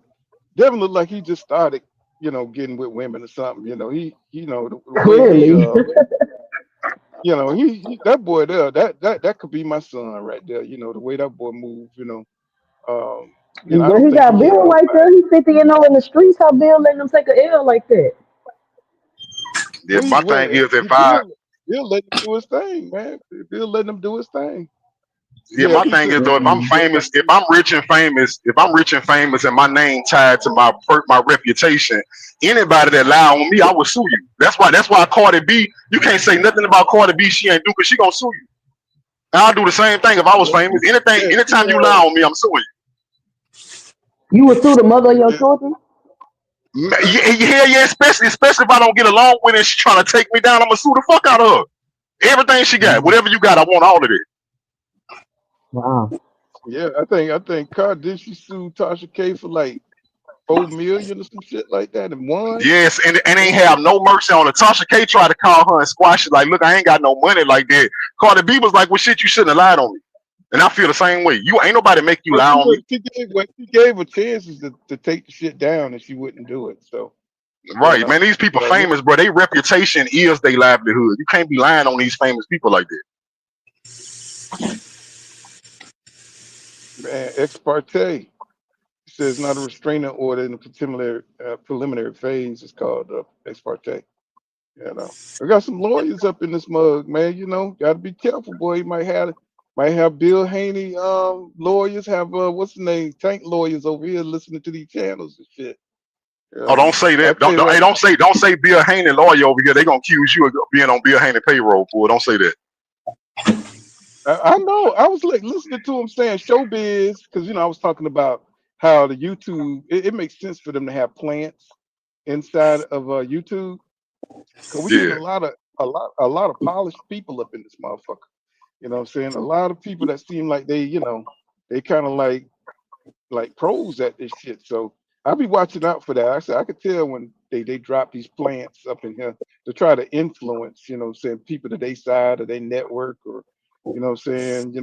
looked like he just started, getting with women or something. The way he, Clearly, that boy there, that could be my son right there. The way that boy moves. I but don't he think he got hit Bill right nobody. there. He's 50 and 0 in the streets. How Bill letting him take a L like that? yeah, my thing is, if I Bill let him do his thing, man. Bill letting him do his thing. yeah, Yeah, my if he thing took is the though, if I'm Mm-mm. famous, if I'm rich and famous, and my name tied to my reputation, anybody that lie on me, I will sue you. That's why Cardi B, you can't say nothing about Cardi B she ain't do because she gonna sue you. And I'll do the same thing if I was yeah, famous. Anytime you lie on me, I'm suing You would sue the mother of your yeah. children? you. Yeah, especially if I don't get along with it, she trying to take me down, I'm gonna sue the fuck out of her. Everything she got, Mm. whatever you got, I want all of it. Wow. Yeah, I think Cardi did she sue Tasha K for like 4 million or some shit like that and won. Yes, and ain't have no mercy on her. Tasha K tried to call her and squash it. Like, look, I ain't got no money like that. Cardi B was like, well, shit, you shouldn't have lied on me. And I feel the same way. You ain't nobody make you But lie on me. she gave her chances to take the shit down and she wouldn't do it. So you Right, man. know, These people but famous, bro. Their reputation is their livelihood. You can't be lying on these famous people like that. man, ex parte says not a restraining order in the preliminary phase. It's called ex parte. We got some lawyers up in this mug, man. Got to be careful, boy. You might have Bill Haney lawyers, have what's the name, Tank lawyers over here listening to these channels and shit. Oh, don't say I that. tell you Don't hey, right don't say Bill Haney lawyer over here. They gonna accuse you of being on Bill Haney payroll, boy. Don't say that. I know. I was like listening to him saying showbiz because I was talking about how the YouTube it makes sense for them to have plants inside of YouTube because we getting Yeah. a lot of polished people up in this motherfucker. You know what I'm saying? A lot of people that seem like they kind of like pros at this shit. So I'll be watching out for that. I said I could tell when they drop these plants up in here to try to influence, saying people to their side or their network or what I'm saying,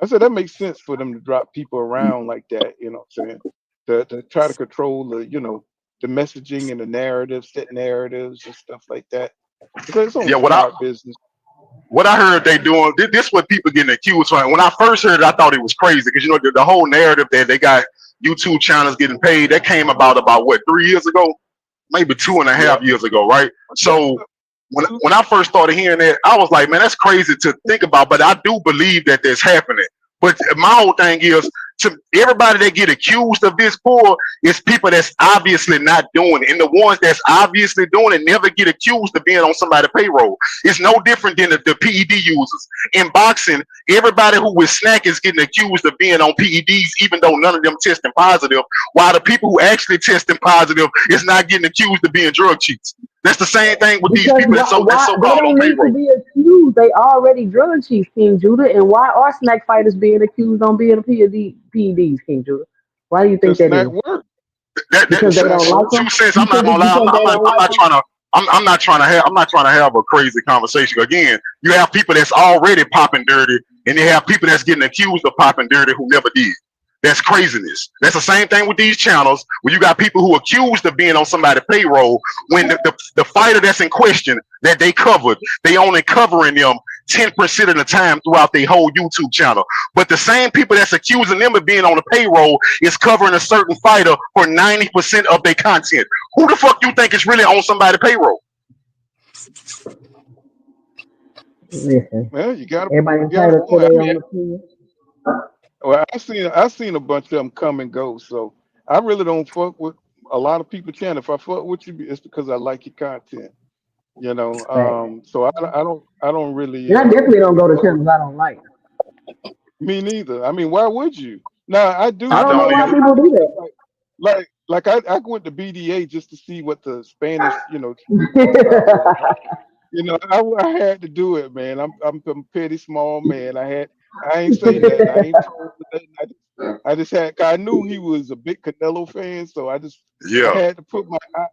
I said that makes sense for them to drop people around like that, what I'm saying? To try to control the messaging and the narratives, set narratives and stuff like that. Because it's only Yeah, what I smart business. what I heard they doing, this what people getting accused for. When I first heard it, I thought it was crazy because the whole narrative that they got YouTube channels getting paid, that came about what, 3 years ago, maybe two and a Yeah. half years ago, right? Yeah. So when I first started hearing that, I was like, man, that's crazy to think about, but I do believe that that's happening. But my whole thing is, to everybody that get accused of this poor is people that's obviously not doing it. And the ones that's obviously doing it never get accused of being on somebody's payroll. It's no different than the PED users. In boxing, everybody who is snack is getting accused of being on PEDs, even though none of them testing positive, while the people who actually testing positive is not getting accused of being drug cheats. That's the same thing with these Because people that's why so they called on don't need to payroll. be accused. They already drug chiefs, King Judah. And why are snack fighters being accused on being a PEDs, King Judah? Why do you think Because that snack is? work. because they don't like 2 them. cents. You I'm not think gonna it's lie. because they don't I'm like not them? trying to. I'm not trying to have a crazy conversation. Again, you have people that's already popping dirty, and you have people that's getting accused of popping dirty who never did. That's craziness. That's the same thing with these channels where you got people who are accused of being on somebody's payroll when the fighter that's in question that they covered, they only covering them 10% of the time throughout their whole YouTube channel. But the same people that's accusing them of being on the payroll is covering a certain fighter for 90% of their content. Who the fuck you think is really on somebody's payroll? Listen, Well, you got everybody a entitled to point. their own opinion. Well, I seen a bunch of them come and go, so I really don't fuck with a lot of people channel. If I fuck with you, it's because I like your content, you know. Right. So I don't really And I definitely don't go to channels I don't like. me neither. I mean, why would you? Now I do, I I don't you know know, don't why either. people do that. like I went to BDA just to see what the Spanish, you know, style was. You know, I had to do it, man. I'm a petty small man. I ain't say nothing. I ain't told nothing. I just had. 'Cause I knew he was a big Canelo fan, so I Yeah, had to put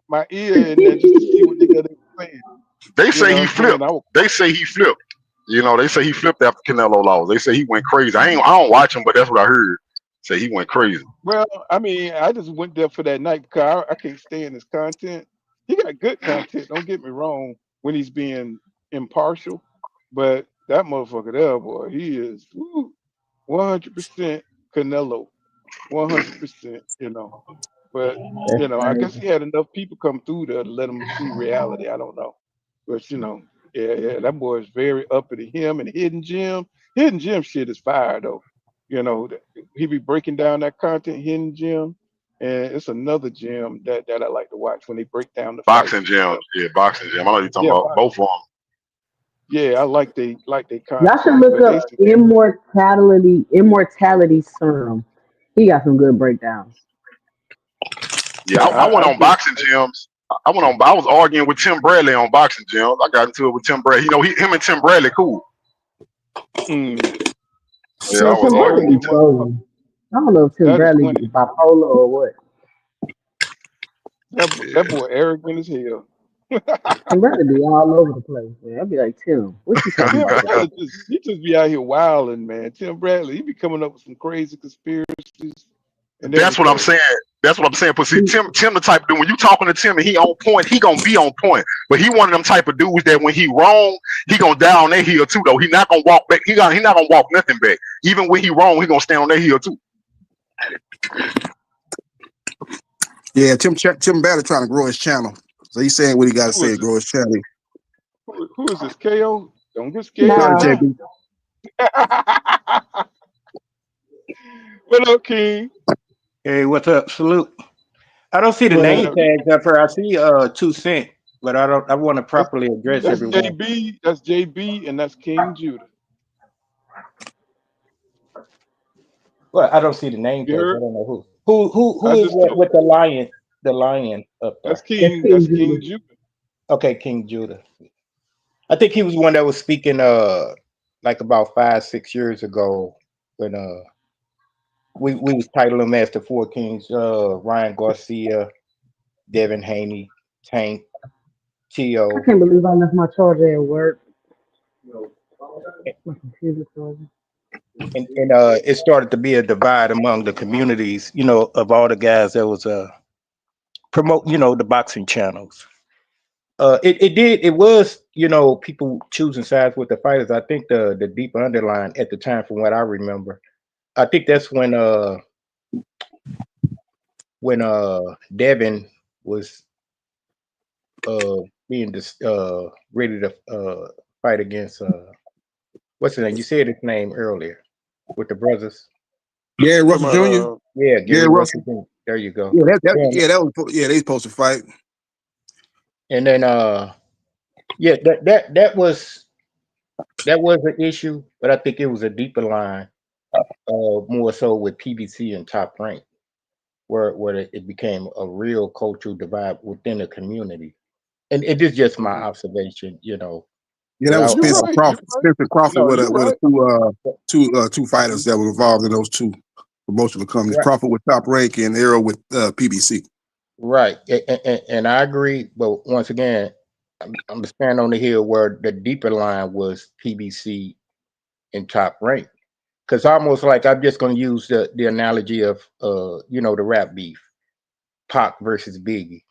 my ear in there just to see what the hell they were saying. they You say know what he I'm saying? flipped. They say he flipped. You know, they say he flipped after Canelo lost. They say he went crazy. I don't watch him, but that's what I heard. Say he went crazy. Well, I mean, I just went there for that night because I can't stand his content. He got good content. Don't get me wrong when he's being impartial, but that motherfucker there, boy, he is 100% Canelo, 100%. You know, but That's you know, I guess crazy. he had enough people come through there to let him see reality. I don't know, but you know, yeah, that boy is very uppity. Him and Hidden Gem shit is fire though. You know, he be breaking down that content, Hidden Gem, and it's another gem that I like to watch when they break down the Boxing fights and gym, stuff. yeah, boxing gym. I know you're talking Yeah, about both of them. yeah, I like they Y'all should content, look but they up Immortality Serum. He got some good breakdowns. Yeah, I went I on just boxing gyms. I went on. I was arguing with Tim Bradley on boxing gyms. I got into it with Tim Bradley. You know, him and Tim Bradley cool. mm, Yeah, I Man, was Tim that Bradley arguing be with that Tim. trolling. I don't know if Tim that is Bradley funny. be bipolar or what. That boy arrogant as hell. Tim Bradley be all over the place, man. I'd be like, Tim, what you talking Tim about, bro? Bradley he just be out here wilding, man. Tim Bradley, he be coming up with some crazy conspiracies and That's what I'm everything. saying. That's what I'm saying. But see, Tim the type of dude, when you talking to Tim and he on point, he gonna be on point. But he one of them type of dudes that when he wrong, he gonna die on that hill too. Though he not gonna walk back. He not gonna walk nothing back. Even when he wrong, he gonna stand on that hill too. Yeah, Tim Batter trying to grow his channel. So he's saying what he got to Who say is to grow his channel. who is this? KO? Don't get scared Sorry, Nah, now. JB. What up, King? Hey, what's up? Salute. I don't see the what name up? tags up here. I see 2 Cent, but I want to That's properly address that's everyone. JB. That's JB, and that's King Judah. Well, I don't see the name You tags. I heard? don't know who I is just that told. with the lion up That's there. That's King. That's King King Judah. Judah. Okay, King Judah. I think he was one that was speaking like about 5-6 years ago when we was titling him as the Four Kings, Ryan Garcia, Devin Haney, Tank, I Tio. can't believe I left my charger at work. My computer charger. And it started to be a divide among the communities, of all the guys that was promote, the boxing channels. It was, people choosing sides with the fighters. I think the deeper underline at the time, from what I remember, I think that's when Devin was being ready to fight against what's his name? You said his name earlier with the brothers. Gary Talking Russell Jr. about Yeah, Gary Gary Russell. Russell. There you go. Yeah, And, they supposed to fight. and then yeah, that was an issue, but I think it was a deeper line, more so with PBC and Top Rank, where it became a real cultural divide within the community. And it is just my observation, Yeah, but that was you're Spencer right. You're Crawford. right. Spencer Crawford No, with you're right. two fighters that were involved in those two promotional companies. right, Crawford with Top Rank and Arrow with PBC. Right, and I agree. But once again, I'm standing on the hill where the deeper line was PBC and Top Rank. Because almost like I'm just going to use the analogy of the rap beef, Pac versus Biggie,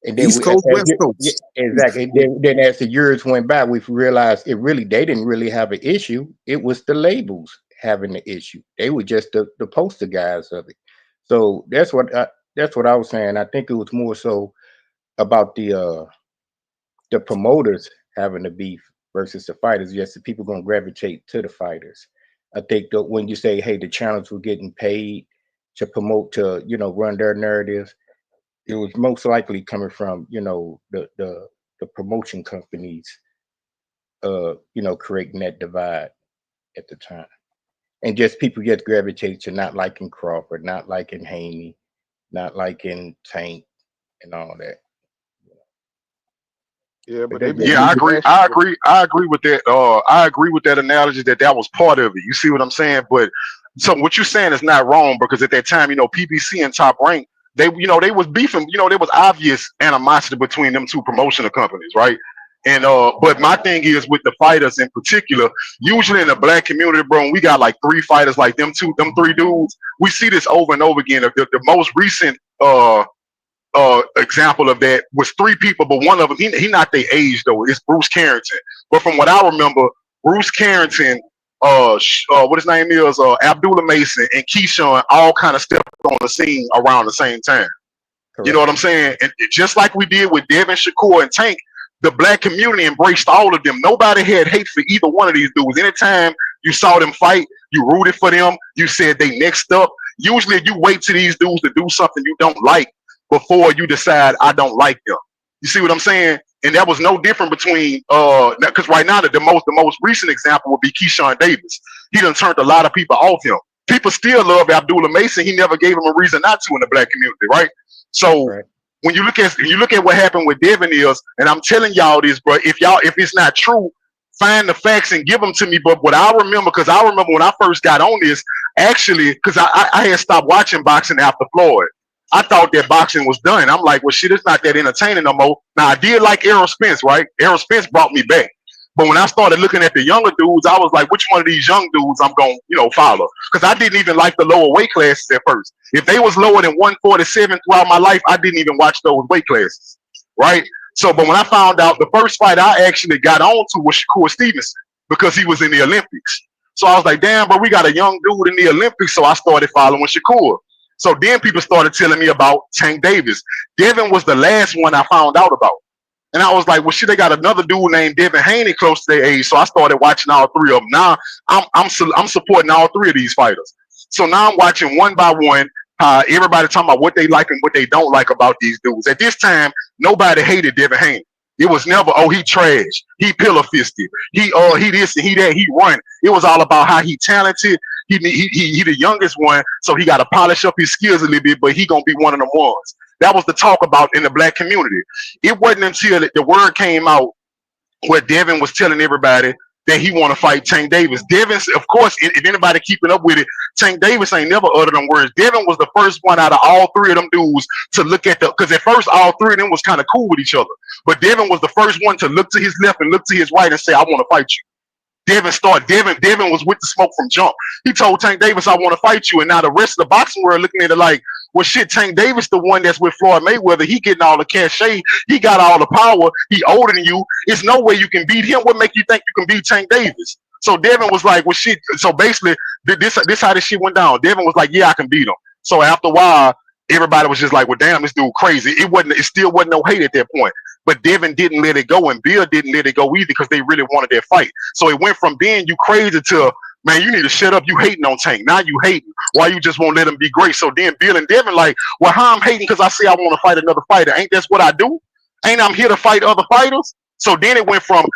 and then East Coast, West yeah, Coast. exactly. Then as the years went by, we realized they didn't really have an issue. It was the labels having the issue. They were just the poster guys of it. So that's what I was saying. I think it was more so about the promoters having the beef versus the fighters. Yes, the people gonna gravitate to the fighters. I think that when you say, hey, the channels were getting paid to promote, to run their narratives, it was most likely coming from the promotion companies creating that divide at the time. And just people just gravitate to not liking Crawford, not liking Haney, not liking Tank and all that. Yeah, But but they they be just Yeah, I getting agree. passionate I with agree. I agree with that. I agree with that analogy that was part of it. You see what I'm saying? But so what you're saying is not wrong because at that time, PBC and Top Rank, they was beefing. There was obvious animosity between them two promotional companies, right? And but my thing is with the fighters in particular. Usually in the black community, bro, when we got like 3 fighters like them three dudes. We see this over and over again. The most recent example of that was 3 people, but one of them he not their age though. It's Bruce Carrington. But from what I remember, Bruce Carrington, what his name is, Abdullah Mason and Keyshawn all kind of stepped on the scene around the same time. You know correct. what I'm saying? And just like we did with Devin, Shakur, and Tank, the black community embraced all of them. Nobody had hate for either one of these dudes. Anytime you saw them fight, you rooted for them. You said they next up. Usually you wait to these dudes to do something you don't like before you decide I don't like them. You see what I'm saying? And that was no different between because right now the most recent example would be Keyshawn Davis. He done turned a lot of people off him. People still love Abdullah Mason. He never gave him a reason not to in the black community, right? So Right. when you look at what happened with Devin is, and I'm telling y'all this, bro, if it's not true, find the facts and give them to me. But what I remember, because I remember when I first got on this, actually, because I had stopped watching boxing after Floyd. I thought that boxing was done. I'm like, well, shit, it's not that entertaining no more. Now, I did like Errol Spence, right? Errol Spence brought me back. But when I started looking at the younger dudes, I was like, which one of these young dudes I'm going to follow? Because I didn't even like the lower weight classes at first. If they was lower than 147 throughout my life, I didn't even watch those weight classes, right? So, but when I found out the first fight I actually got on to was Shakur Stevenson because he was in the Olympics. So I was like, damn, bro, we got a young dude in the Olympics. So I started following Shakur. So then people started telling me about Tank Davis. Devin was the last one I found out about. And I was like, well, shit, they got another dude named Devin Haney close to their age. So I started watching all 3 of them. Now I'm supporting all 3 of these fighters. So now I'm watching one by one everybody talking about what they like and what they don't like about these dudes. At this time, nobody hated Devin Haney. It was never, oh, he trash, he pillar fisted, he this and he that, he run. It was all about how he talented. He the youngest one, so he got to polish up his skills a little bit, but he gonna be one of them ones. That was the talk about in the black community. It wasn't until the word came out where Devin was telling everybody that he want to fight Tank Davis. Devin, of course, if anybody keeping up with it, Tank Davis ain't never uttered them words. Devin was the first one out of all 3 of them dudes to look at because at first all 3 of them was kind of cool with each other. But Devin was the first one to look to his left and look to his right and say, I want to fight you. Devin was with the smoke from jump. He told Tank Davis, I want to fight you. And now the rest of the boxing world looking at it like, well, shit, Tank Davis, the one that's with Floyd Mayweather, he getting all the cachet. He got all the power. He older than you. It's no way you can beat him. What make you think you can beat Tank Davis? So Devin was like, well, shit. So basically, this how this shit went down. Devin was like, yeah, I can beat him. So after a while, everybody was just like, well, damn, this dude crazy. It still wasn't no hate at that point. But Devin didn't let it go, and Bill didn't let it go either because they really wanted their fight. So it went from being you crazy to, man, you need to shut up. You hating on Tank. Now you hating. Why you just won't let him be great? So then Bill and Devin like, well, how I'm hating because I say I want to fight another fighter. Ain't that's what I do? Ain't I'm here to fight other fighters? So then it went from,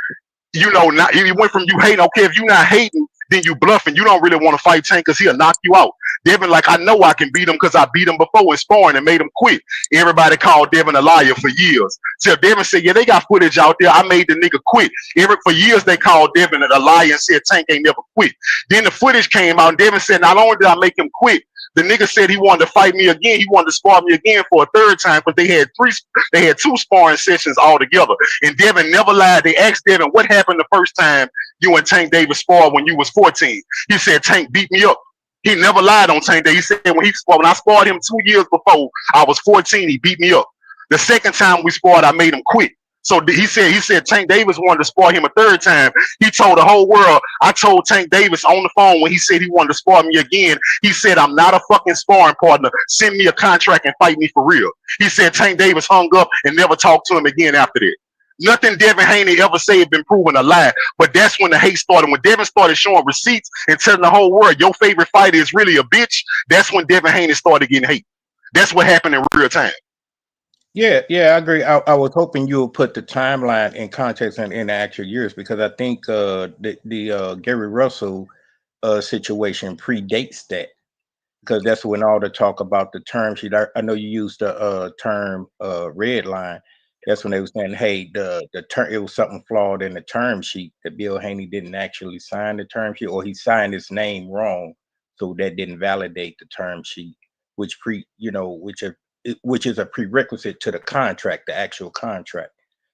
it went from you hating. Okay, if you not hating, then you bluffing. You don't really want to fight Tank because he'll knock you out. Devin like, I know I can beat him because I beat him before in sparring and made him quit. Everybody called Devin a liar for years. So Devin said, yeah, they got footage out there. I made the nigga quit. For years, they called Devin a liar and said Tank ain't never quit. Then the footage came out and Devin said, not only did I make him quit, The nigga said he wanted to fight me again. He wanted to spar me again for a third time, but they had two sparring sessions all together. And Devin never lied. They asked Devin, what happened the first time you and Tank Davis sparred when you was 14? He said, Tank beat me up. He never lied on Tank Davis. He said when I sparred him 2 years before I was 14, he beat me up. The second time we sparred, I made him quit. So he said Tank Davis wanted to spar him a third time. He told the whole world, I told Tank Davis on the phone when he said he wanted to spar me again, he said, I'm not a fucking sparring partner. Send me a contract and fight me for real. He said Tank Davis hung up and never talked to him again after that. Nothing Devin Haney ever said had been proven a lie, but that's when the hate started. When Devin started showing receipts and telling the whole world your favorite fighter is really a bitch, that's when Devin Haney started getting hate. That's what happened in real time. Yeah, I agree. I was hoping you would put the timeline in context and in the actual years, because I think the Gary Russell situation predates that, because that's when all the talk about the term sheet. I know you used the term red line. That's when they were saying, hey, the term, it was something flawed in the term sheet, that Bill Haney didn't actually sign the term sheet, or he signed his name wrong, so that didn't validate the term sheet, which is a prerequisite to the contract, the actual contract.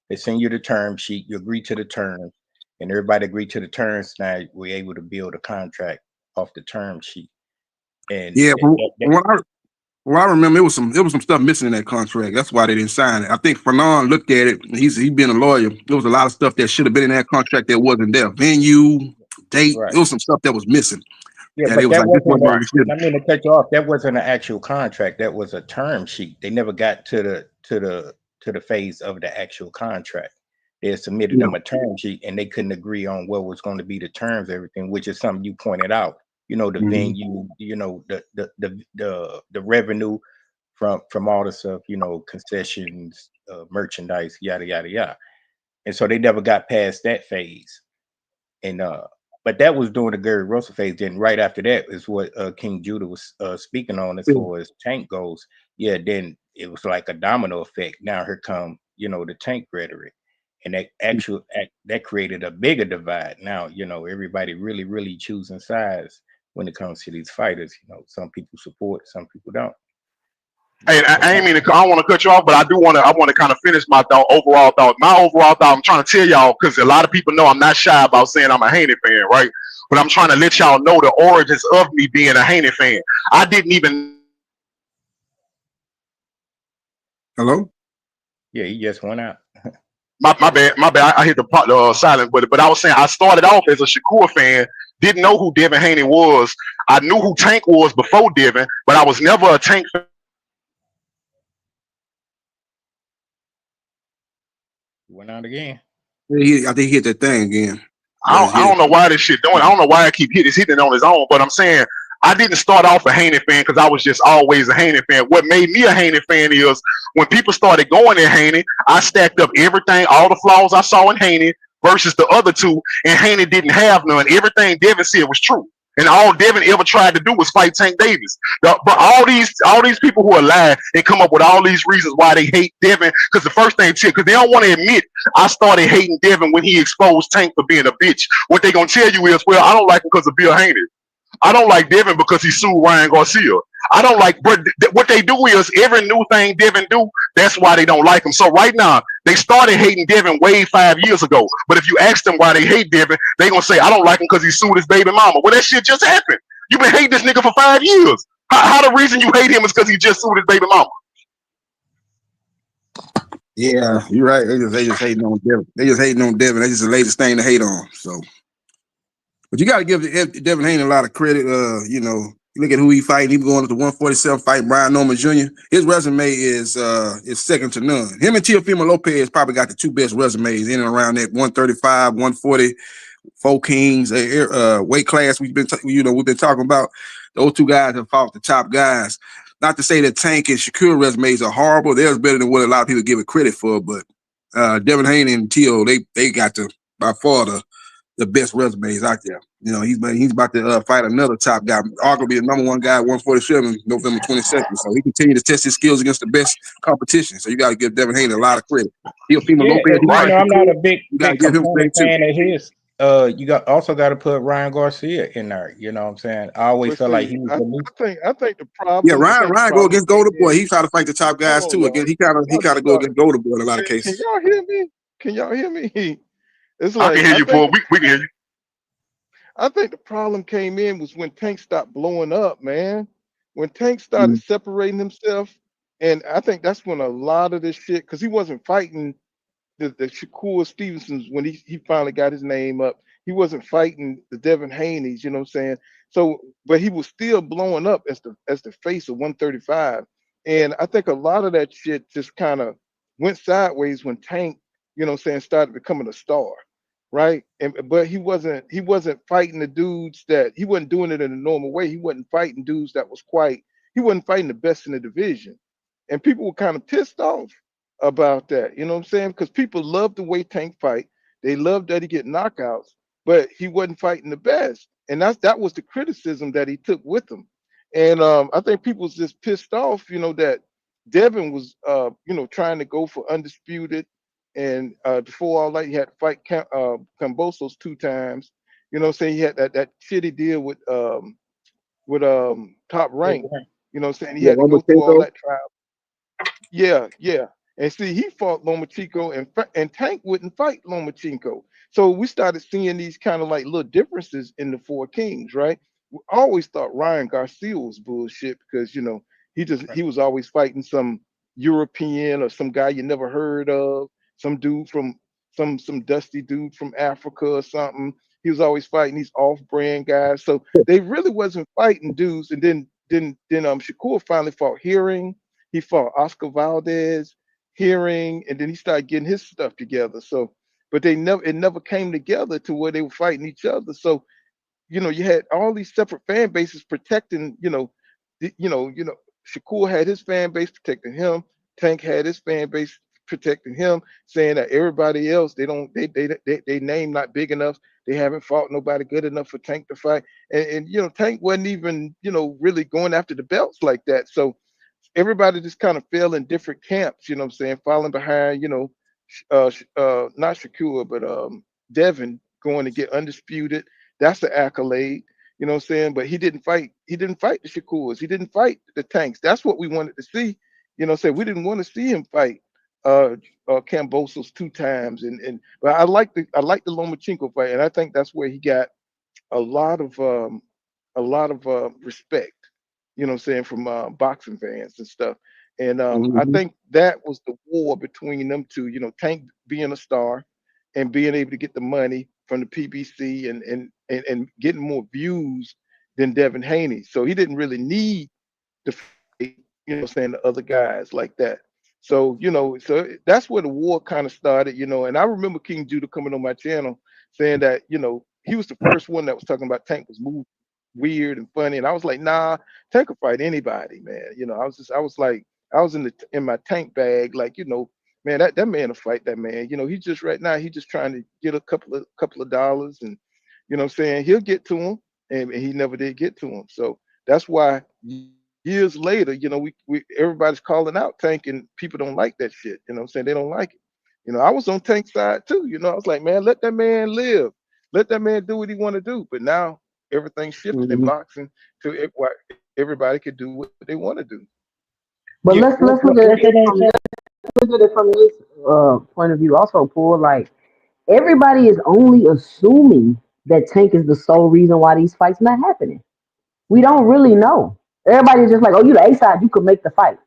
They send you the term sheet, you agree to the terms, and everybody agreed to the terms. Now we're able to build a contract off the term sheet. And yeah, well, I remember it was some stuff missing in that contract. That's why they didn't sign it. I think Fernand looked at it. He been a lawyer. There was a lot of stuff that should have been in that contract that wasn't there. Venue, date. Right. There was some stuff that was missing. Yeah, but that wasn't. I mean, to cut you off, that wasn't an actual contract. That was a term sheet. They never got to the phase of the actual contract. They submitted them a term sheet, and they couldn't agree on what was going to be the terms, everything, which is something you pointed out. You know, the venue, you know, the revenue from all the stuff, you know, concessions, merchandise, yada yada yada. And so they never got past that phase. And but that was during the Gary Russell phase. Then right after that is what King Judah was speaking on as far as Tank goes. Yeah, then it was like a domino effect. Now here come, you know, the Tank rhetoric. And that created a bigger divide. Now, you know, everybody really choosing sides when it comes to these fighters. You know, some people support, some people don't. Hey, I ain't mean to. I don't want to cut you off, but I want to kind of finish my overall thought. My overall thought, I'm trying to tell y'all, because a lot of people know I'm not shy about saying I'm a Haney fan, right? But I'm trying to let y'all know the origins of me being a Haney fan. I didn't even. Hello? Yeah, he just went out. My bad. I hit the silent with it, but I was saying I started off as a Shakur fan. Didn't know who Devin Haney was. I knew who Tank was before Devin, but I was never a Tank fan. Went out again. I think he hit that thing again. I don't know why this shit doing. I don't know why I keep hitting on his own, but I'm saying I didn't start off a Haney fan because I was just always a Haney fan. What made me a Haney fan is when people started going in Haney, I stacked up everything, all the flaws I saw in Haney versus the other two, and Haney didn't have none. Everything Devin said was true. And all Devin ever tried to do was fight Tank Davis. But all these people who are lying and come up with all these reasons why they hate Devin, because the first thing, because they don't want to admit I started hating Devin when he exposed Tank for being a bitch. What they gonna tell you is, well, I don't like him because of Bill Haney. I don't like Devin because he sued Ryan Garcia. I don't like, but what they do is every new thing Devin do, that's why they don't like him. So right now, they started hating Devin way 5 years ago. But if you ask them why they hate Devin, they gonna say, I don't like him because he sued his baby mama. Well, that shit just happened. You've been hating this nigga for 5 years. How the reason you hate him is because he just sued his baby mama? Yeah, you're right. They just hating on Devin. That's just the latest thing to hate on. So, but you got to give Devin Haney a lot of credit. You know, you look at who he fighting. He going to the 147 fight, Brian Norman Jr. His resume is second to none. Him and Teofimo Lopez probably got the two best resumes in and around that 135, 140, 4 Kings weight class. We've been talking about. Those two guys have fought the top guys. Not to say that Tank and Shakur resumes are horrible. They're better than what a lot of people give it credit for. But Devin Haney and Teo, they got by far the best resumes out there. You know, he's about to fight another top guy, arguably the number one guy at 147, November 22nd. So he continued to test his skills against the best competition. So you got to give Devin Haney a lot of credit. Teofimo Lopez, I'm not a big fan of his. you also got to put Ryan Garcia in there. You know what I'm saying? I always But felt like see, he was I the least. think the Yeah, problem, Ryan go against came Golden in. Boy. He try to fight the top guys Hold on, too. Again, he kind y'all of just go start. against Golden Boy in a lot of Can cases. y'all hear me? Can y'all hear me? It's I can like hear you, Paul. We can hear you. I think the problem came in was when Tank stopped blowing up, man. When Tank started separating himself, and I think that's when a lot of this shit, because he wasn't fighting the Shakur Stevensons when he finally got his name up. He wasn't fighting the Devin Haney's, you know what I'm saying? So, but he was still blowing up as the face of 135. And I think a lot of that shit just kind of went sideways when Tank, you know what I'm saying, started becoming a star, right? And but he wasn't fighting the dudes that he wasn't doing it in a normal way. He wasn't fighting dudes that was he wasn't fighting the best in the division. And people were kind of pissed off about that. You know what I'm saying? Because people love the way Tank fight. They love that he get knockouts, but he wasn't fighting the best. And that was the criticism that he took with him. And I think people was just pissed off, you know, that Devin was trying to go for undisputed. And before all that, he had to fight Cambosos 2 times. You know what I'm saying? He had that shitty deal with Top Rank. You know what I'm saying? He Yeah, had to go through all Lomachenko. that trial. Yeah, yeah. And see, he fought Lomachenko, and Tank wouldn't fight Lomachenko. So we started seeing these kind of like little differences in the Four Kings, right? We always thought Ryan Garcia was bullshit because he was always fighting some European or some guy you never heard of, some dude from some dusty dude from Africa or something. He was always fighting these off-brand guys. So they really wasn't fighting dudes. And then Shakur finally fought Hearing. He fought Oscar Valdez, Hearing, and then he started getting his stuff together. So, but it never came together to where they were fighting each other. So, you had all these separate fan bases protecting, Shakur had his fan base protecting him. Tank had his fan base protecting him, saying that everybody else they name not big enough. They haven't fought nobody good enough for Tank to fight. And Tank wasn't even really going after the belts like that. So everybody just kind of fell in different camps, you know what I'm saying, falling behind, not Shakur, but Devin going to get undisputed. That's the accolade, you know what I'm saying? But he didn't fight the Shakurs, he didn't fight the Tanks. That's what we wanted to see. You know what I'm saying? We didn't want to see him fight Cambosos 2 times. But I like the Lomachenko fight, and I think that's where he got a lot of respect, you know what I'm saying, from boxing fans and stuff. And I think that was the war between them two, Tank being a star and being able to get the money from the PBC and getting more views than Devin Haney. So he didn't really need the fight, saying the other guys like that. So, so that's where the war kind of started, and I remember King Judah coming on my channel saying that, he was the first one that was talking about Tank was moving weird and funny. And I was like, nah, Tank will fight anybody, man. I was in my Tank bag, like, man, that man will fight that man. He just right now, he just trying to get a couple of dollars, and what I'm saying, he'll get to him, and he never did get to him. So that's why years later, we everybody's calling out Tank, and people don't like that shit. What I'm saying, they don't like it. I was on Tank's side too. I was like, man, let that man live. Let that man do what he want to do. But now everything shifted in boxing to where everybody could do what they want to do. But Yeah. let's look at it from this point of view. Also, Paul, like everybody is only assuming that Tank is the sole reason why these fights not happening. We don't really know. Everybody's just like, oh, you the A side, you could make the fight.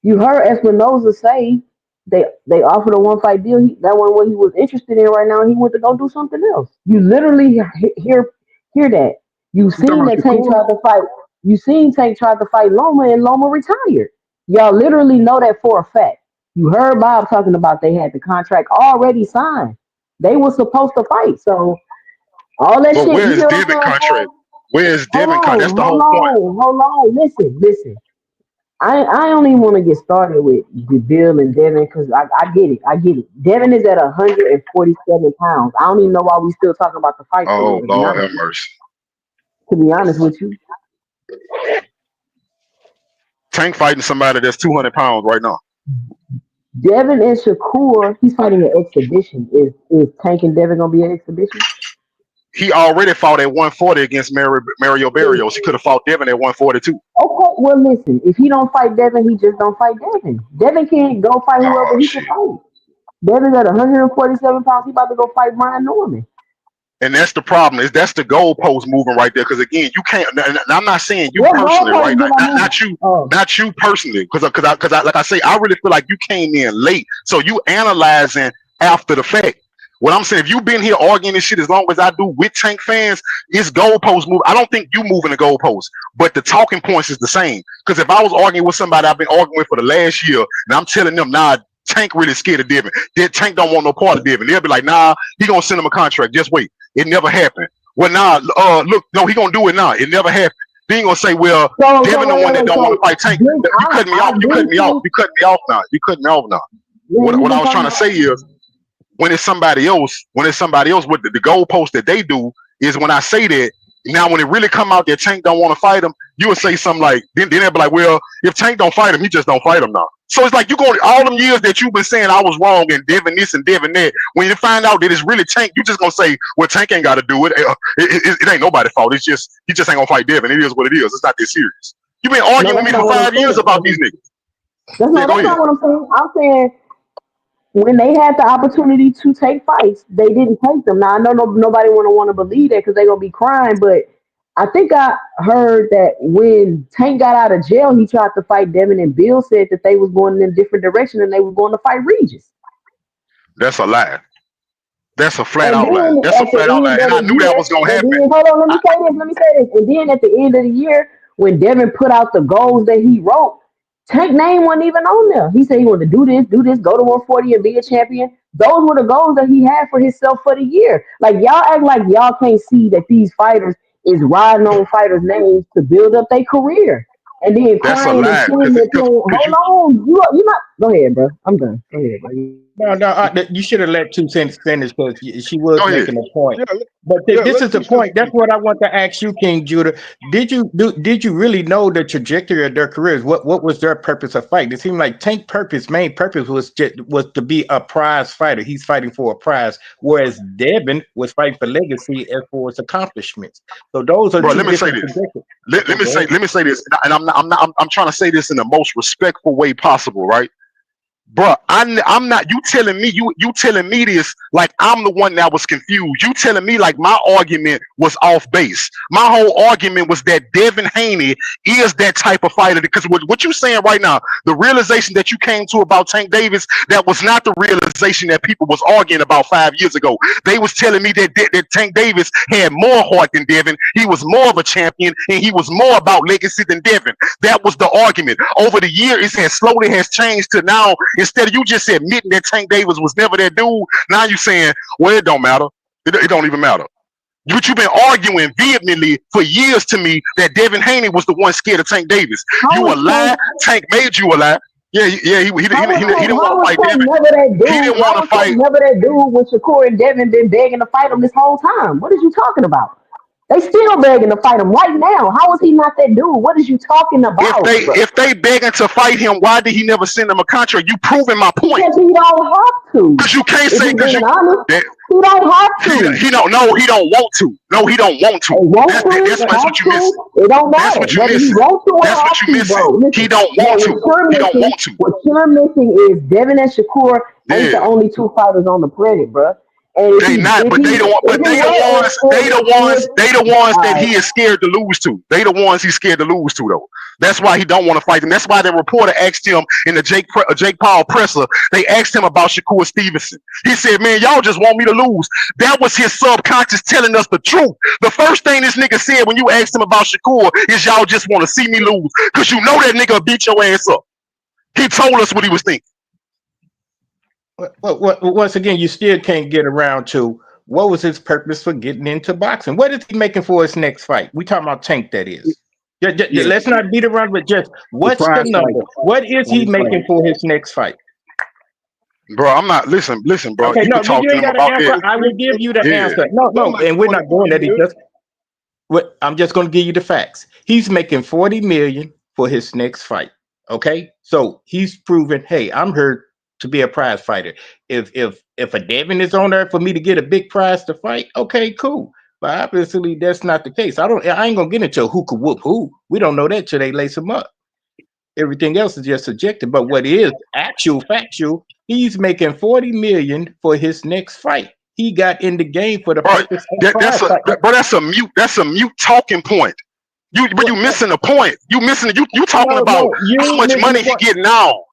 You heard Espinoza say they offered a 1 fight deal. That one what he was interested in right now, and he went to go do something else. You literally hear that. You seen that Tank tried to fight. You seen Tank tried to fight Loma, and Loma retired. Y'all literally know that for a fact. You heard Bob talking about they had the contract already signed. They were supposed to fight. So all that But shit. where You is get what I'm Devin saying? contract? Where is Hold Devin contract? That's on, the hold whole point. on, hold on. Listen. I don't even want to get started with Bill and Devin because I get it. Devin is at 147 pounds. I don't even know why we still talking about the fight for real. Oh Lord have mercy. To be honest with you, Tank fighting somebody that's 200 pounds right now. Devin and Shakur, he's fighting an exhibition. Is Tank and Devin gonna be an exhibition? he already fought at 140 against Mario Barrios. He could have fought Devin at 142. Okay, well listen, if he don't fight Devin, he just don't fight Devin. Devin can't go fight whoever Oh he can shit. fight. Devin's at 147 pounds. He about to go fight Brian Norman. And that's the problem. Is that's the goalpost moving right there? Because again, you can't. And I'm not saying you What personally, right? goalpost did I move? Not you personally. Because like I say, I really feel like you came in late. So you analyzing after the fact. What I'm saying, if you've been here arguing this shit as long as I do with Tank fans, it's goalpost move. I don't think you moving the goalpost, but the talking points is the same. Because if I was arguing with somebody I've been arguing with for the last year, and I'm telling them, nah, Tank really scared of Devin. Tank don't want no part of Devin. They'll be like, nah, he gonna send him a contract. Just wait. It never happened. Well, nah, look, no, he gonna do it now. It never happened. They ain't gonna say, well, Devin the one that don't want to fight Tank. You cut me off. You cut me off. You cut me off now. You cut me off now. What I was trying to say is, when it's somebody else, with the goalpost that they do is when I say that. Now, when it really come out that Tank don't want to fight him, you would say something like, then they'll be like, well, if Tank don't fight him, he just don't fight him now. So it's like you going all them years that you've been saying I was wrong and Devin this and Devin that. When you find out that it's really Tank, you just gonna say, well, Tank ain't got to do it. It ain't nobody's fault. It's just he just ain't gonna fight Devin. It is what it is. It's not that serious. You've been arguing with me for 5 years about these niggas. That's not what I'm saying. I'm saying when they had the opportunity to take fights, they didn't take them. Now I know nobody want to believe that because they're gonna be crying, but I think I heard that when Tank got out of jail, he tried to fight Devin, and Bill said that they was going in a different direction and they were going to fight Regis. That's a lie. That's a flat out lie. That's a flat out lie. And I knew that was gonna happen. Hold on, let me say this. And then at the end of the year, when Devin put out the goals that he wrote, Tank name wasn't even on there. He said he wanted to do this, go to 140 and be a champion. Those were the goals that he had for himself for the year. Like y'all act like y'all can't see that these fighters is riding on fighters' names to build up their career. And then crying and screaming and saying, hold on, you not. Go ahead, bro. I'm done. Go ahead, bro. No, you should have let 2 Cents finish because she was making a point. But this is the point. That's what I want to ask you, King Judah. Did you really know the trajectory of their careers? What was their purpose of fighting? It seemed like Tank's main purpose was to be a prize fighter. He's fighting for a prize, whereas Devin was fighting for legacy as for his accomplishments. So those are let me say this. Let me say this, and I'm trying to say this in the most respectful way possible, right? Bro, I'm not. You telling me you telling me this like I'm the one that was confused. You telling me like my argument was off base. My whole argument was that Devin Haney is that type of fighter. Because what you saying right now, the realization that you came to about Tank Davis, that was not the realization that people was arguing about 5 years ago. They was telling me that Tank Davis had more heart than Devin. He was more of a champion, and he was more about legacy than Devin. That was the argument. Over the years, it slowly has changed to now. Instead of you just admitting that Tank Davis was never that dude, now you saying, well, it don't matter. It don't even matter. But you've been arguing vehemently for years to me that Devin Haney was the one scared of Tank Davis. You a lie. Tank made you a lie. Yeah. He didn't want to fight Devin. He didn't want to fight. Never that dude with Shakur and Devin been begging to fight him this whole time. What are you talking about? They still begging to fight him right now. How is he not that dude? What is you talking about? If they begging to fight him, why did he never send him a contract? You proving my point. Because he don't have to. Because you can't say because he don't have to. He don't want to. No, he don't want to. That's what you missing. It don't matter. That's what you missing. That's what you missing. He don't want to. He don't want to. What you're missing is Devin and Shakur ain't the only 2 fighters on the planet, bro. They not, but they the ones that he is scared to lose to. They the ones he's scared to lose to, though. That's why he don't want to fight them. That's why the reporter asked him in the Jake Paul presser. They asked him about Shakur Stevenson. He said, "Man, y'all just want me to lose." That was his subconscious telling us the truth. The first thing this nigga said when you asked him about Shakur is, "Y'all just want to see me lose," because you know that nigga beat your ass up. He told us what he was thinking. Well, once again, you still can't get around to what was his purpose for getting into boxing. What is he making for his next fight? We talking about Tank, that is. Let's not beat around with just what's the number. What is he making for his next fight? Bro, I'm not. Listen, bro. Okay, you no, talk you to ain't him got about an answer. that. I will give you the answer. No, and we're not doing that. I'm just going to give you the facts. He's making $40 million for his next fight. Okay, so he's proven, hey, I'm here to be a prize fighter. If a Devin is on there for me to get a big prize to fight, okay, cool. But obviously that's not the case. I ain't gonna get into who could whoop who. We don't know that till they lace him up. Everything else is just subjective. But what is factual, he's making 40 million for his next fight. He got in the game for the purpose of that's a mute talking point. You missing the point. You talking about how much money he getting now.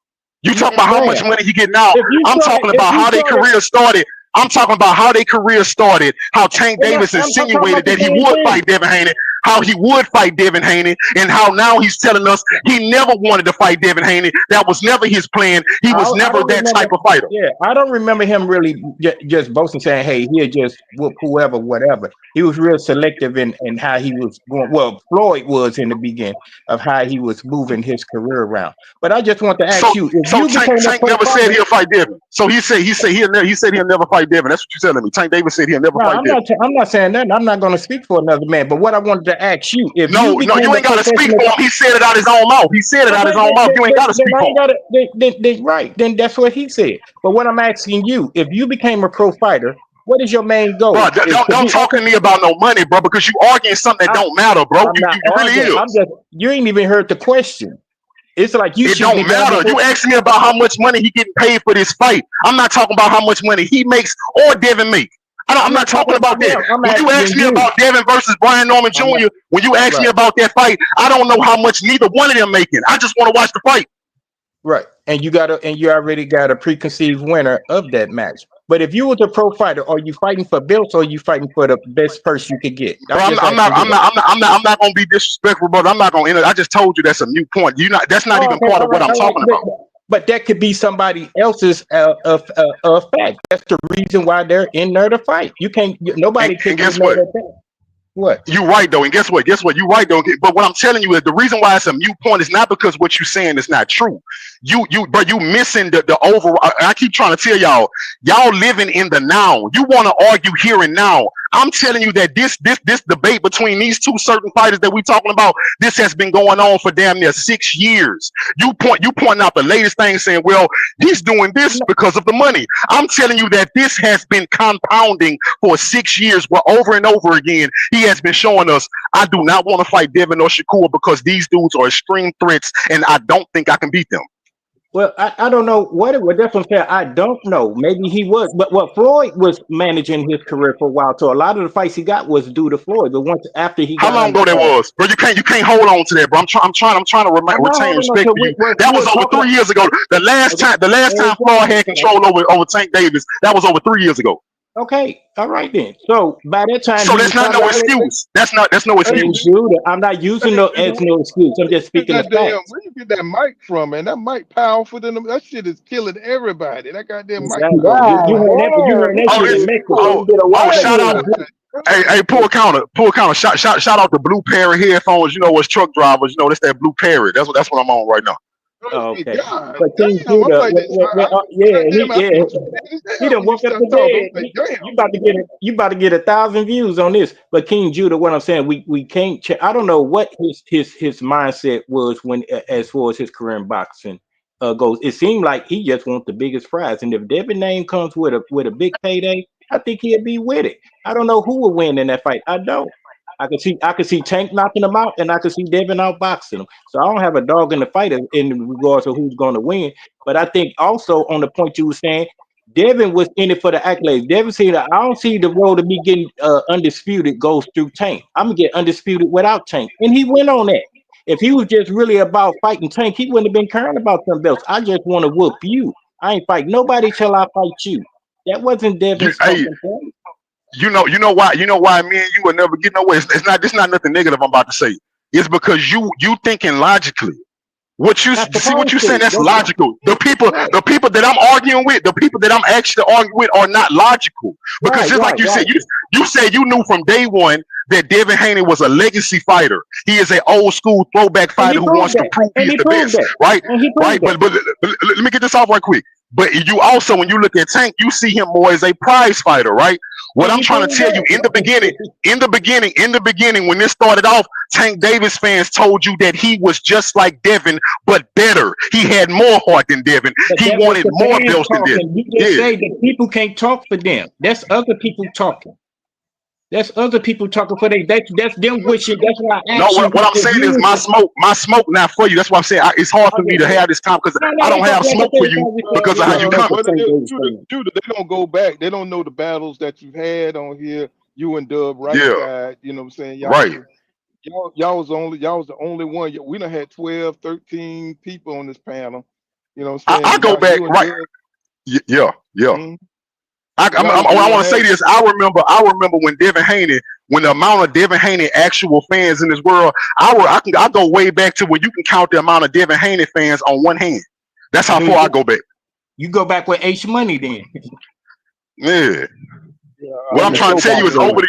You talking about how much money he getting now. I'm talking about how their career started. I'm talking about how their career started, how Tank Davis insinuated that he would fight Devin Haney, how he would fight Devin Haney, and how now he's telling us he never wanted to fight Devin Haney. That was never his plan. He was never that type of fighter. Yeah, I don't remember him really just boasting saying, hey, he'll just whoop whoever, whatever. He was real selective in how he was going. Well, Floyd was in the beginning of how he was moving his career around. But I just want to ask you, if you Tank never said he'll fight Devin. So he said he'll never fight Devin. That's what you're telling me. Tank Davis said he'll never fight Devin. I'm not saying that. I'm not going to speak for another man. But what I wanted to ask you, if you ain't got to speak for him. He said it out his own mouth. He said it out his own mouth. You ain't got to speak for him. Right. Then that's what he said. But what I'm asking you, if you became a pro fighter, what is your main goal? Bro, don't talk to me about no money, bro, because you arguing something that don't matter, bro. You really is. You ain't even heard the question. It's like it don't matter. You asked me about how much money he getting paid for this fight. I'm not talking about how much money he makes or Devin makes. I'm not talking about that. When you ask me about Devin versus Brian Norman Jr., when you ask me about that fight, I don't know how much neither one of them making. I just want to watch the fight. Right. And you already got a preconceived winner of that match. But if you was a pro fighter, are you fighting for belts or are you fighting for the best purse you could get? I'm not gonna be disrespectful, but I'm not gonna. I just told you that's a new point. That's not even part of what I'm talking about. But that could be somebody else's fact. That's the reason why they're in there to fight. You can't. Nobody can. Guess what? What? You right though, and guess what? You right though. But what I'm telling you is the reason why it's a mute point is not because what you're saying is not true. You missing the overall. I keep trying to tell y'all living in the now. You want to argue here and now. I'm telling you that this debate between these two certain fighters that we talking about, this has been going on for damn near 6 years. You point out the latest thing saying, well, he's doing this because of the money. I'm telling you that this has been compounding for 6 years, where over and over again he has been showing us, I do not want to fight Devin or Shakur because these dudes are extreme threats and I don't think I can beat them. Well, I don't know what it was. That's what I'm saying. I don't know. Maybe he was, but Floyd was managing his career for a while. So a lot of the fights he got was due to Floyd. But once after he, how long ago that was, bro? You can't hold on to that, bro. I'm trying to retain respect for you. That was over 3 years ago. The last time Floyd had control over Tank Davis, that was over 3 years ago. Okay, all right then. So by that time, so that's not no excuse. That's no excuse. I'm not using as no excuse. I'm just speaking of facts. Where you get that mic from, man? That mic powerful than them. That shit is killing everybody. That goddamn mic. Shout out. Hey, pull counter. Shout out the Blue Parrot headphones. You know what's truck drivers? You know that's that Blue Parrot. That's what I'm on right now. Oh, okay. But King Judah, he done woke up today. You about to get 1,000 views on this. But King Judah, what I'm saying, we can't. I don't know what his mindset was when, as far as his career in boxing goes. It seemed like he just wants the biggest prize, and if Devin name comes with a big payday, I think he'll be with it. I don't know who will win in that fight. I don't. I can see Tank knocking him out, and I can see Devin outboxing him. So I don't have a dog in the fight in regards to who's going to win. But I think also on the point you were saying, Devin was in it for the accolades. Devin said, I don't see the road to me getting undisputed goes through Tank. I'm going to get undisputed without Tank. And he went on that. If he was just really about fighting Tank, he wouldn't have been caring about something else. I just want to whoop you. I ain't fight nobody till I fight you. That wasn't Devin's point. You know why me and you will never get nowhere. It's not nothing negative I'm about to say. It's because you thinking logically. What you see, what you saying, that's logical. The people that I'm arguing with, the people that I'm actually arguing with are not logical. Because you said you knew from day one that Devin Haney was a legacy fighter. He is an old school throwback fighter who wants to prove he's the best. Right? Right. But let me get this off right quick. But you also, when you look at Tank, you see him more as a prize fighter, right? What I'm trying to tell you, in the beginning, when this started off, Tank Davis fans told you that he was just like Devin, but better. He had more heart than Devin. He wanted more belts than Devin. You just say that people can't talk for them. That's other people talking. That's other people talking for they. That's them wishing. That's why I No, asked you what I'm if saying is you. my smoke not for you. That's why I'm saying it's hard for me to have this time because No, I no, don't it's have like I smoke said, for it's you like because of how you coming. What it is, Judah, they don't go back. They don't know the battles that you've had on here. You and Dub right Yeah, side. You know what I'm saying? right. Y'all was the only one. We done had 12, 13 people on this panel. You know what I'm I saying? go back You and right. Dub. Yeah. Mhm. Y'all was I real want to say happy. this. I remember when Devin Haney, when the amount of Devin Haney actual fans in this world, I go way back to where you can count the amount of Devin Haney fans on one hand. That's how there far you I go. go back. You go back with H Money then. Yeah. Yeah, What I'm Fighting the trying to tell you showbox is fans. over the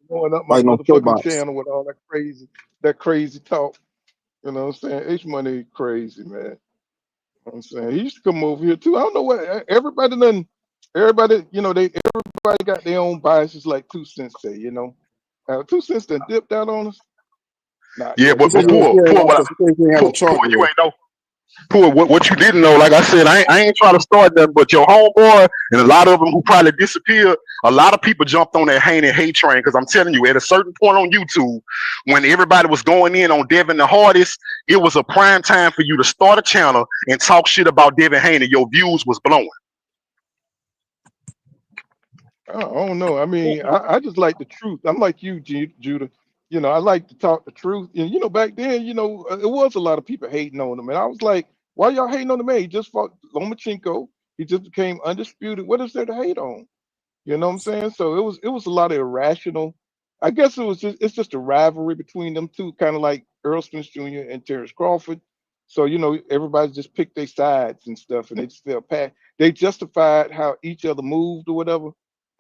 Going up my Fighting on motherfucking showbox. channel with all that crazy talk. You know what I'm saying? H Money crazy, man. You know what I'm saying? He used to come over here too. I don't know what everybody, everybody got their own biases like 2 Cents say, 2 Cents done dipped out on us. Not yeah, yet. He but said Stay he was on. scared off because he said he didn't have a Poor, charger you there. ain't know. Poor, what you didn't know, like I said, I ain't trying to start nothing, but your homeboy and a lot of them who probably disappeared, a lot of people jumped on that Haney hate train because I'm telling you, at a certain point on YouTube, when everybody was going in on Devin the hardest, it was a prime time for you to start a channel and talk shit about Devin Haney. Your views was blowing. I don't know. I mean, I just like the truth. I'm like you, Judah. I like to talk the truth. And back then, it was a lot of people hating on him, and I was like, why y'all hating on the man? He just fought Lomachenko. He just became undisputed. What is there to hate on? You know what I'm saying? So it was a lot of irrational. I guess it's just a rivalry between them two, kind of like Earl Spence Jr. and Terrence Crawford. So everybody just picked their sides and stuff, and they just felt they justified how each other moved or whatever.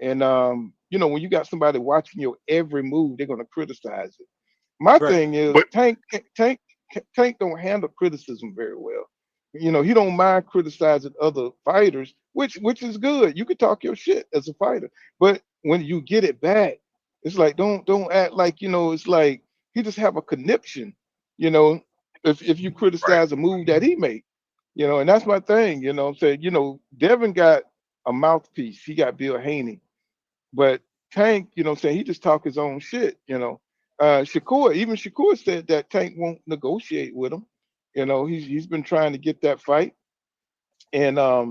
And when you got somebody watching your every move, they're gonna criticize it. My Right. thing is But Tank don't handle criticism very well. He don't mind criticizing other fighters, which is good. You can talk your shit as a fighter, but when you get it back, it's like don't act like it's like he just have a conniption. You know, if you right, criticize a move that he made, and that's my thing. I'm saying Devin got a mouthpiece. He got Bill Haney, but Tank, what I'm saying, he just talk his own shit. Shakur said that Tank won't negotiate with him. He's been trying to get that fight. And I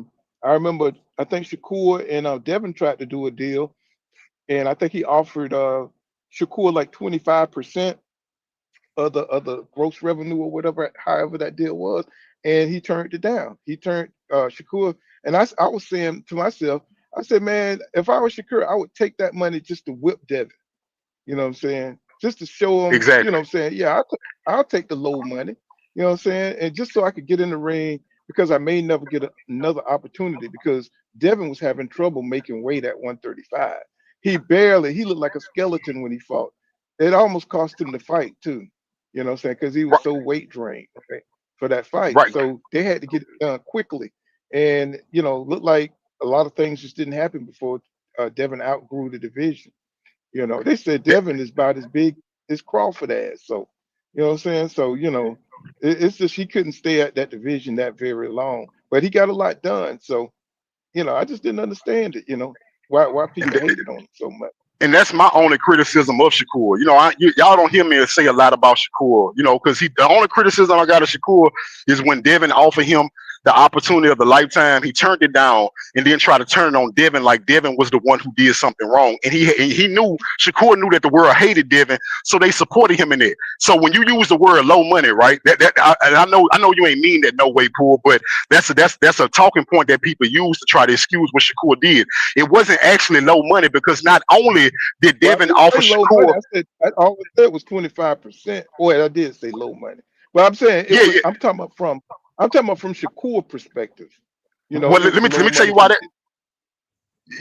remember I think Shakur and Devin tried to do a deal, and I think he offered Shakur like 25% of the gross revenue or whatever, however that deal was, and he turned it down. He turned Shakur, and I was saying to myself, I said, man, if I was Shakur, I would take that money just to whip Devin. You know what I'm saying? Just to show him, exactly. what I'm saying? Yeah, I'll take the low money. You know what I'm saying? And just so I could get in the ring because I may never get another opportunity because Devin was having trouble making weight at 135. He looked like a skeleton when he fought. It almost cost him the fight too. You know what I'm saying? Because he was Right, so weight drained, okay, for that fight. right. So they had to get it done quickly. And, looked like a lot of things just didn't happen before Devin outgrew the division. They said Yeah, Devin is about as big as Crawford as. So, you know what I'm saying? So, it's just he couldn't stay at that division that very long. But he got a lot done. So, I just didn't understand it, why and, people hated on him so much. and that's my only criticism of Shakur. Y'all don't hear me say a lot about Shakur, because the only criticism I got of Shakur is when Devin offered him the opportunity of the lifetime, he turned it down and then tried to turn it on Devin like Devin was the one who did something wrong. And he knew, Shakur knew that the world hated Devin, so they supported him in it. So when you use the word low money, right? And I know you ain't mean that no way, Pool, but that's a talking point that people use to try to excuse what Shakur did. It wasn't actually low money because not only did Well, I Devin didn't offer say low money. Shakur, I always said was 25%. Boy, I did say low money. But I'm saying yeah, yeah. I'm talking about from Shakur perspective. Well, It was let low me tell money you why from that.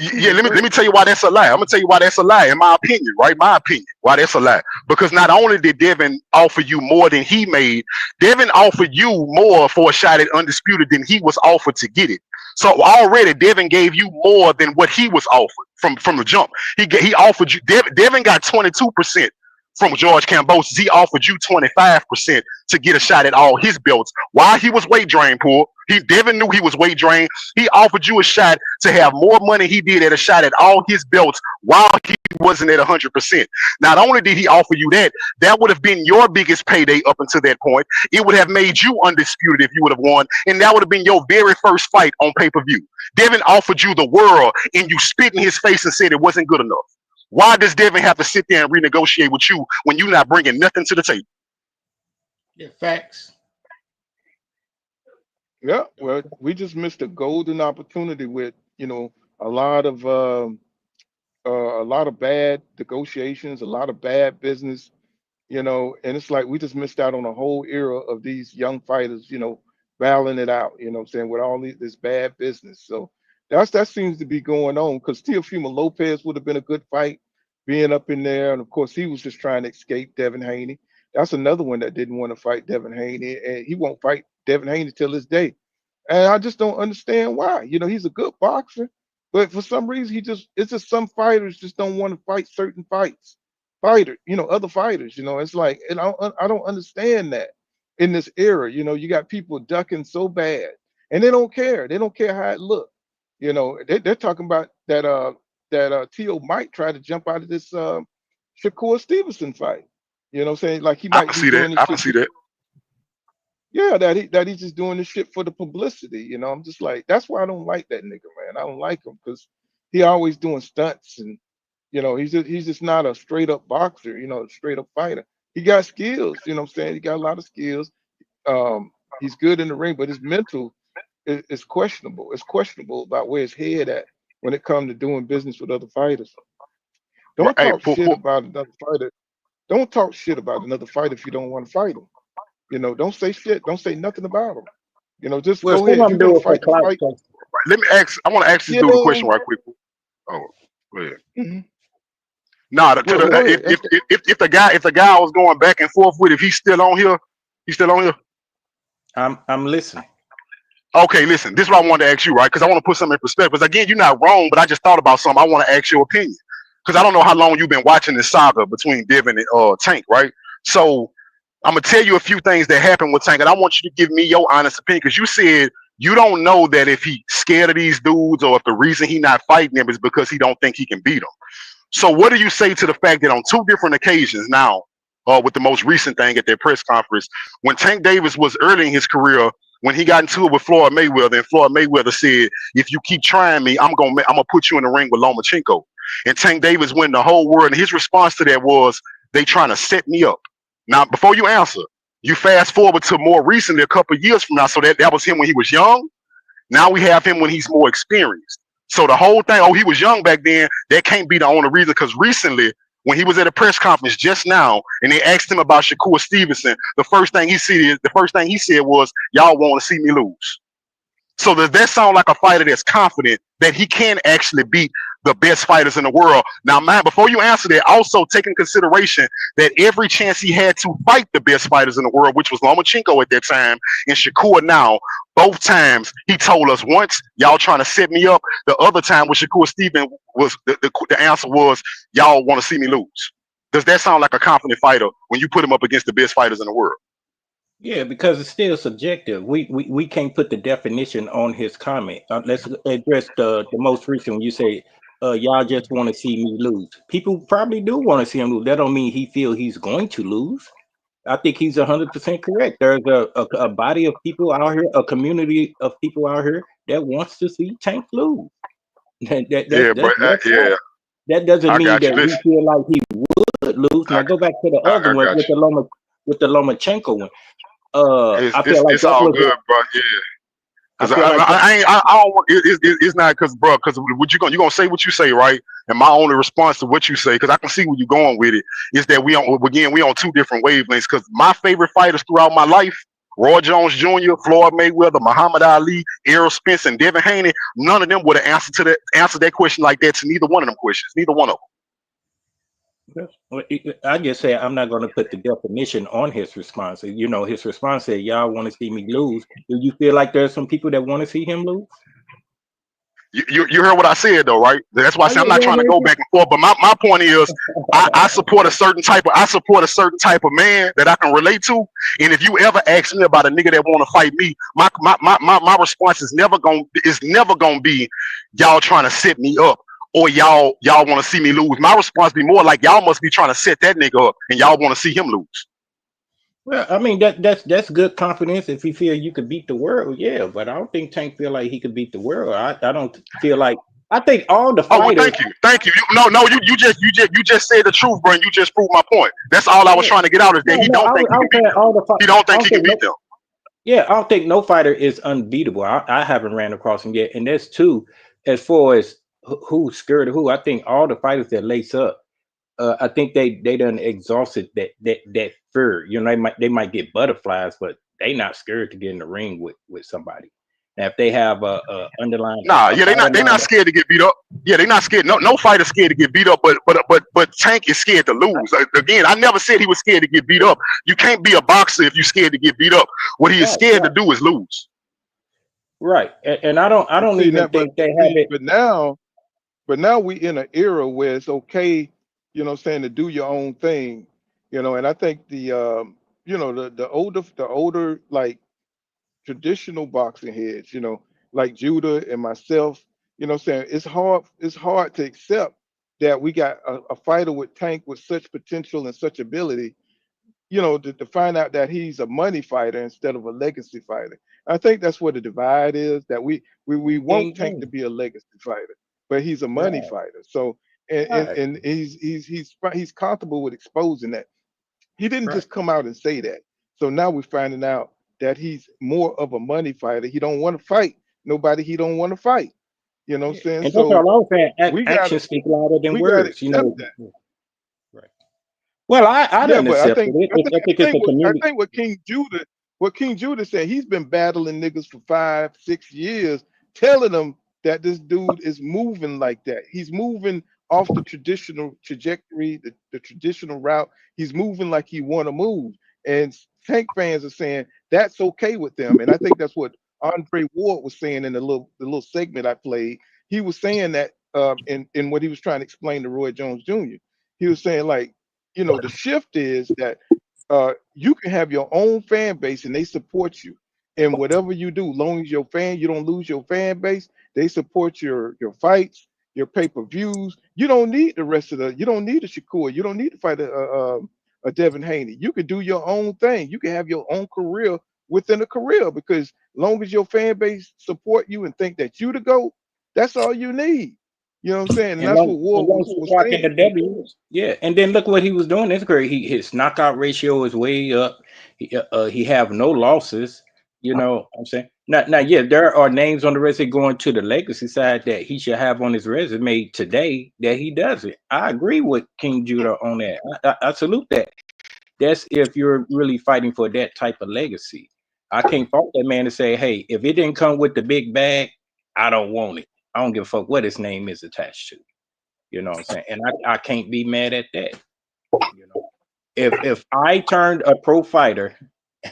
Yeah, yes, let sir. me tell you why that's a lie. I'm gonna tell you why that's a lie, in my opinion, right? My opinion, why that's a lie. Because not only did Devin offer you more than he made, Devin offered you more for a shot at undisputed than he was offered to get it. So already Devin gave you more than what he was offered from the jump. He offered you. Devin got 22% from George Kambosos. He offered you 25% to get a shot at all his belts. While he was weight drained, poor. Devin knew he was weight drained. He offered you a shot to have more money he did at a shot at all his belts while he wasn't at 100%. Not only did he offer you that, that would have been your biggest payday up until that point. It would have made you undisputed if you would have won, and that would have been your very first fight on pay-per-view. Devin offered you the world, and you spit in his face and said it wasn't good enough. Why does Devin have to sit there and renegotiate with you when you're not bringing nothing to the table? Yeah, facts. Yeah, well, we just missed a golden opportunity with, a lot of bad negotiations, a lot of bad business, and it's like we just missed out on a whole era of these young fighters, battling it out, what I'm saying, with all this bad business. So that seems to be going on, because Teofimo Lopez would have been a good fight being up in there. And of course, he was just trying to escape Devin Haney. That's another one that didn't want to fight Devin Haney, and he won't fight Devin Haney till this day. And I just don't understand why. He's a good boxer, but for some reason it's just some fighters just don't want to fight certain other fighters. It's like, and I don't understand that in this era. You got people ducking so bad, and they don't care. They don't care how it looks. They're talking about that T.O. might try to jump out of this Shakur Stevenson fight. You know what I'm saying? Like he might I can see that. I can see that. Yeah, that he's just doing this shit for the publicity. I'm just like, that's why I don't like that nigga, man. I don't like him because he always doing stunts, and he's just not a straight up boxer, a straight up fighter. He got skills, you know what I'm saying? He got a lot of skills. He's good in the ring, but his mental is questionable. It's questionable about where his head at when it comes to doing business with other fighters. Don't talk shit about another fighter. Don't talk shit about another fighter if you don't want to fight him. Don't say shit. Don't say nothing about him. Just go ahead. You're gonna fight the fight. Let me ask. I want to ask this dude a question right quick. Oh, go ahead. Mm-hmm. Nah, if the guy I was going back and forth with, if he's still on here, I'm listening. Okay, listen. This is what I wanted to ask you, right? Because I want to put something in perspective. Because again, you're not wrong, but I just thought about something. I want to ask your opinion, because I don't know how long you've been watching this saga between Devin and Tank, right? So I'm gonna tell you a few things that happened with Tank, and I want you to give me your honest opinion, because you said you don't know that if he's scared of these dudes or if the reason he not fighting them is because he don't think he can beat them. So what do you say to the fact that on two different occasions now, with the most recent thing at their press conference, when Tank Davis was early in his career, when he got into it with Floyd Mayweather, and Floyd Mayweather said, "If you keep trying me, I'm gonna put you in the ring with Lomachenko," and Tank Davis went the whole world, and his response to that was, "They trying to set me up." Now, before you answer, you fast forward to more recently, a couple of years from now. So that was him when he was young. Now we have him when he's more experienced. So the whole thing, he was young back then, that can't be the only reason, because recently, when he was at a press conference just now, and they asked him about Shakur Stevenson, the first thing he said was, "Y'all want to see me lose." So does that sound like a fighter that's confident that he can actually beat the best fighters in the world? Now, man, before you answer that, also take in consideration that every chance he had to fight the best fighters in the world, which was Lomachenko at that time and Shakur now, both times he told us, once, "Y'all trying to set me up." The other time with Shakur Stevenson was the answer was, "Y'all want to see me lose." Does that sound like a confident fighter when you put him up against the best fighters in the world? Yeah, because it's still subjective. We can't put the definition on his comment. Let's address the most recent when you say, y'all just want to see me lose. People probably do want to see him lose. That don't mean he feel he's going to lose. I think he's 100% correct. There's a body of people out here, a community of people out here that wants to see Tank lose. That doesn't mean that we feel like he would lose. Now go back to the other one with the Lomachenko one. I feel like it's all good, bro. Yeah, because I don't. It's not because, bro. Because what you gonna say what you say, right? And my only response to what you say, because I can see where you're going with it, is that we on two different wavelengths. Because my favorite fighters throughout my life, Roy Jones Jr., Floyd Mayweather, Muhammad Ali, Errol Spence, and Devin Haney, none of them would have answered that question like that to neither one of them questions. Neither one of them. I just say I'm not going to put the definition on his response. His response said, "Y'all want to see me lose." Do you feel like there's some people that want to see him lose? You heard what I said though, right? That's why I Oh say yeah, I'm not yeah, trying to go man. back and forth. But my point is, I support a certain type of man that I can relate to. And if you ever ask me about a nigga that want to fight me, my response is never gonna be y'all trying to set me up or y'all want to see me lose. My response be more like y'all must be trying to set that nigga up and y'all want to see him lose. Well, I mean that's good confidence if you feel you could beat the world, yeah. But I don't think Tank feel like he could beat the world. I don't feel like I think all the Oh well, fighters. thank you. No, you just said the truth, bro. And you just proved my point. That's all I was Yeah, trying to get out is that no, he no, don't think I he can was beat saying them. all the He don't I think don't he can think beat no them. yeah, I don't think no fighter is unbeatable. I haven't ran across him yet. And that's two, as far as who's scared of who, I think all the fighters that lace up, I think they done exhausted that fear. You know, they might get butterflies, but they not scared to get in the ring with somebody. Now, if they have a underlying Nah, a yeah, bottom they line, not scared to get beat up. Yeah, they not scared. No fighter scared to get beat up, but Tank is scared to lose. Again, I never said he was scared to get beat up. You can't be a boxer if you're scared to get beat up. What he is right, scared to right, do is lose. right. And I But don't see even that, think they have see, it. but now we in an era where it's okay, saying to do your own thing, and I think the older like traditional boxing heads, like Judah and myself, saying it's hard to accept that we got a fighter with Tank with such potential and such ability, to find out that he's a money fighter instead of a legacy fighter. I think that's where the divide is, that we want Tank to Mhm. be a legacy fighter, but he's a money Right, fighter. So right, and he's comfortable with exposing that. He didn't right. just come out and say that. So now we're finding out that he's more of a money fighter. He don't want to fight nobody he don't want to fight. You know what Yeah. I'm saying? And that's So all I'm saying. we gotta Actions speak louder than we gotta words. accept that. Right. Well, I Yeah, didn't but I accept think it. I think I I think it's think a what I community. think what King Judah said, he's been battling niggas for 5, 6 years, telling them that this dude is moving like that. He's moving off the traditional trajectory, the traditional route. He's moving like he want to move. And Tank fans are saying that's okay with them. And I think that's what Andre Ward was saying in the little segment I played. He was saying that in what he was trying to explain to Roy Jones Jr. He was saying like, the shift is that you can have your own fan base and they support you in whatever you do. Long as you don't lose your fan base. They support your fights, your pay-per-views. You don't need a Shakur. You don't need to fight a Devin Haney. You can do your own thing. You can have your own career within a career, because long as your fan base support you and think that you the GOAT, that's all you need. You know what I'm saying? And And that's long, what Ward as long was, as he's was rocking the saying. W's, yeah. And then look what he was doing. That's great. His knockout ratio is way up. He have no losses. You know what I'm saying? Now, yeah, there are names on the resume going to the legacy side that he should have on his resume today that he doesn't. I agree with King Judah on that. I salute that. That's if you're really fighting for that type of legacy. I can't fault that man to say, hey, if it didn't come with the big bag, I don't want it. I don't give a fuck what his name is attached to. You know what I'm saying? And I can't be mad at that. You know, if I turned a pro fighter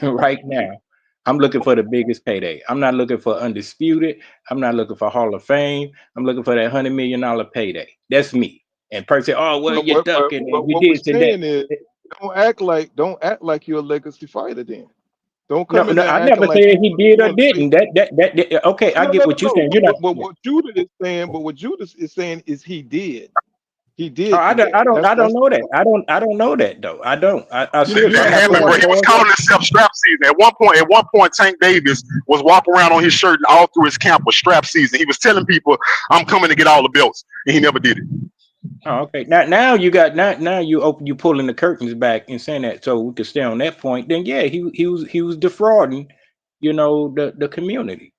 right now, I'm looking for the biggest payday. I'm not looking for undisputed. I'm not looking for Hall of Fame. I'm looking for that $100 million payday. That's me. And person say, oh well, But you're what but, ducking and but you what we're did to that. saying is don't act like you're a legacy fighter then. Don't No, come in no, there I acting never like said you he you did or want to say didn't. Okay, I no get no no what you're no. saying. But You're not. what Judah is saying, but what Judah is saying is he did. He Oh, did do that. I don't That's know that. I don't know that though. I don't. I you seriously, you I'm That not so putting happened, my bro. what He was cards calling up. himself strap season. At one point, Tank Davis was walking around on his shirt and all through his camp was strap season. He was telling people, "I'm coming to get all the belts," and he never did it. Oh, okay. Now you got now you pulling the curtains back and saying that so we could stay on that point. Then yeah, he was defrauding, the community.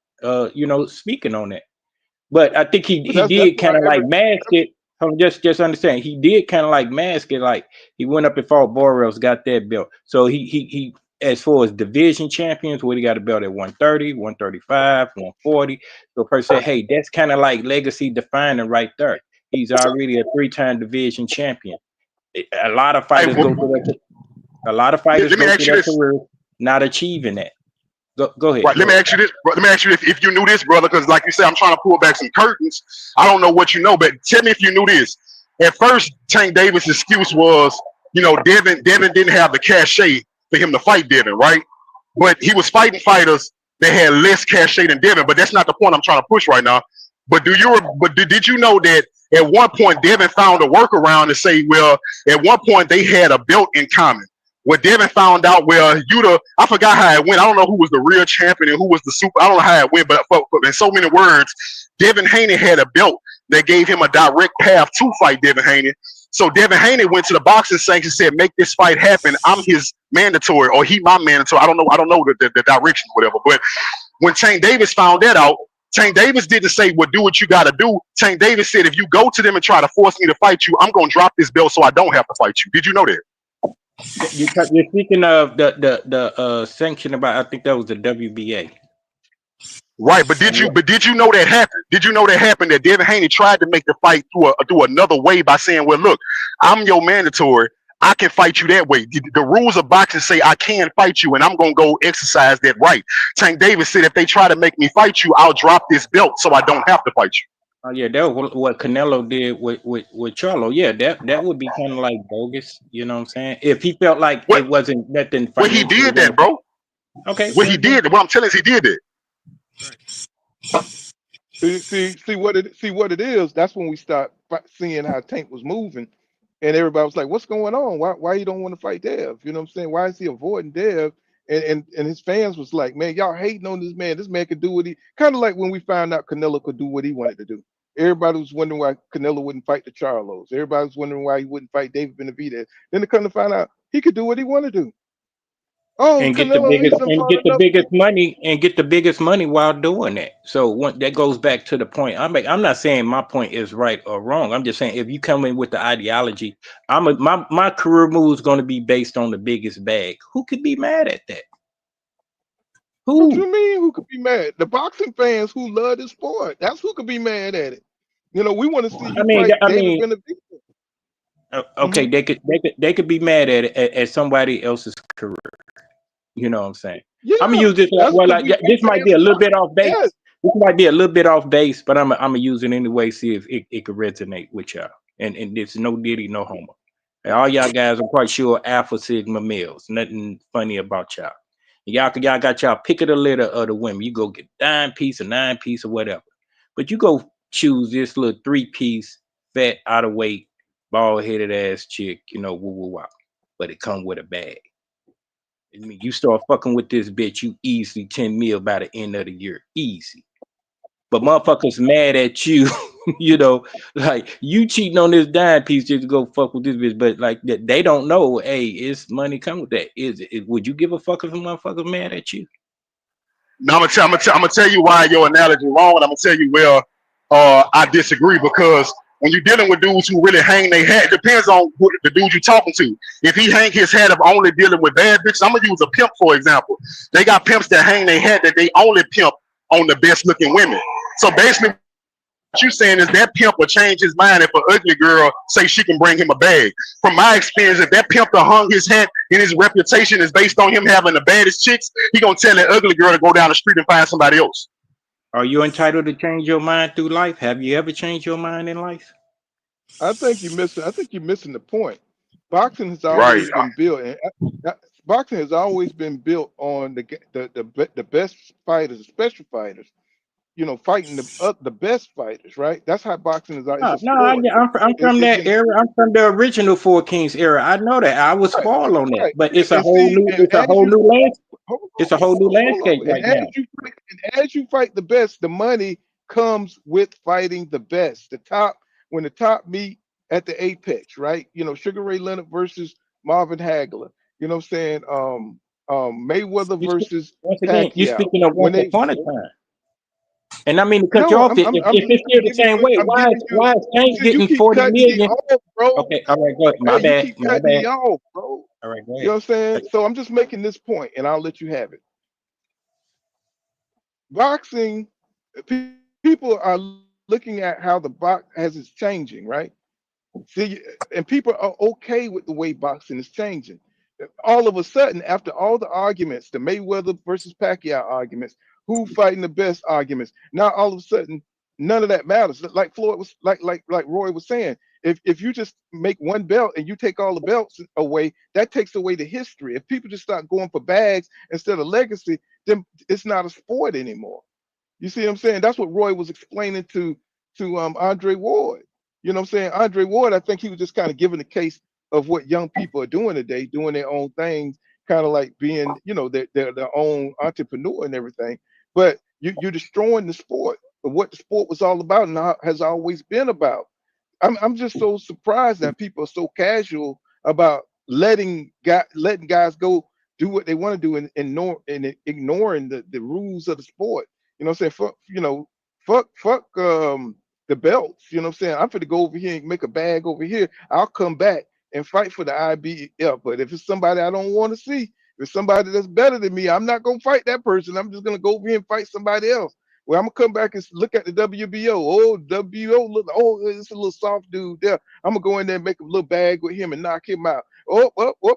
Speaking on that. But I think but he that's did why kind of like mask that's it. Just understand. He did kind of like mask it. Like he went up and fought Boreals, got that belt. So he as far as division champions, what he got a belt at 130, 135, 140. So per se, hey, that's kind of like legacy defining right there. He's already a 3-time division champion. A lot of Hey, fighters go through that. A lot of fighters let me go ask through you their this. career not achieving that. Go ahead. Right. Let me ask you this. Let me ask you if you knew this, brother, because like you said, I'm trying to pull back some curtains. I don't know what you know, but tell me if you knew this. At first, Tank Davis' excuse was, Devin didn't have the cachet for him to fight Devin, right? But he was fighting fighters that had less cachet than Devin. But that's not the point I'm trying to push right now. But did you know that at one point Devin found a workaround to say, well, at one point they had a belt in common. Where Devin found out, well, I forgot how it went. I don't know who was the real champion and who was the super. I don't know how it went, but in so many words, Devin Haney had a belt that gave him a direct path to fight Devin Haney. So Devin Haney went to the boxing sanctions and said, "Make this fight happen. I'm his mandatory, or he my mandatory." I don't know the direction, whatever. But when Tank Davis found that out, Tank Davis didn't say, "Well, do what you got to do." Tank Davis said, "If you go to them and try to force me to fight you, I'm gonna drop this belt so I don't have to fight you." Did you know that? You're speaking of the sanction about, I think that was the WBA. Right, but did you know that happened? Did you know that happened? That Devin Haney tried to make the fight through another way by saying, "Well, look, I'm your mandatory. I can fight you that way. The rules of boxing say I can fight you, and I'm gonna go exercise that right." Tank Davis said, "If they try to make me fight you, I'll drop this belt so I don't have to fight you." Oh yeah, that was what Canelo did with Charlo. Yeah, that would be kind of like bogus. You know what I'm saying? If he felt like it wasn't nothing. Well, he did that, bro. Okay. Well, he did. What I'm telling is, he did it. See what it is. That's when we start seeing how Tank was moving, and everybody was like, "What's going on? Why you don't want to fight Dev? You know what I'm saying? Why is he avoiding Dev?" And his fans was like, "Man, y'all hating on this man. This man could do what he kind of like when we found out Canelo could do what he wanted to do. Everybody was wondering why Canelo wouldn't fight the Charlos. Everybody was wondering why he wouldn't fight David Benavidez. Then they come to find out he could do what he wanted to do. Oh, And get Canelo, the biggest money while doing that. So that goes back to the point I'm not saying my point is right or wrong. I'm just saying if you come in with the ideology, my career move is going to be based on the biggest bag. Who could be mad at that? Who? What you mean? Who could be mad? The boxing fans who love the sport. That's who could be mad at it. We want to see you fight David Benavidez. Okay, they could be mad at it at somebody else's career. You know what I'm saying? Yeah, I'm gonna use this. This might be a little bit off base. Yes. This might be a little bit off base, but I'm gonna use it anyway. See if it could resonate with y'all. And it's no diddy, no homo. And all y'all guys, I'm quite sure, Alpha Sigma males. Nothing funny about y'all. Y'all got y'all pick of the litter of the women. You go get dime piece or 9-piece or whatever. But you go choose this little 3-piece, fat, out of weight, bald headed ass chick. Woo woo wow. But it come with a bag. I mean, you start fucking with this bitch, you easily 10 mil by the end of the year. Easy. But motherfuckers mad at you, like you cheating on this dime piece just to go fuck with this bitch. But like they don't know, hey, it's money come with that. Would you give a fuck if a motherfucker mad at you? Now I'm gonna tell you why your analogy wrong, and I'm gonna tell you where I disagree, because when you're dealing with dudes who really hang their hat, it depends on who the dude you're talking to. If he hang his hat of only dealing with bad bitches, I'm gonna use a pimp for example. They got pimps that hang their hat that they only pimp on the best looking women. So basically, what you're saying is that pimp will change his mind if an ugly girl say she can bring him a bag. From my experience, if that pimp that hung his hat and his reputation is based on him having the baddest chicks, he gonna tell that ugly girl to go down the street and find somebody else. Are you entitled to change your mind through life? Have you ever changed your mind in life? I think you're missing the point. Boxing has always been built, and boxing has always been built on the best fighters, the special fighters. Fighting the best fighters, right? That's how boxing is. I'm from that era. I'm from the original Four Kings era. I know that. I was spoiled on that, but it's a whole new landscape. It's a whole new landscape right now. As you fight the best, the money comes with fighting the best. When the top meet at the apex, right? Sugar Ray Leonard versus Marvin Hagler. You know what I'm saying? Mayweather versus once again, you're speaking of once upon a time. And I mean to cut you off. If it's still the same way, why is Tank getting 40 million? Bro. Okay, all right, go ahead. My bad. You keep cutting me off, bro. All right, go ahead. You know what I'm saying? So I'm just making this point, and I'll let you have it. Boxing, people are looking at how the box as it's changing, right? See, and people are okay with the way boxing is changing. all of a sudden, after all the arguments, the Mayweather versus Pacquiao arguments, who fighting the best arguments, now all of a sudden, none of that matters. Like Floyd was, like Roy was saying, if you just make one belt and you take all the belts away, that takes away the history. If people just start going for bags instead of legacy, then it's not a sport anymore. You see what I'm saying? That's what Roy was explaining to Andre Ward. You know what I'm saying? Andre Ward, I think he was just kind of giving the case of what young people are doing today, doing their own things, kind of like being, their own entrepreneur and everything. But you're destroying the sport of what the sport was all about and has always been about. I'm just so surprised that people are so casual about letting guys go do what they want to do and ignoring the rules of the sport. You know what I'm saying? Fuck the belts. You know what I'm saying? I'm finna go over here and make a bag over here. I'll come back and fight for the IBF. But if it's somebody I don't want to see, if it's somebody that's better than me, I'm not gonna fight that person. I'm just gonna go over here and fight somebody else. Well, I'm gonna come back and look at the WBO. Oh, WBO, look, oh, it's a little soft dude there. I'm gonna go in there and make a little bag with him and knock him out. Oh,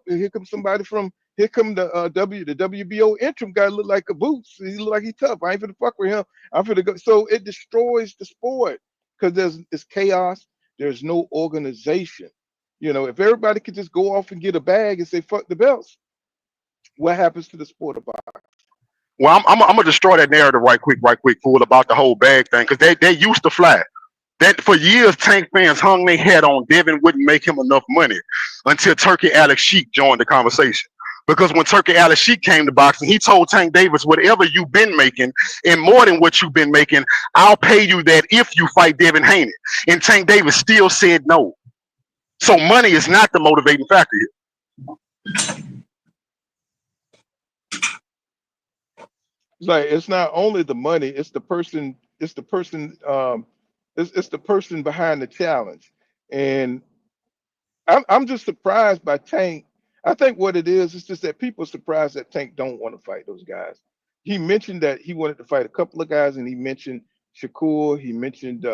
and here comes somebody from here come the WBO interim guy look like a boots. He look like he tough. I ain't finna fuck with him. I'm finna go. So it destroys the sport because it's chaos. There's no organization. If everybody could just go off and get a bag and say fuck the belts, what happens to the sport of boxing? Well, I'm gonna destroy that narrative right quick, fool, about the whole bag thing, because they used to fly. That for years, Tank fans hung their head on Devin wouldn't make him enough money until Turkey Alex Sheik joined the conversation. Because when Turkey Alex Sheik came to boxing, he told Tank Davis, whatever you've been making and more than what you've been making, I'll pay you that if you fight Devin Haney. And Tank Davis still said no. So money is not the motivating factor here. Like it's not only the money, it's the person, it's the person behind the challenge. And I'm just surprised by Tank. I think what it is just that people are surprised that Tank don't want to fight those guys. He mentioned that he wanted to fight a couple of guys, and he mentioned Shakur, he mentioned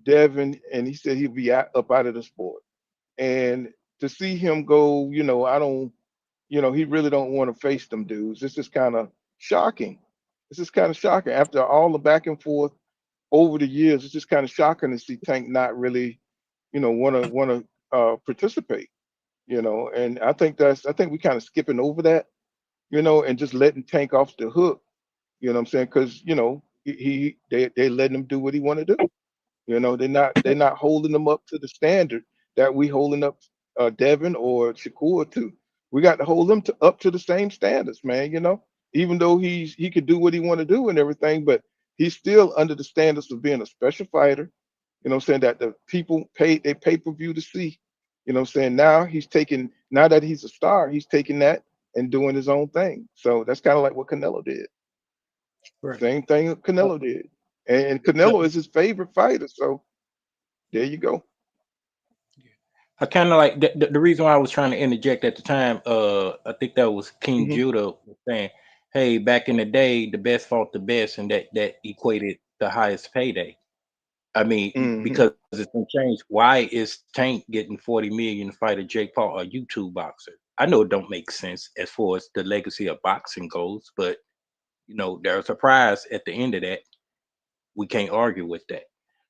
Devin, and he said he'd be up out of the sport. And to see him go, I don't, he really don't want to face them dudes. It's just kind of shocking. It's just kind of shocking after all the back and forth over the years. It's just kind of shocking to see Tank not really, want to participate. And I think we kind of skipping over that, and just letting Tank off the hook. You know what I'm saying? Because they letting him do what he want to do. They're not holding them up to the standard that we holding up Devin or Shakur to. We got to hold them up to the same standards, man. Even though he could do what he want to do and everything, but he's still under the standards of being a special fighter. You know what I'm saying? That the people pay per view to see. You know what I'm saying? Now that he's a star, he's taking that and doing his own thing. So that's kind of like what Canelo did. Right. Same thing Canelo did. And Canelo is his favorite fighter. So there you go. I kind of like the reason why I was trying to interject at the time. I think that was King Judah saying, "Hey, back in the day, the best fought the best, and that equated the highest payday." I mean, because it's been changed. Why is Tank getting 40 million to fight a Jake Paul, a YouTube boxer? I know it don't make sense as far as the legacy of boxing goes, but there's a prize at the end of that. We can't argue with that.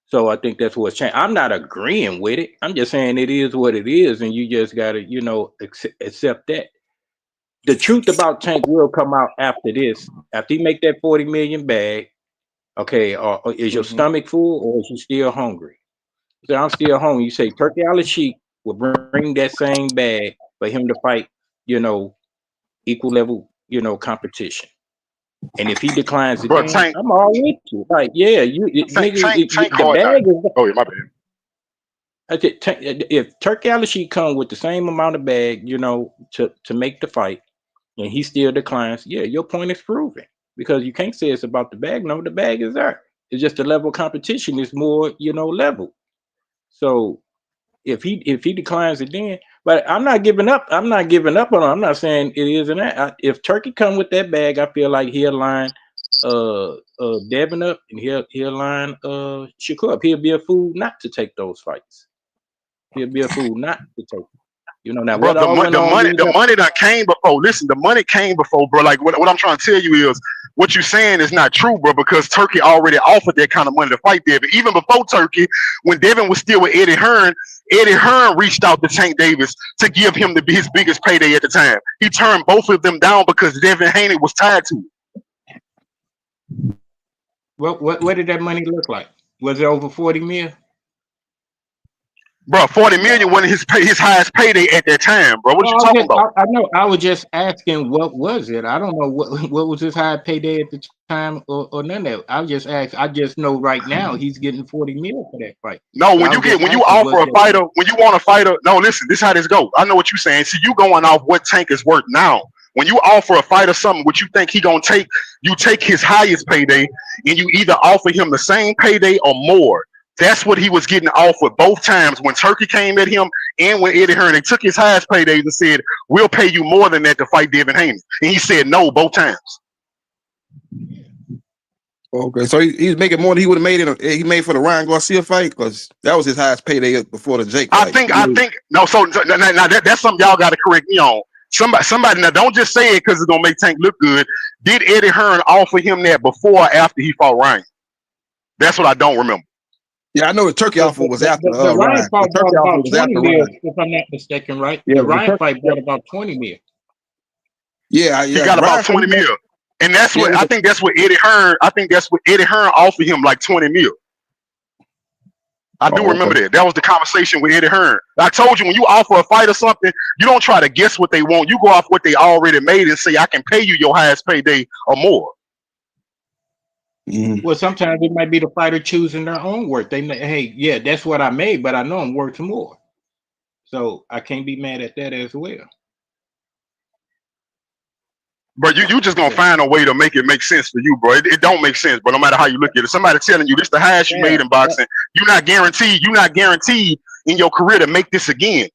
So I think that's what's changed. I'm not agreeing with it. I'm just saying it is what it is, and you just gotta, accept that. The truth about Tank will come out after this. After he make that 40 million bag, okay, or is your stomach full or is you still hungry? So I'm still hungry. You say Turkey Alex Sheik will bring that same bag for him to fight, equal level, competition. And if he declines it, I'm all with you. Like, yeah, Tank the bag is. Oh yeah, my bad. If Turkey Alex Sheik come with the same amount of bag, to make the fight, and he still declines, yeah, your point is proven. Because you can't say it's about the bag. No, the bag is there. It's just the level of competition is more, level. So if he declines it, then, but I'm not giving up. I'm not giving up on him. I'm not saying it isn't that. If Turkey come with that bag, I feel like he'll line Devin up, and he'll line Shakur up. He'll be a fool not to take those fights. He'll be a fool not to take them. You know, now Bro, what all went on leading the up? money that came before. Listen, the money came before, bro. Like what I'm trying to tell you is what you're saying is not true, bro, because Turkey already offered that kind of money to fight Devin. Even before Turkey, when Devin was still with Eddie Hearn reached out to Tank Davis to give him his biggest payday at the time. He turned both of them down because Devin Haney was tied to it. What did that money look like? Was it over 40 mil? Bro, 40 million wasn't his highest payday at that time, bro. What you talking about? I know. I was just asking, what was it? I don't know what was his high payday at the time, or none of that. I just asked. I just know right now he's getting 40 mil for that fight. No, So when you offer a fighter, when you want a fighter, no, listen, this is how this go. I know what you're saying. See, you going off what Tank is worth now. When you offer a fighter something, what you think he gonna take, you take his highest payday, and you either offer him the same payday or more. That's what he was getting offered both times when Turkey came at him and when Eddie Hearn. They took his highest paydays and said, "We'll pay you more than that to fight Devin Haney," and he said no both times. Okay, so he's making more than he would have made he made for the Ryan Garcia fight, because that was his highest payday before the Jake fight. I think no. So now that's something y'all got to correct me on. Somebody now, don't just say it because it's gonna make Tank look good. Did Eddie Hearn offer him that before or after he fought Ryan? That's what I don't remember. Yeah, I know the Turkey offer was after the Ryan fight the Turkey brought offer about was 20 after mil, Ryan. if I'm not mistaken, right? Yeah, The Ryan fight brought about 20 mil. Yeah, He got about 20 mil. And that's what I think that's what Eddie Hearn offered him, like 20 mil. I do remember that. That was the conversation with Eddie Hearn. I told you, when you offer a fight or something, you don't try to guess what they want. You go off what they already made and say, I can pay you your highest payday or more. Well, sometimes it might be the fighter choosing their own work. They may, hey, yeah, that's what I made, but I know I'm worth more. So I can't be mad at that as well. But you just gonna find a way to make it make sense for you, bro. It don't make sense, but no matter how you look at it, somebody telling you this the highest you made in boxing, you're not guaranteed in your career to make this again.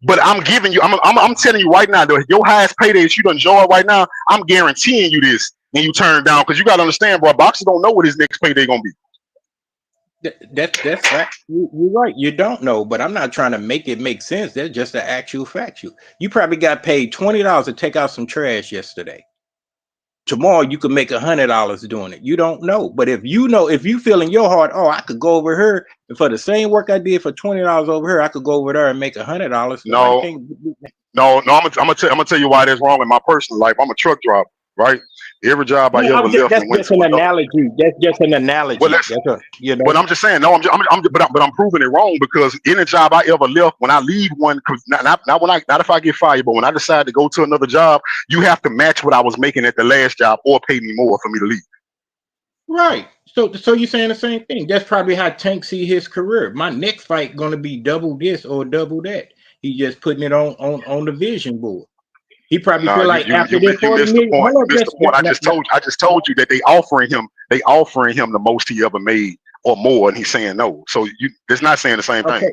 But I'm giving you, I'm telling you right now, that your highest payday that you done enjoy right now, I'm guaranteeing you this, and you turn it down because you gotta understand, bro. Boxers don't know what his next payday gonna be. That's fact. You're right. You don't know, but I'm not trying to make it make sense. That's just an actual fact. You probably got paid $20 to take out some trash yesterday. Tomorrow you could make $100 doing it. You don't know, but if you feel in your heart, oh, I could go over here and for the same work I did for $20 over here, I could go over there and make $100. No. I'm gonna tell you why that's wrong in my personal life. I'm a truck driver, right? Every job I ever left. That's just an analogy. That's just an analogy. Well, but I'm just saying, no, but I'm proving it wrong because any job I ever left, when I leave one, not if I get fired, but when I decide to go to another job, you have to match what I was making at the last job or pay me more for me to leave. Right. So you're saying the same thing. That's probably how Tank see his career. My next fight gonna be double this or double that. He just putting it on the vision board. He probably feel like after this 40 million. I just told you that they offering him the most he ever made or more, and he's saying no. So it's not saying the same thing.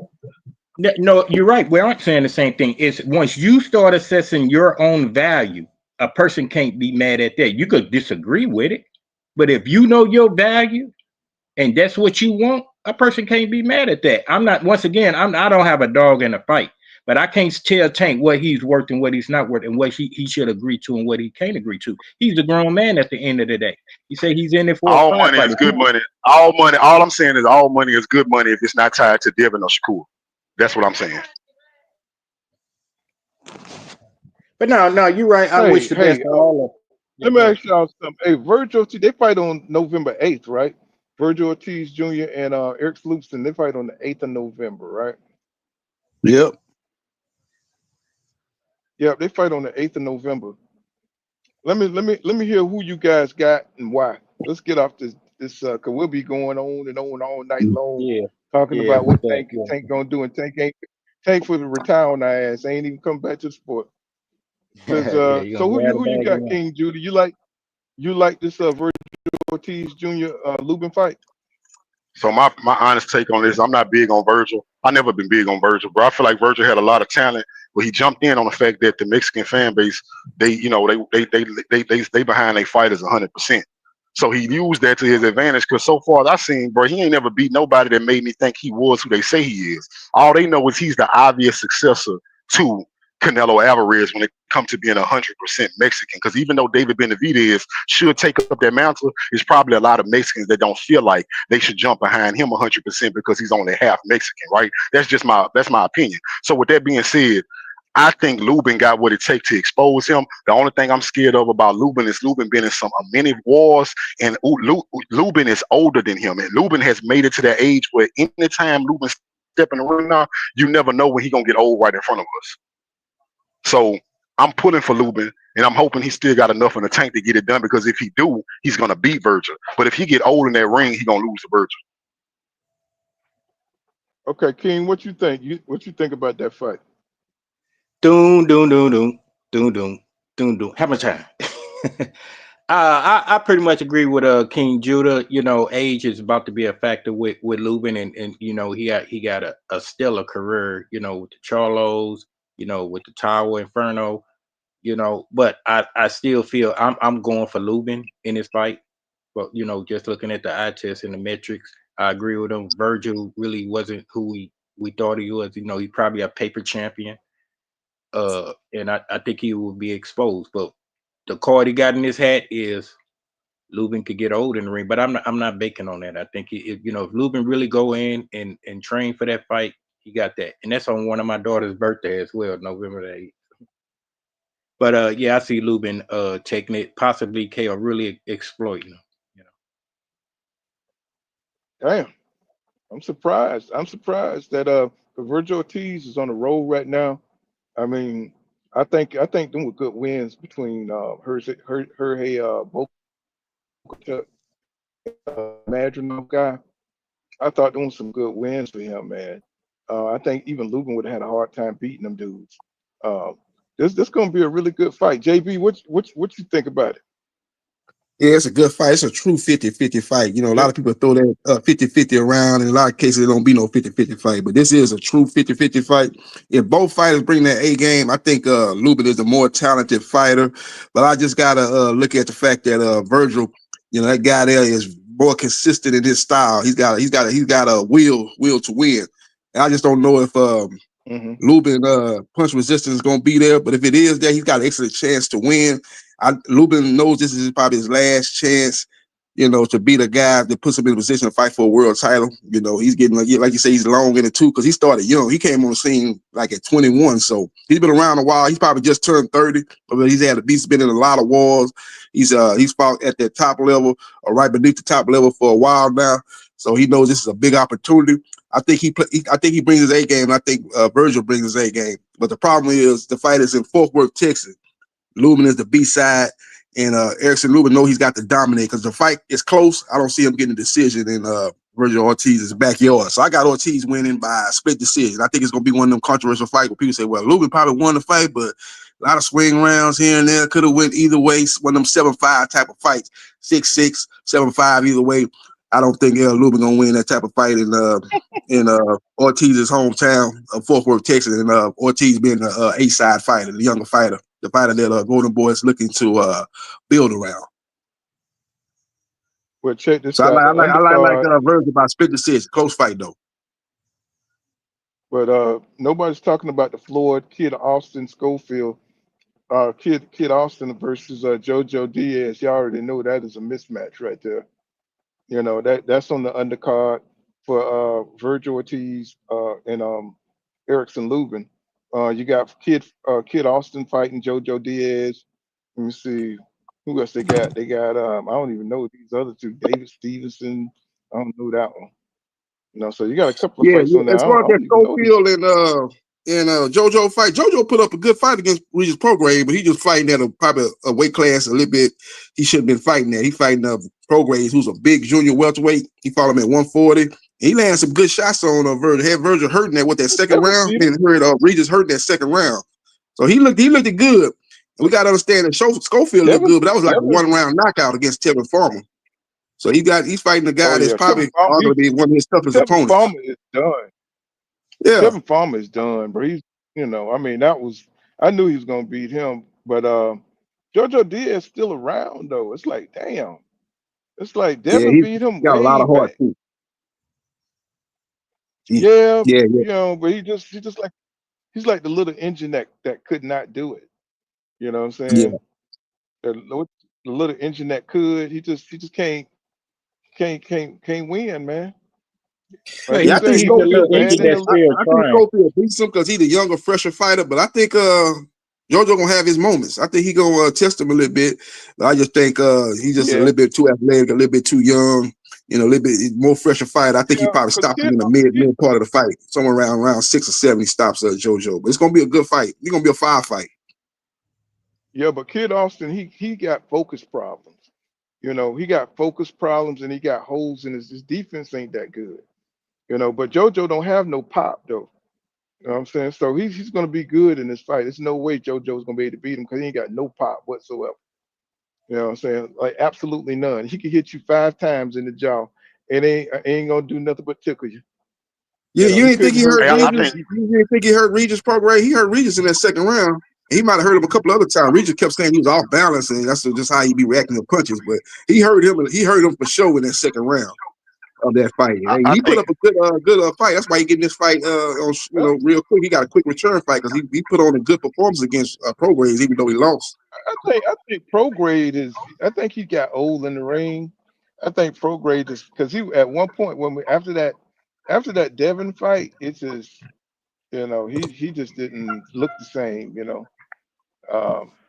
No, you're right. We aren't saying the same thing. It's once you start assessing your own value, a person can't be mad at that. You could disagree with it, but if you know your value and that's what you want, a person can't be mad at that. I don't have a dog in a fight. But I can't tell Tank what he's worth and what he's not worth and what he should agree to and what he can't agree to. He's a grown man at the end of the day. He said he's in it for all money is good money. All money. All I'm saying is all money is good money if it's not tied to Devin or Shakur. That's what I'm saying. But no, you're right. I wish the best for all of them. Let me ask y'all something. Hey, Vergil Ortiz, they fight on November 8th, right? Vergil Ortiz Jr. and Erickson Lubin, they fight on the 8th of November, right? Yep. Yeah, they fight on the 8th of November. Let me hear who you guys got and why. Let's get off this cause we'll be going on and on all night long talking about what Tank gonna do, and Tank for the retire on our ass. Ain't even come back to the sport. So who you got, King Judy? You like this Vergil Ortiz Jr. Lubin fight? So my honest take on this, I'm not big on Vergil. I never been big on Vergil, bro. I feel like Vergil had a lot of talent, but he jumped in on the fact that the Mexican fan base, they behind their fighters 100%. So he used that to his advantage because so far as I've seen, bro, he ain't never beat nobody that made me think he was who they say he is. All they know is he's the obvious successor to Canelo Alvarez when it comes to being 100% Mexican. Because even though David Benavidez should take up that mantle, there's probably a lot of Mexicans that don't feel like they should jump behind him 100% because he's only half Mexican, right? That's my opinion. So with that being said, I think Lubin got what it takes to expose him. The only thing I'm scared of about Lubin is Lubin been in many wars, and Lubin is older than him, and Lubin has made it to that age where anytime Lubin step in the ring now, you never know when he's gonna get old right in front of us. So I'm pulling for Lubin, and I'm hoping he still got enough in the tank to get it done. Because if he do, he's gonna beat Vergil. But if he get old in that ring, he's gonna lose to Vergil. Okay, King, what you think? What you think about that fight? Doom, doom, doom, doom, doom, doom, doom, doom. How much time? I pretty much agree with King Judah. You know, age is about to be a factor with Lubin, and you know he got a stellar career. You know, with the Charlos, you know, with the Tower Inferno. You know, but I still feel I'm going for Lubin in this fight. But you know, just looking at the eye test and the metrics, I agree with him. Vergil really wasn't who we thought he was. You know, he's probably a paper champion. And I think he will be exposed. But the card he got in his hat is Lubin could get old in the ring. But I'm not banking on that. I think you know, if Lubin really go in and train for that fight, he got that. And that's on one of my daughter's birthday as well, November the 8th. But yeah, I see Lubin taking it, possibly KO really exploiting him. You know. Damn, I'm surprised. I'm surprised that Vergil Ortiz is on the road right now. I mean, I think them were good wins between Jorge Madronov guy. I thought them was some good wins for him, man. I think even Lubin would have had a hard time beating them dudes. This gonna be a really good fight. JB, what you think about it? Yeah, it's a good fight. It's a true 50-50 fight. You know, a lot of people throw that 50-50 around. In a lot of cases, it don't be no 50-50 fight. But this is a true 50-50 fight. If both fighters bring that A game, I think Lubin is the more talented fighter. But I just got to look at the fact that Vergil, you know, that guy there is more consistent in his style. He's got a will to win. And I just don't know if Lubin punch resistance is going to be there. But if it is there, he's got an excellent chance to win. Lubin knows this is probably his last chance, you know, to be the guy that puts him in a position to fight for a world title. You know, he's getting, like you say, he's long in it too, because he started young. He came on the scene like at 21, so he's been around a while. He's probably just turned 30, but he's been in a lot of wars. He's fought at the top level or right beneath the top level for a while now, so he knows this is a big opportunity. I think he brings his A game. And I think Vergil brings his A game. But the problem is the fight is in Fort Worth, Texas. Lubin is the B side, and Erickson Lubin know he's got to dominate because the fight is close. I don't see him getting a decision in Vergil Ortiz's backyard. So I got Ortiz winning by a split decision. I think it's going to be one of them controversial fights where people say, well, Lubin probably won the fight, but a lot of swing rounds here and there. Could have went either way. One of them 7-5 type of fights, 6-6, 7-5 either way. I don't think Lubin gonna win that type of fight in Ortiz's hometown of Fort Worth, Texas, and Ortiz being the A-side fighter, the younger fighter, the fighter that Golden Boy is looking to build around. Well, check this out. I like Vergil by split decision, close fight though. But nobody's talking about the Floyd Kid Austin Schofield, Kid Austin versus JoJo Diaz. Y'all already know that is a mismatch right there. You know, that's on the undercard for Vergil Ortiz and Erickson Lubin. You got Kid Austin fighting JoJo Diaz. Let me see who else they got. They got I don't even know these other two. David Stevenson. I don't know that one. You know, so you got a couple of fights on there. As far as that Schofield and JoJo fight, JoJo put up a good fight against Regis Prograis, but he just fighting at probably a weight class a little bit. He shouldn't have been fighting that. He fighting Prograis, who's a big junior welterweight. He fought him at 140. He landed some good shots on Vergil. Had Vergil hurting that with that second round. And heard Regis hurting that second round. So he looked good. And we got to understand that Schofield looked good, but that was like a one-round knockout against Tevin Farmer. So he's fighting the guy that's probably going to be one of his toughest opponents. Farmer is done. Yeah, Tevin Farmer is done, but he's, you know, I mean, I knew he was going to beat him, but JoJo Diaz still around though. It's like, damn. It's like Devin beat him. Got a lot of heart too. Yeah, you know, but he just like he's like the little engine that could not do it. You know what I'm Yeah. saying? The little engine that could. He just can't win, man. Like Yeah, you Yeah, I think said, he's he the was little just Schofield bad engine in decent. the that's league. still I think trying. Schofield decent because he's the younger, fresher fighter. But I think JoJo gonna have his moments. I think he gonna test him a little bit. But I just think he's just a Yeah, little bit too athletic, a little bit too young. You know, a little bit more fresher fighter. I think he yeah. probably Cause stopped him in the mid part of the fight, somewhere around 6 or 7. He stops JoJo. But it's gonna be a good fight. It's gonna be a fire fight. yeah, but Kid Austin, he got focus problems. You know, he got focus problems and he got holes in his defense ain't that good. You know, but JoJo don't have no pop though. You know what I'm saying? So he's gonna be good in this fight. There's no way JoJo's gonna be able to beat him because he ain't got no pop whatsoever. You know what I'm saying? Like absolutely none. He could hit you 5 times in the jaw and ain't gonna do nothing but tickle you. Yeah, You know, you he didn't think couldn't he hurt hurt Hey, I Regis. Regis? think You didn't think he hurt Regis' program? He hurt Regis in that second round. He might have hurt him a couple other times. Regis kept saying he was off balance, and that's just how he be reacting to punches. But he hurt him. He hurt him for sure in that second round of that fight. And I he put think up a good fight. That's why he getting this fight on I, real quick. He got a quick return fight because he put on a good performance against Prograis, even though he lost. I think Prograde is. I think he got old in the ring. I think Prograde is because he at one point when we after that Devin fight, it's just he just didn't look the same.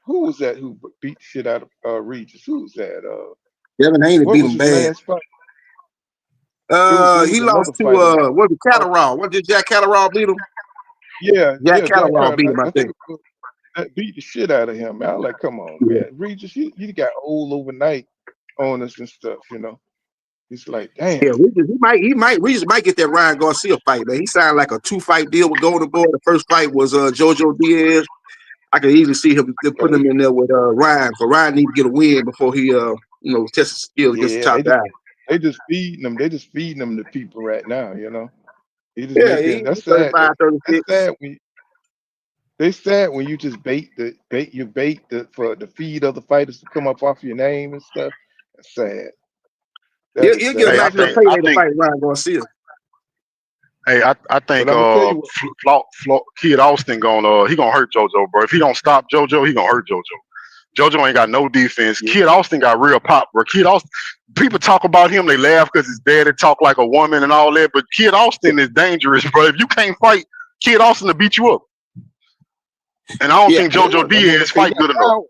Who was that who beat the shit out of Regis? Who was that? Devin Haney What beat was him his bad. last fight? It was He another lost to fighter. what was Catterall? What did Jack Catterall beat him? Yeah, Jack yeah, Jack Catterall Carter. beat him, I I think think. it was that beat the shit out of him. Man, I was like, come on, Yeah. man. Regis, you got old overnight on us and stuff. He's like, damn. Yeah, Regis might get that Ryan Garcia fight, man. He signed like a 2-fight deal with Golden Boy. The first fight was Jojo Diaz. I could easily see him putting him in there with Ryan. So Ryan need to get a win before he test his skills against the Yeah, top guy. they just feeding them. They just feeding them to people right now. He just Yeah, making he's that's sad. 35, That's 36. sad when they sad when you just bait for the feed other fighters to come up off your name and stuff. That's sad. That is He'll get a sad. hey, nice little payday to fight Ryan Garcia. I But think I'm gonna tell you Kid Austin gonna hurt JoJo, bro. If he don't stop JoJo, he gonna hurt JoJo. JoJo ain't got no defense. yeah, Kid Austin got real pop, bro. Kid Austin, people talk about him, they laugh because his daddy talk like a woman and all that. But Kid Austin is dangerous, bro. If you can't fight, Kid Austin will beat you up. And I don't Yeah, think yeah. JoJo I mean, Diaz 'cause he fight got good enough. power.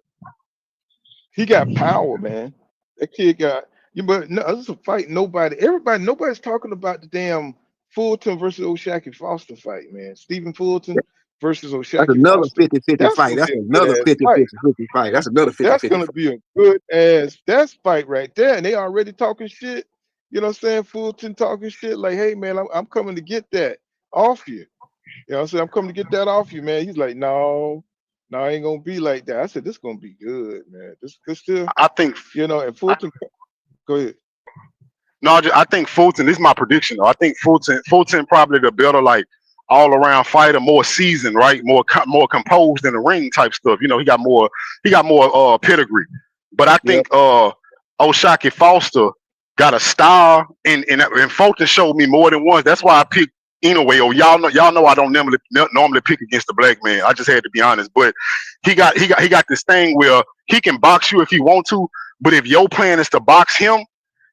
He got power, man. That kid got you. But no, this is a fight. Nobody's talking about the damn Fulton versus O'Shaquie Foster fight, man. Stephen Fulton versus That's O'Shaquie another Foster. 50-50 That's fight. gonna That's be a good another ass 50-50 fight. fight. That's another That's 50-50 gonna fight. be a good ass that's fight right there. And they already talking shit. You know what I'm saying? Fulton talking shit like, hey man, I'm coming to get that off you. You know what I'm saying? I'm coming to get that off you, man. He's like, no, I ain't gonna be like that. I said, this gonna be good, man. This still, I think and Fulton, go ahead. No, I think Fulton. This is my prediction. Though. I think Fulton probably the better like all around fighter, more seasoned, right? More composed in the ring type stuff. He got more pedigree. But I Yep. think O'Shaquie Foster got a style, and Fulton showed me more than once. That's why I picked Inoue. Or y'all know I don't normally pick against the black man. I just had to be honest. But he got this thing where he can box you if he want to, but if your plan is to box him,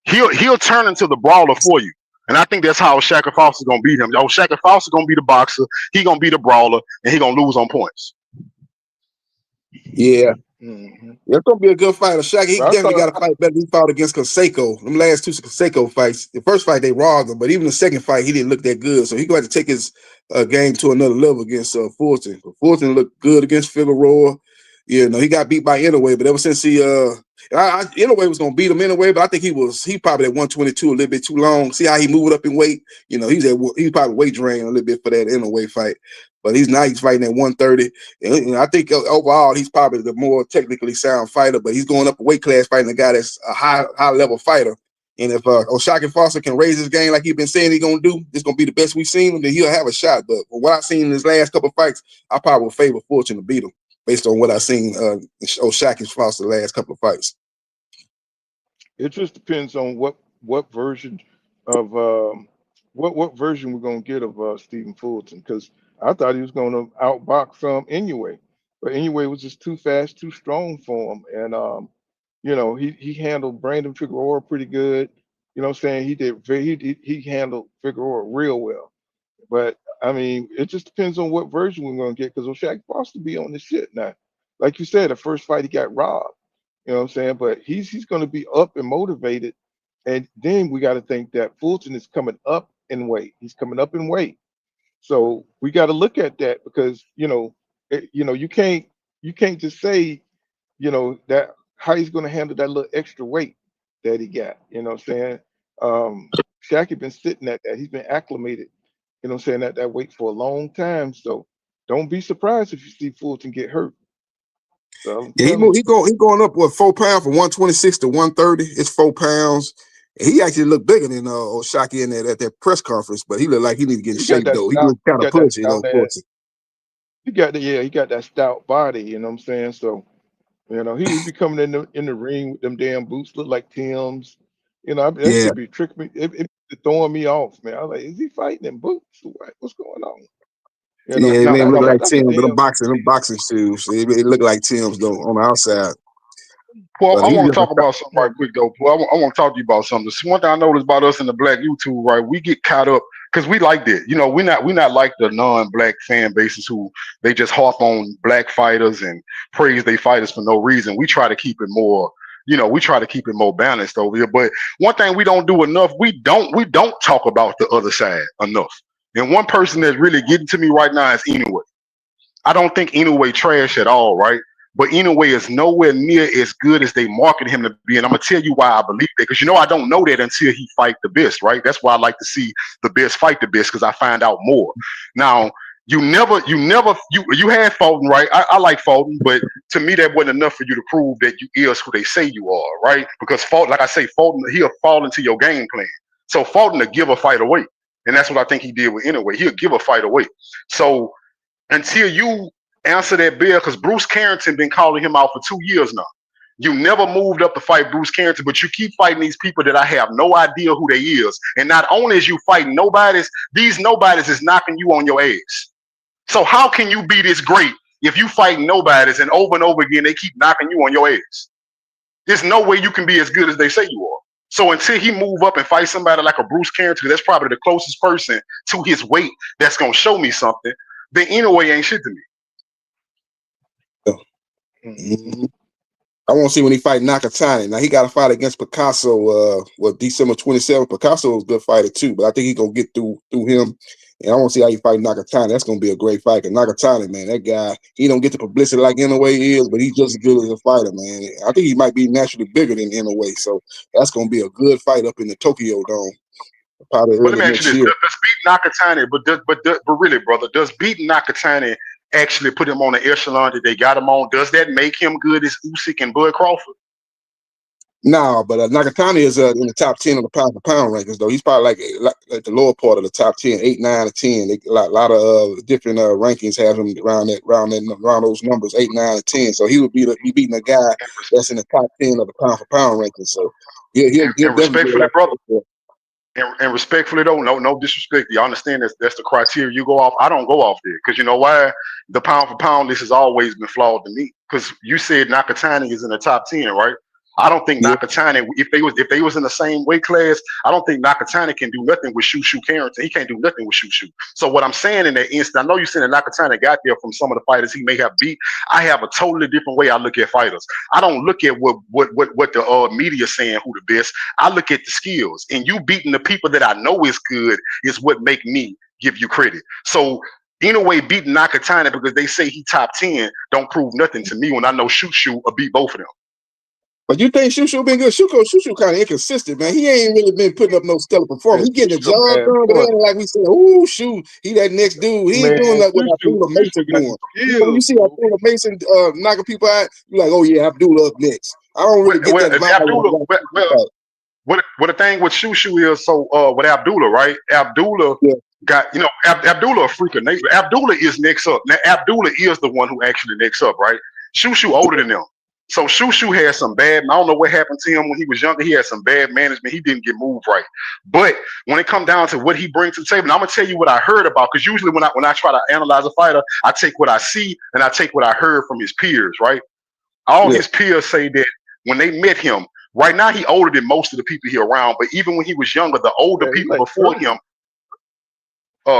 he'll turn into the brawler for you. And I think that's how O'Shaquie Foster's gonna beat him. O'Shaquie Foster's gonna be the boxer, he gonna be the brawler, and he gonna lose on points. Yeah. Mm-hmm. It's gonna be a good fight. Shaq, he But I definitely thought, got to fight better. He fought against Conseco. Them last 2 Conseco fights. The first fight they robbed him, but even the second fight he didn't look that good. So he going to have to take his game to another level against Fulton. Fulton looked good against Figueroa. He got beat by Inoue, but ever since Inoue was gonna beat him anyway, but I think he probably at 122 a little bit too long. See how he moved up in weight? He's probably weight drained a little bit for that Inoue fight. But he's fighting at 130. And I think overall he's probably the more technically sound fighter, but he's going up a weight class fighting a guy that's a high level fighter. And if O'Shaquie Foster can raise his game like he's been saying he's gonna do, it's gonna be the best we've seen him, then he'll have a shot. But from what I've seen in his last couple of fights, I probably would favor Fulton to beat him based on what I've seen O'Shaquie Foster the last couple of fights. it just depends on what version of what version we're gonna get of Stephen Fulton, because I thought he was going to outbox anyway, but anyway was just too fast, too strong for him. And he handled Brandon Figueroa pretty good. You know what I'm saying? He handled Figueroa real well. But I mean, it just depends on what version we're gonna get because Shaq Foster be on the shit now. Like you said, the first fight he got robbed. You know what I'm saying? But he's gonna be up and motivated. And then we got to think that Fulton is coming up in weight. He's coming up in weight. So we got to look at that because you can't just say that how he's going to handle that little extra weight that he got. You know what I'm saying? Shaq had been sitting at that. He's been acclimated. You know what I'm saying, at that weight for a long time. So don't be surprised if you see Fulton get hurt. So I'm Yeah, telling you. he going up 4 pounds from 126 to 130. It's 4 pounds. He actually looked bigger than Shockey in at that press conference, but he looked like he need to get in He got shape that though. He stout. looked kind He of got that pussy, stout ass. unfortunately. He got that stout body. You know what I'm saying? So he be coming in the ring with them damn boots, look like Tim's. That Yeah, should be tricking me. It be throwing me off, man. I was like, is he fighting in boots? What's going on? yeah, Now man, look like that's a Tim's, damn. them boxing shoes. It looked like Tim's though on the outside. Well, But I he want to just talk about something right quick though. Well, I want to talk to you about something. This one thing I noticed about us in the Black YouTube, right? We get caught up because we like that. We're not like the non-Black fan bases who they just harp on Black fighters and praise they fighters for no reason. We try to keep it more. We try to keep it more balanced over here. But one thing we don't do enough, we don't talk about the other side enough. And one person that's really getting to me right now is Inoue. I don't think Inoue trash at all, right? But Inoue is nowhere near as good as they market him to be. And I'm gonna tell you why I believe that. Because I don't know that until he fight the best, right? That's why I like to see the best fight the best, because I find out more. Now, you had Fulton, right? I like Fulton, but to me that wasn't enough for you to prove that you is who they say you are, right? Because Fulton, like I say, Fulton, he'll fall into your game plan. So Fulton will give a fight away. And that's what I think he did with Inoue. He'll give a fight away. So until you answer that bill, because Bruce Carrington been calling him out for 2 years now. You never moved up to fight Bruce Carrington, but you keep fighting these people that I have no idea who they is. And not only is you fighting nobodies, these nobodies is knocking you on your ass. So how can you be this great if you fight nobodies and over again they keep knocking you on your ass? There's no way you can be as good as they say you are. So until he move up and fight somebody like a Bruce Carrington, that's probably the closest person to his weight that's gonna show me something, then Inoue ain't shit to me. Mm-hmm. I want to see when he fight Nakatani. Now he got a fight against Picasso. December 27th. Picasso was a good fighter too, but I think he's gonna get through him. And I want to see how he fight Nakatani. That's gonna be a great fight. Cause Nakatani, man, that guy, he don't get the publicity like Inoue is, but he's just as good as a fighter, man. I think he might be naturally bigger than Inoue, so that's gonna be a good fight up in the Tokyo Dome. Probably But let early me ask next you year. this: does beating Nakatani, but really, brother, does beating Nakatani actually put him on the echelon that they got him on? Does that make him good as Usyk and Bud Crawford? No, but Nakatani is in the top 10 of the pound for pound rankings, though. He's probably like the lower part of the top 10, 8, 9, or 10. A lot of different rankings have him around those numbers, 8, 9, and 10. So he would be beating a guy that's in the top 10 of the pound for pound rankings. So he'll definitely Respectfully, brother. get And respectfully though, no disrespect. You understand that's the criteria you go off. I don't go off there because you know why? The pound for pound list has always been flawed to me. Because you said Nakatani is in the top 10, right? I don't think Nakatani, if they was in the same weight class, I don't think Nakatani can do nothing with Shushu Carrington. He can't do nothing with Shushu. So what I'm saying in that instant, I know you said that Nakatani got there from some of the fighters he may have beat. I have a totally different way I look at fighters. I don't look at what the media saying who the best. I look at the skills, and you beating the people that I know is good is what make me give you credit. So in a way, beating Nakatani because they say he top 10 don't prove nothing to me when I know Shushu will beat both of them. But you think Shushu been good? Shushu kind of inconsistent, man. He ain't really been putting up no stellar performance. He getting the job done, but then like we said, ooh, shoot, he that next dude. He ain't doing that what Abdullah Mason doing. When you see Abdullah Mason knocking people out, you're like, oh yeah, Abdullah up next. I don't really get that vibe. What the thing with Shushu is, so with Abdullah, right? Abdullah got, Abdullah a freak of nature. Abdullah is next up. Now Abdullah is the one who actually next up, right? Shushu older than them. So Shushu had some bad. I don't know what happened to him when he was younger. He had some bad management. He didn't get moved right. But when it comes down to what he brings to the table, and I'm gonna tell you what I heard about. Because usually when I try to analyze a fighter, I take what I see and I take what I heard from his peers. Right? All his peers say that when they met him, right now he older than most of the people he around. But even when he was younger, the older people before him,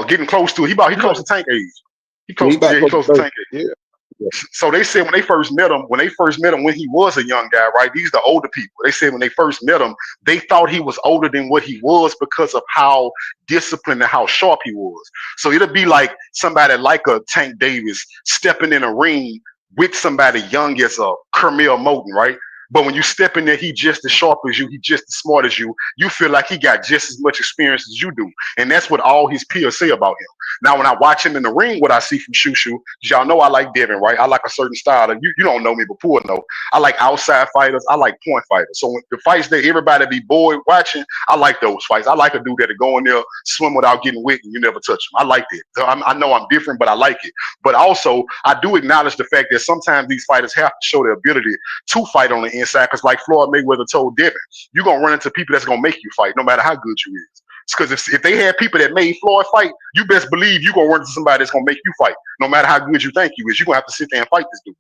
getting close to he close to Tank age. He close to Tank age. So they said when they first met him, when he was a young guy, right? These are the older people. They said when they first met him, they thought he was older than what he was because of how disciplined and how sharp he was. So it'll be like somebody like a Tank Davis stepping in a ring with somebody young as a Kermel Moton, right? But when you step in there, he just as sharp as you, he just as smart as you. You feel like he got just as much experience as you do. And that's what all his peers say about him. Now, when I watch him in the ring, what I see from Shushu, y'all know I like Devin, right? I like a certain style. You don't know me before, no. I like outside fighters. I like point fighters. So when the fights that everybody be bored watching, I like those fights. I like a dude that'll go in there, swim without getting wet, and you never touch him. I like that. So I know I'm different, but I like it. But also, I do acknowledge the fact that sometimes these fighters have to show their ability to fight on the inside, because like Floyd Mayweather told Devin, you're going to run into people that's going to make you fight no matter how good you is. Because if they had people that made Floyd fight, you best believe you're going to run into somebody that's going to make you fight no matter how good you think you is. You're going to have to sit there and fight this dude.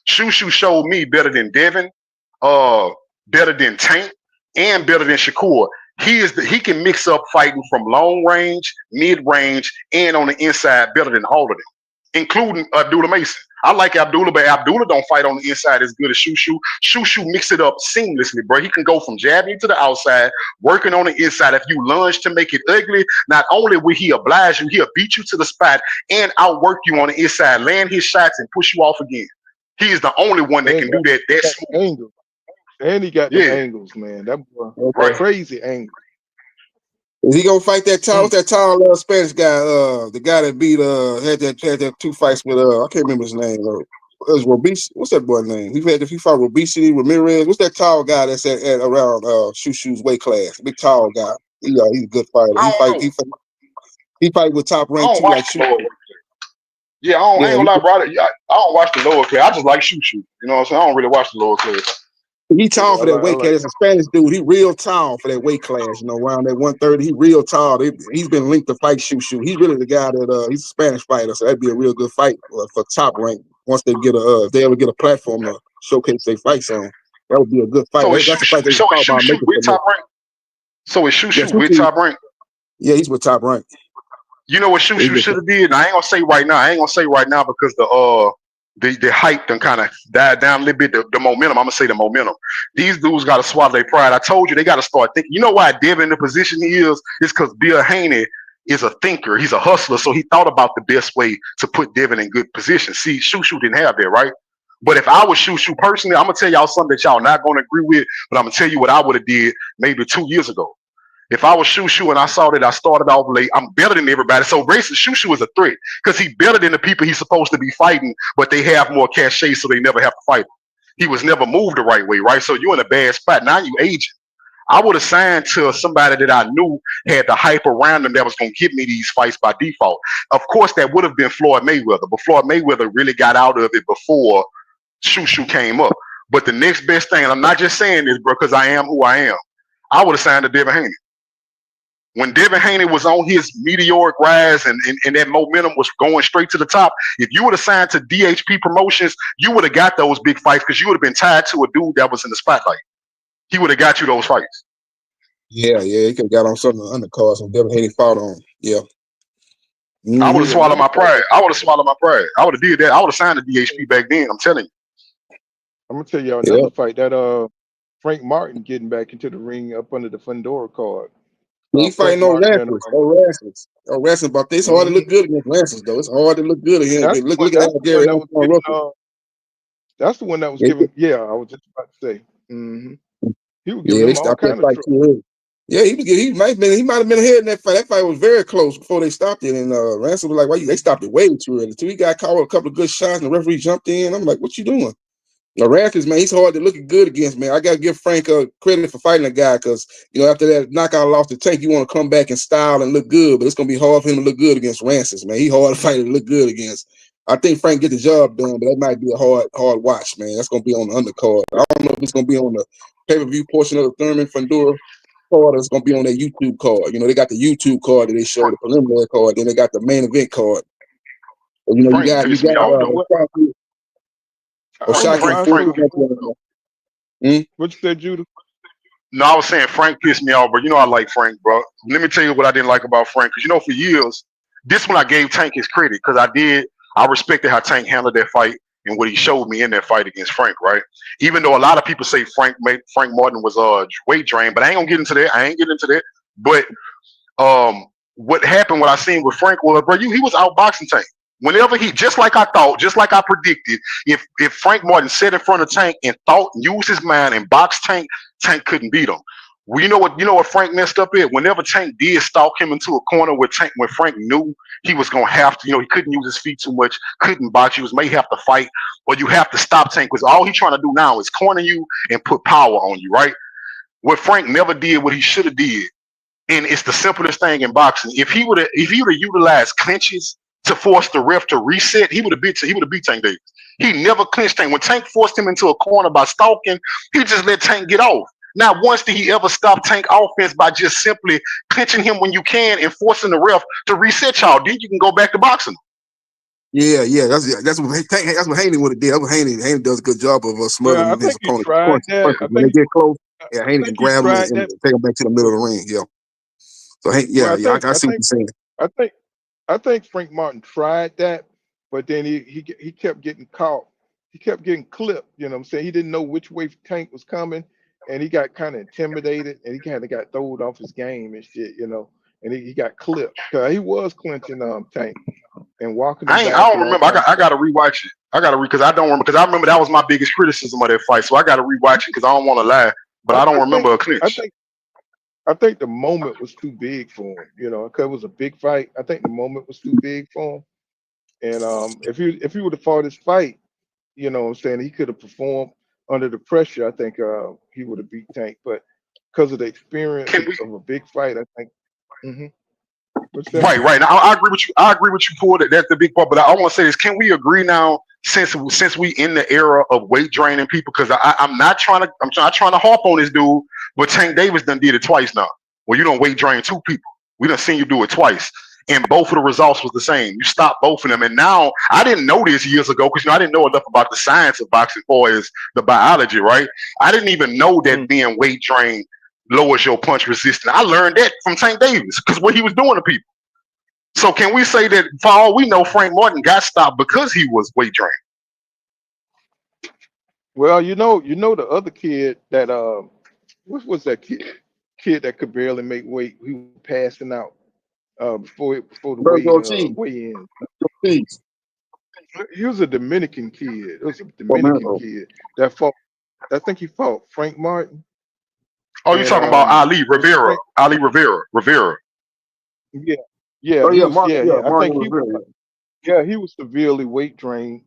Shushu showed me better than Devin, better than Tank, and better than Shakur. He can mix up fighting from long range, mid range, and on the inside better than all of them, including Abdullah Mason. I like Abdullah, but Abdullah don't fight on the inside as good as Shushu. Shushu mix it up seamlessly, bro. He can go from jabbing to the outside, working on the inside. If you lunge to make it ugly, not only will he oblige you, he'll beat you to the spot and outwork you on the inside, land his shots and push you off again. He is the only one that can do that. That's angles. And he got the angles, man. That boy, crazy angles. Is he gonna fight that tall? What's that tall Spanish guy? The guy that beat had that 2 fights with I can't remember his name. It was Robis. What's that boy's name? He fought Robisi Ramirez. What's that tall guy that's at around Shushu's weight class? Big tall guy. He's a good fighter. He fight with top rank too, like Shushu. Yeah, I ain't gonna lie, brother. I don't watch the lower class. I just like Shushu. You know what I'm saying? I don't really watch the lower class. He tall for that weight class. It's a Spanish dude. He real tall for that weight class. You know, around that 130. He real tall. He's been linked to fight Shushu. He's really the guy that he's a Spanish fighter. So that'd be a real good fight for top rank. Once they get if they ever get a platform to showcase their fights on, that would be a good fight. So is Shushu with top rank? So is Shushu with top rank? Yeah, he's with top rank. You know what Shushu should have did? And I ain't gonna say right now because the hype done kind of died down a little bit. The momentum, I'm gonna say the momentum. These dudes gotta swallow their pride. I told you they gotta start thinking. You know why Devin in the position he is? It's because Bill Haney is a thinker. He's a hustler. So he thought about the best way to put Devin in good position. See, Shushu didn't have that, right? But if I was Shushu personally, I'm gonna tell y'all something that y'all not gonna agree with, but I'm gonna tell you what I would have did maybe 2 years ago. If I was Shushu and I saw that I started off late, I'm better than everybody. So racist Shushu is a threat because he's better than the people he's supposed to be fighting, but they have more cachet, so they never have to fight him. He was never moved the right way, right? So you're in a bad spot. Now you aging. I would have signed to somebody that I knew had the hype around him that was going to give me these fights by default. Of course, that would have been Floyd Mayweather, but Floyd Mayweather really got out of it before Shushu came up. But the next best thing, and I'm not just saying this, bro, because I am who I am, I would have signed to Devin Haney. When Devin Haney was on his meteoric rise and that momentum was going straight to the top, if you would have signed to DHP Promotions, you would have got those big fights because you would have been tied to a dude that was in the spotlight. He would have got you those fights. Yeah, he could have got on something undercards and Devin Haney fought on. Yeah. I would have swallowed my pride. I would have did that. I would have signed to DHP back then. I'm telling you. I'm gonna tell y'all another fight that Frank Martin getting back into the ring up under the Fundora card. He fighting on Rances. But it's hard to look good against Rances, though. It's hard to look good against him. Look at how Gary that's the one that was given. Yeah, I was just about to say. He was giving him all kind of trouble. Yeah, he might have been ahead in that fight. That fight was very close before they stopped it. And Rances was like, "Why they stopped it way too early?" He got caught with a couple of good shots, and the referee jumped in. I'm like, "What you doing?" Rances, man, he's hard to look good against, man. I got to give Frank credit for fighting a guy because, after that knockout loss to Tank, you want to come back and style and look good, but it's going to be hard for him to look good against Rances, man. He's hard to fight and look good against. I think Frank get the job done, but that might be a hard watch, man. That's gonna be on the undercard. I don't know if it's gonna be on the pay-per-view portion of the Thurman Fundora card, or it's gonna be on their YouTube card. You know, they got the YouTube card that they show, the preliminary card, then they got the main event card. And, you know, Frank pissed me off though. What you said, Judah? No, I was saying Frank pissed me off, but you know I like Frank, bro. Let me tell you what I didn't like about Frank, because you know for years, this one I gave Tank his credit, because I respected how Tank handled that fight and what he showed me in that fight against Frank, right? Even though a lot of people say Frank Martin was weight drained, but I ain't gonna get into that. But what happened, what I seen with Frank was, bro, he was outboxing Tank. Whenever just like I thought, just like I predicted, if Frank Martin sat in front of Tank and used his mind and boxed Tank, Tank couldn't beat him. Well, you know what Frank messed up at? Whenever Tank did stalk him into a corner when Frank knew he was gonna have to, he couldn't use his feet too much, couldn't box, you may have to fight, or you have to stop Tank, because all he's trying to do now is corner you and put power on you, right? What Frank never did, what he should have did, and it's the simplest thing in boxing. If he would have utilized clinches to force the ref to reset, he would have beat Tank Davis. He never clinched Tank. When Tank forced him into a corner by stalking, he just let Tank get off. Not once did he ever stop Tank offense by just simply clinching him when you can and forcing the ref to reset y'all. Then you can go back to boxing. Yeah, that's what Haney would have did. That's what Haney does a good job of smothering his opponent. When they get close, Haney can grab him and take him back to the middle of the ring. Yeah. So I see what you're saying. I think Frank Martin tried that, but then he kept getting caught. He kept getting clipped. You know what I'm saying? He didn't know which way Tank was coming, and he got kind of intimidated, and he kind of got thrown off his game and shit. And he got clipped because he was clinching Tank and walking. I don't remember. I got to rewatch it. Because I don't remember, because I remember that was my biggest criticism of that fight. So I got to rewatch it because I don't want to lie, but I don't remember a clinch. I think the moment was too big for him, because it was a big fight. I think the moment was too big for him. And if he would have fought his fight, what I'm saying, he could have performed under the pressure. I think he would have beat Tank. But because of the experience of a big fight, I think. Right. Now, I agree with you. Paul. That's the big part. But I want to say this: can we agree now, since we in the era of weight draining people? Because I'm not trying to harp on this dude, but Tank Davis done did it twice now. Well, you don't weight drain two people. We done seen you do it twice, and both of the results was the same. You stopped both of them, and now I didn't know this years ago because I didn't know enough about the science of boxing or as the biology. Right? I didn't even know that being weight drained lowers your punch resistance. I learned that from Tank Davis because what he was doing to people. So can we say that for all we know, Frank Martin got stopped because he was weight drained? Well, the other kid that what was that kid that could barely make weight? He was passing out before the weigh-in. He was a Dominican kid. It was a Dominican kid that fought. I think he fought Frank Martin. Oh, you're talking about Ali Rivera. Ali Rivera. Yeah. I think he was severely weight drained.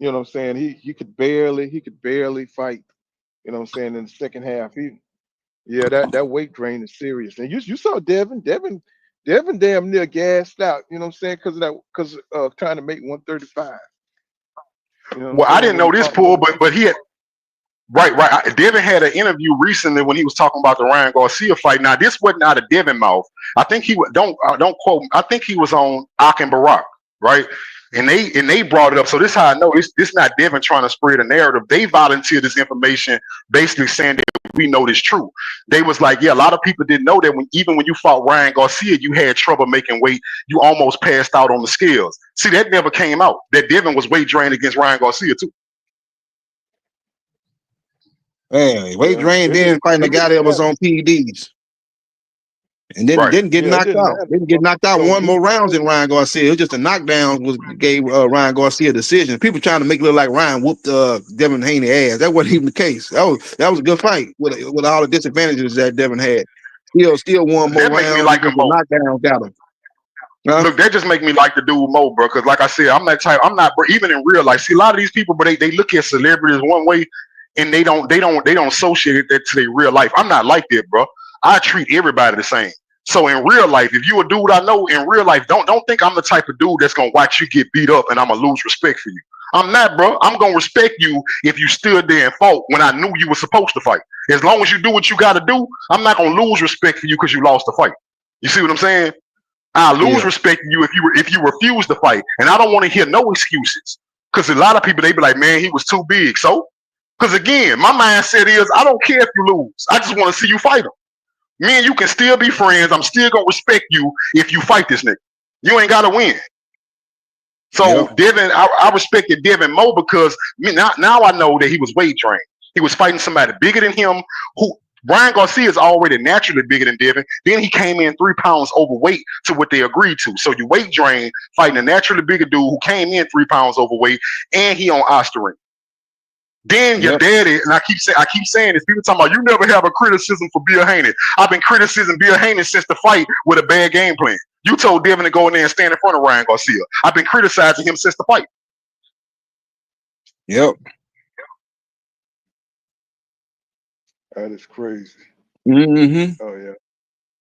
You know what I'm saying? He could barely fight. You know what I'm saying? In the second half, that weight drain is serious. And you saw Devin damn near gassed out. You know what I'm saying? Because of trying to make 135. Well, I didn't know this, Paul, but he had. Right. Devin had an interview recently when he was talking about the Ryan Garcia fight. Now, this wasn't out of Devin mouth. I think he don't quote. I think he was on Ak and Barack, right? And they brought it up. So this is how I know this not Devin trying to spread a narrative. They volunteered this information, basically saying that we know this true. They was like, yeah, a lot of people didn't know that even when you fought Ryan Garcia, you had trouble making weight. You almost passed out on the scales. See, that never came out. That Devin was weight drained against Ryan Garcia too. Hey, weight drained then fighting the guy that was on PEDs. And didn't get knocked out. Didn't get knocked out one more rounds than Ryan Garcia. It was just a knockdown gave Ryan Garcia a decision. People trying to make it look like Ryan whooped Devin Haney ass. That wasn't even the case. That was a good fight with all the disadvantages that Devin had. Still won more rounds. Like the knockdown got him. Look, that just make me like the dude more, bro. Because like I said, I'm not even in real life. See, a lot of these people, but they look at celebrities one way. And they don't associate that to their real life. I'm not like that, bro. I treat everybody the same. So in real life, if you a dude I know in real life, don't think I'm the type of dude that's gonna watch you get beat up and I'm gonna lose respect for you. I'm not, bro. I'm gonna respect you if you stood there and fought when I knew you were supposed to fight. As long as you do what you gotta do, I'm not gonna lose respect for you because you lost the fight. You see what I'm saying? I lose respect for you if you refuse to fight. And I don't want to hear no excuses. Because a lot of people, they be like, man, he was too big. So, because again, my mindset is I don't care if you lose. I just want to see you fight him. Me and you can still be friends. I'm still gonna respect you if you fight this nigga. You ain't gotta win. So Devin, I respected Devin more because now I know that he was weight trained. He was fighting somebody bigger than him. Who Ryan Garcia is already naturally bigger than Devin. Then he came in 3 pounds overweight to what they agreed to. So you weight drain fighting a naturally bigger dude who came in 3 pounds overweight, and he on Osterine. Then your daddy, and I keep saying this. People talking about you never have a criticism for Bill Haney. I've been criticizing Bill Haney since the fight with a bad game plan. You told Devin to go in there and stand in front of Ryan Garcia. I've been criticizing him since the fight. Yep. That is crazy. Mm-hmm. Oh yeah.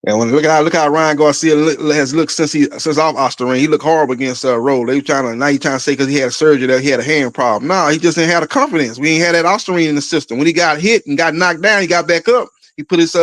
And when look how Ryan Garcia has looked since off Osterine. He looked horrible against Roll. They trying to say because he had surgery that he had a hand problem. No, he just didn't have the confidence. We ain't had that Osterine in the system. When he got hit and got knocked down, he got back up. He put his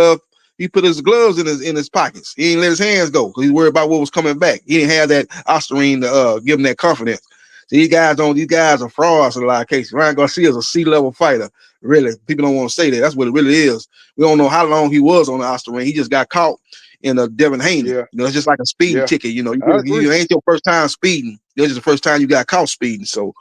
gloves in his pockets. He didn't let his hands go because he worried about what was coming back. He didn't have that Osterine to give him that confidence. So these guys are frauds in a lot of cases. Ryan Garcia is a C-level fighter. Really, people don't want to say that. That's what it really is. We don't know how long he was on the Osterine. He just got caught in a Devin Haney. Yeah. You know, it's just like a speeding ticket. You know, you ain't your first time speeding. This is the first time you got caught speeding. So,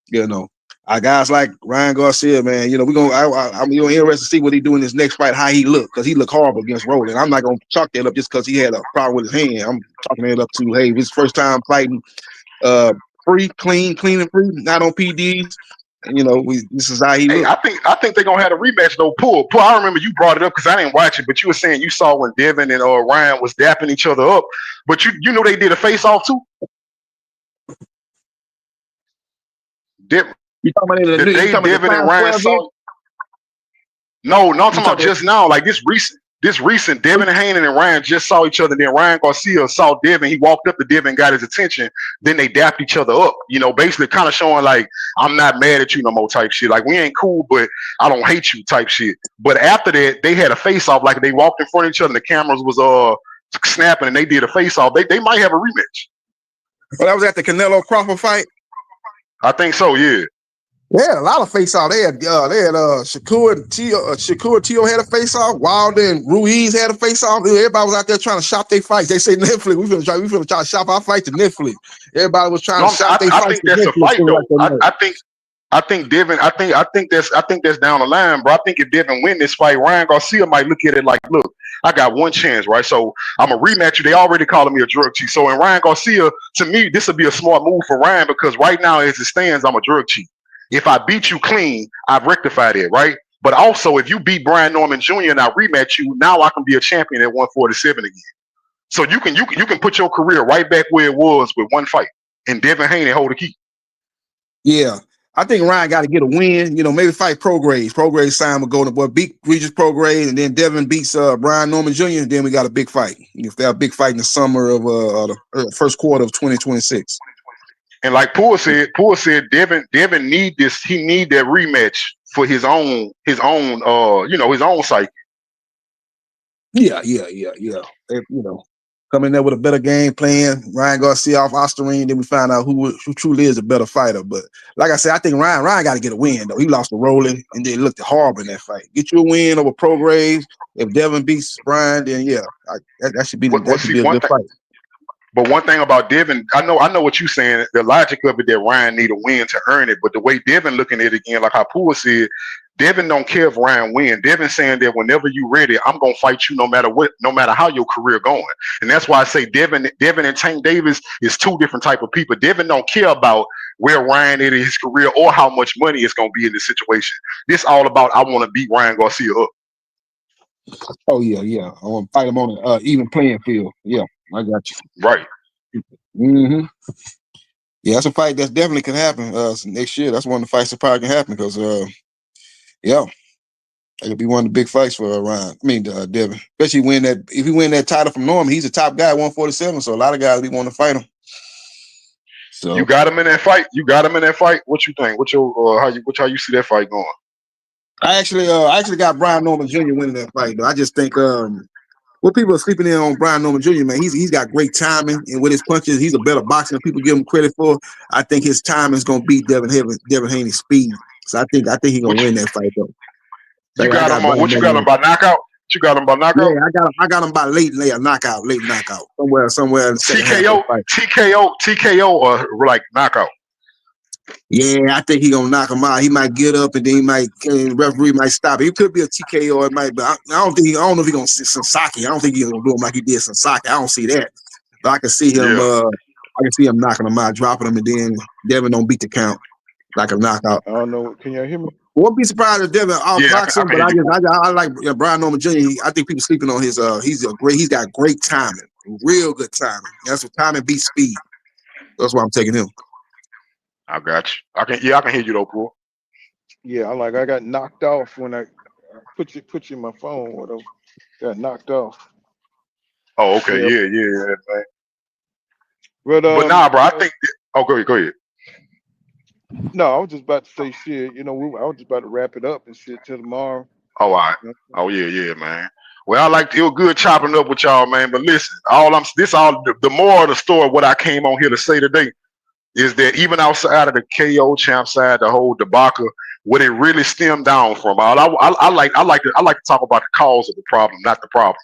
you know, our guys like Ryan Garcia, man. You know, I'm interested to see what he do in his next fight, how he look, because he looked horrible against Roland. I'm not gonna chalk that up just because he had a problem with his hand. I'm chalking it up to his first time fighting, clean and free, not on PDs. And, you know, this is how he look. I think they're gonna have a rematch though. Paul, I remember you brought it up because I didn't watch it, but you were saying you saw when Devin and Ryan was dapping each other up, but you know they did a face off too. You talking about the day Devin and Ryan saw? No, I'm talking about just now, like this recent Devin and Haney and Ryan just saw each other. Then Ryan Garcia saw Devin. He walked up to Devin, got his attention. Then they dapped each other up. You know, basically kind of showing like I'm not mad at you no more type shit. Like we ain't cool, but I don't hate you type shit. But after that, they had a face off. Like they walked in front of each other, and the cameras was snapping, and they did a face off. They might have a rematch. Well, that was at the Canelo Crawford fight. I think so. Yeah. They had a lot of face off. They had Shakur Teo had a face off. Wilder and Ruiz had a face off. Everybody was out there trying to shop their fights. They say Netflix. We finna try to shop our fight to Netflix. Everybody was trying to shop their fights. I think that's a fight though. I think Devin. I think that's down the line, bro. I think if Devin win this fight, Ryan Garcia might look at it like, look, I got one chance, right? So I'm a rematch you. They already calling me a drug cheat. So in Ryan Garcia, to me, this would be a smart move for Ryan because right now, as it stands, I'm a drug cheat. If I beat you clean, I've rectified it, right? But also, if you beat Brian Norman Jr. and I rematch you, now I can be a champion at 147 again. So you can put your career right back where it was with one fight, and Devin Haney hold the key. Yeah, I think Ryan got to get a win. You know, maybe fight Prograis. Prograis signed with Golden Boy, beat Regis Prograis, and then Devin beats Brian Norman Jr. And then we got a big fight. If they have a big fight in the summer of the first quarter of 2026. And like Poole said, Devin need this. He need that rematch for his own psyche. Yeah. You know, come in there with a better game plan. Ryan Garcia off Osterine, then we find out who truly is a better fighter. But like I said, I think Ryan got to get a win though. He lost to Roland and then looked horrible in that fight. Get you a win over Prograis. If Devin beats Brian, then yeah, that should be a good fight. But one thing about Devin, I know what you're saying. The logic of it that Ryan need a win to earn it. But the way Devin looking at it again, like how Poole said, Devin don't care if Ryan win. Devin saying that whenever you ready, I'm gonna fight you no matter what, no matter how your career going. And that's why I say Devin and Tank Davis is two different type of people. Devin don't care about where Ryan is in his career or how much money it's gonna be in this situation. This all about I want to beat Ryan Garcia up. Oh yeah. I want to fight him on an even playing field. Yeah. I got you. Right. Mm-hmm. Yeah, that's a fight that definitely can happen next year. That's one of the fights that probably can happen because, yeah. That could be one of the big fights for Ryan. I mean, Devin. Especially if he win that title from Norman, he's a top guy, 147. So a lot of guys be wanting to fight him. So you got him in that fight. What you think? What your how you see that fight going? I actually got Brian Norman Jr. winning that fight, though. I just think what people are sleeping in on Brian Norman Jr., man, he's got great timing, and with his punches, he's a better boxer than people give him credit for. I think his timing is gonna beat Devin Haney's speed. So I think he's gonna win that fight, though. So You got him on what? You got him by knockout? You got him by knockout? Yeah, I got him by late knockout. Somewhere in the second TKO, TKO, or like knockout. Yeah, I think he gonna knock him out. He might get up and then the referee might stop it. It could be a TKO, or it might, but I don't know if he gonna see Sasaki. I don't think he's gonna do him like he did Sasaki. I don't see that. But I can see him. I can see him knocking him out, dropping him, and then Devin don't beat the count like a knockout. I don't know. Can y'all hear me? Won't be surprised if Devin outbox him, but I like Brian Norman Jr. I think people sleeping on his. He's got great timing, real good timing. That's what timing beats speed. That's why I'm taking him. I got you. I can hear you though, bro. Yeah, I got knocked off when I put you in my phone. Whatever, got knocked off. Oh, okay, yeah, man. But nah, bro. I think. Go ahead. No, I was just about to say shit. I was just about to wrap it up and shit till tomorrow. Oh, all right. Oh, yeah, man. Well, it was good chopping up with y'all, man. But listen, the moral of the story, what I came on here to say today, is that even outside of the KO champ side, the whole debacle, what it really stemmed down from. I like to talk about the cause of the problem, not the problem.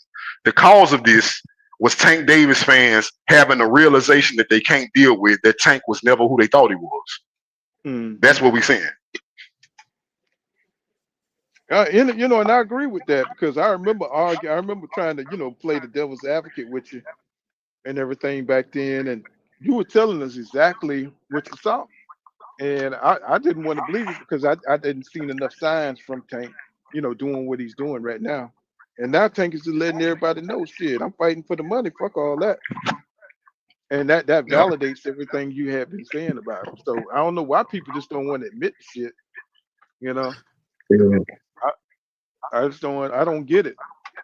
The cause of this was Tank Davis fans having a realization that they can't deal with that Tank was never who they thought he was. That's what we're saying. And I agree with that, because I remember trying to play the devil's advocate with you and everything back then, and you were telling us exactly what you saw, and I didn't want to believe it because I didn't see enough signs from Tank, doing what he's doing right now, and now Tank is just letting everybody know, shit, I'm fighting for the money, fuck all that. And that validates everything you have been saying about him. So I don't know why people just don't want to admit the shit. Yeah. I just don't. I don't get it.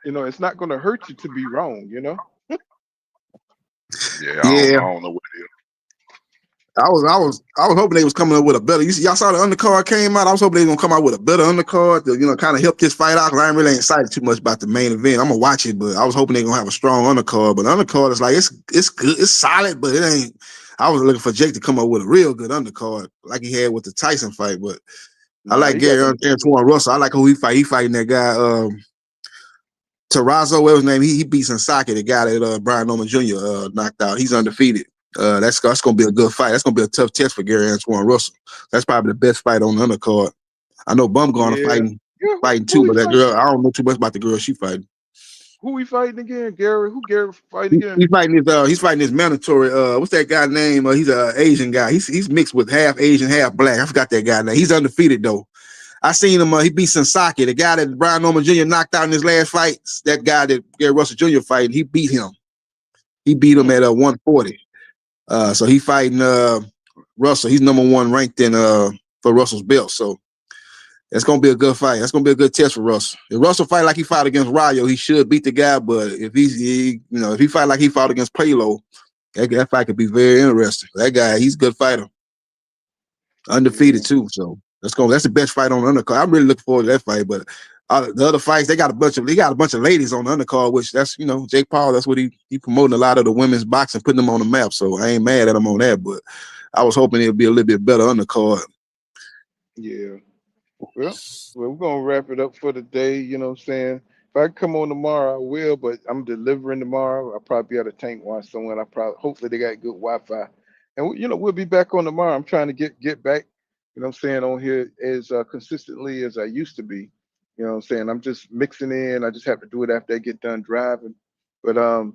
It's not going to hurt you to be wrong. Yeah. I don't know what it is. I was hoping they was coming up with a better. Y'all saw the undercard came out. I was hoping they was gonna come out with a better undercard to kind of help this fight out. Cause I ain't really excited too much about the main event. I'm gonna watch it, but I was hoping they gonna have a strong undercard. But the undercard is like it's good, it's solid, but it ain't. I was looking for Jake to come up with a real good undercard like he had with the Tyson fight. But I like Gary Antoine Russell. I like who he fight. He fighting that guy Terrazzo, what was his name? He beat Sasaki, the guy that Brian Norman Jr. Knocked out. He's undefeated. That's gonna be a good fight. That's gonna be a tough test for Gary Antoine Russell. That's probably the best fight on the undercard. I know Bumgarner fighting too, but that girl, I don't know too much about the girl she fighting. Who he fighting again, Gary? Who Gary fighting again? He's fighting his mandatory. What's that guy name? He's an Asian guy. He's mixed with half Asian, half black. I forgot that guy name. He's undefeated though. I seen him. He beat Sasaki, the guy that Brian Norman Jr. knocked out in his last fight. That guy that Gary Russell Jr. fighting, he beat him. He beat him at 140. So he fighting Russell. He's number one ranked in for Russell's belt. So it's gonna be a good fight. That's gonna be a good test for Russell. If Russell fight like he fought against Rayo, he should beat the guy. But if if he fight like he fought against Palo, that fight could be very interesting. That guy, he's a good fighter, undefeated too. So that's the best fight on the undercard. I'm really looking forward to that fight. But the other fights, they got a bunch of ladies on the undercard, which that's Jake Paul. That's what he promoting a lot of the women's boxing, putting them on the map. So I ain't mad at him on that. But I was hoping it'd be a little bit better undercard. Yeah. Well, we're gonna wrap it up for the day. You know what I'm saying? If I come on tomorrow, I will. But I'm delivering tomorrow. I'll probably be at a tank watch somewhere. Hopefully they got good Wi-Fi, and we'll be back on tomorrow. I'm trying to get back. You know what I'm saying, on here as consistently as I used to be. You know what I'm saying? I'm just mixing in. I just have to do it after I get done driving. But you know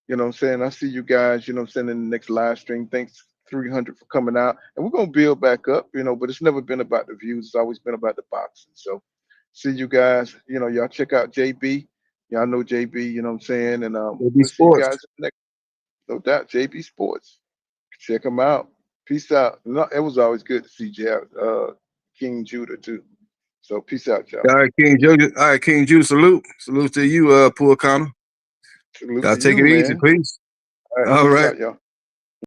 what I'm saying? I see you guys, you know what I'm saying, in the next live stream. Thanks 300 for coming out. And we're gonna build back up, but it's never been about the views, it's always been about the boxing. So see you guys, y'all check out JB. Y'all know JB, you know what I'm saying? And we'll see you guys next, no doubt, JB Sports. Check them out. Peace out. No, it was always good to see King Judah too. So peace out, y'all. All right, King Judah. All right, King Judah, salute. Salute to you, Poor Connor. Salute Y'all to take you, it easy, man. please. All right, All peace right. out, y'all.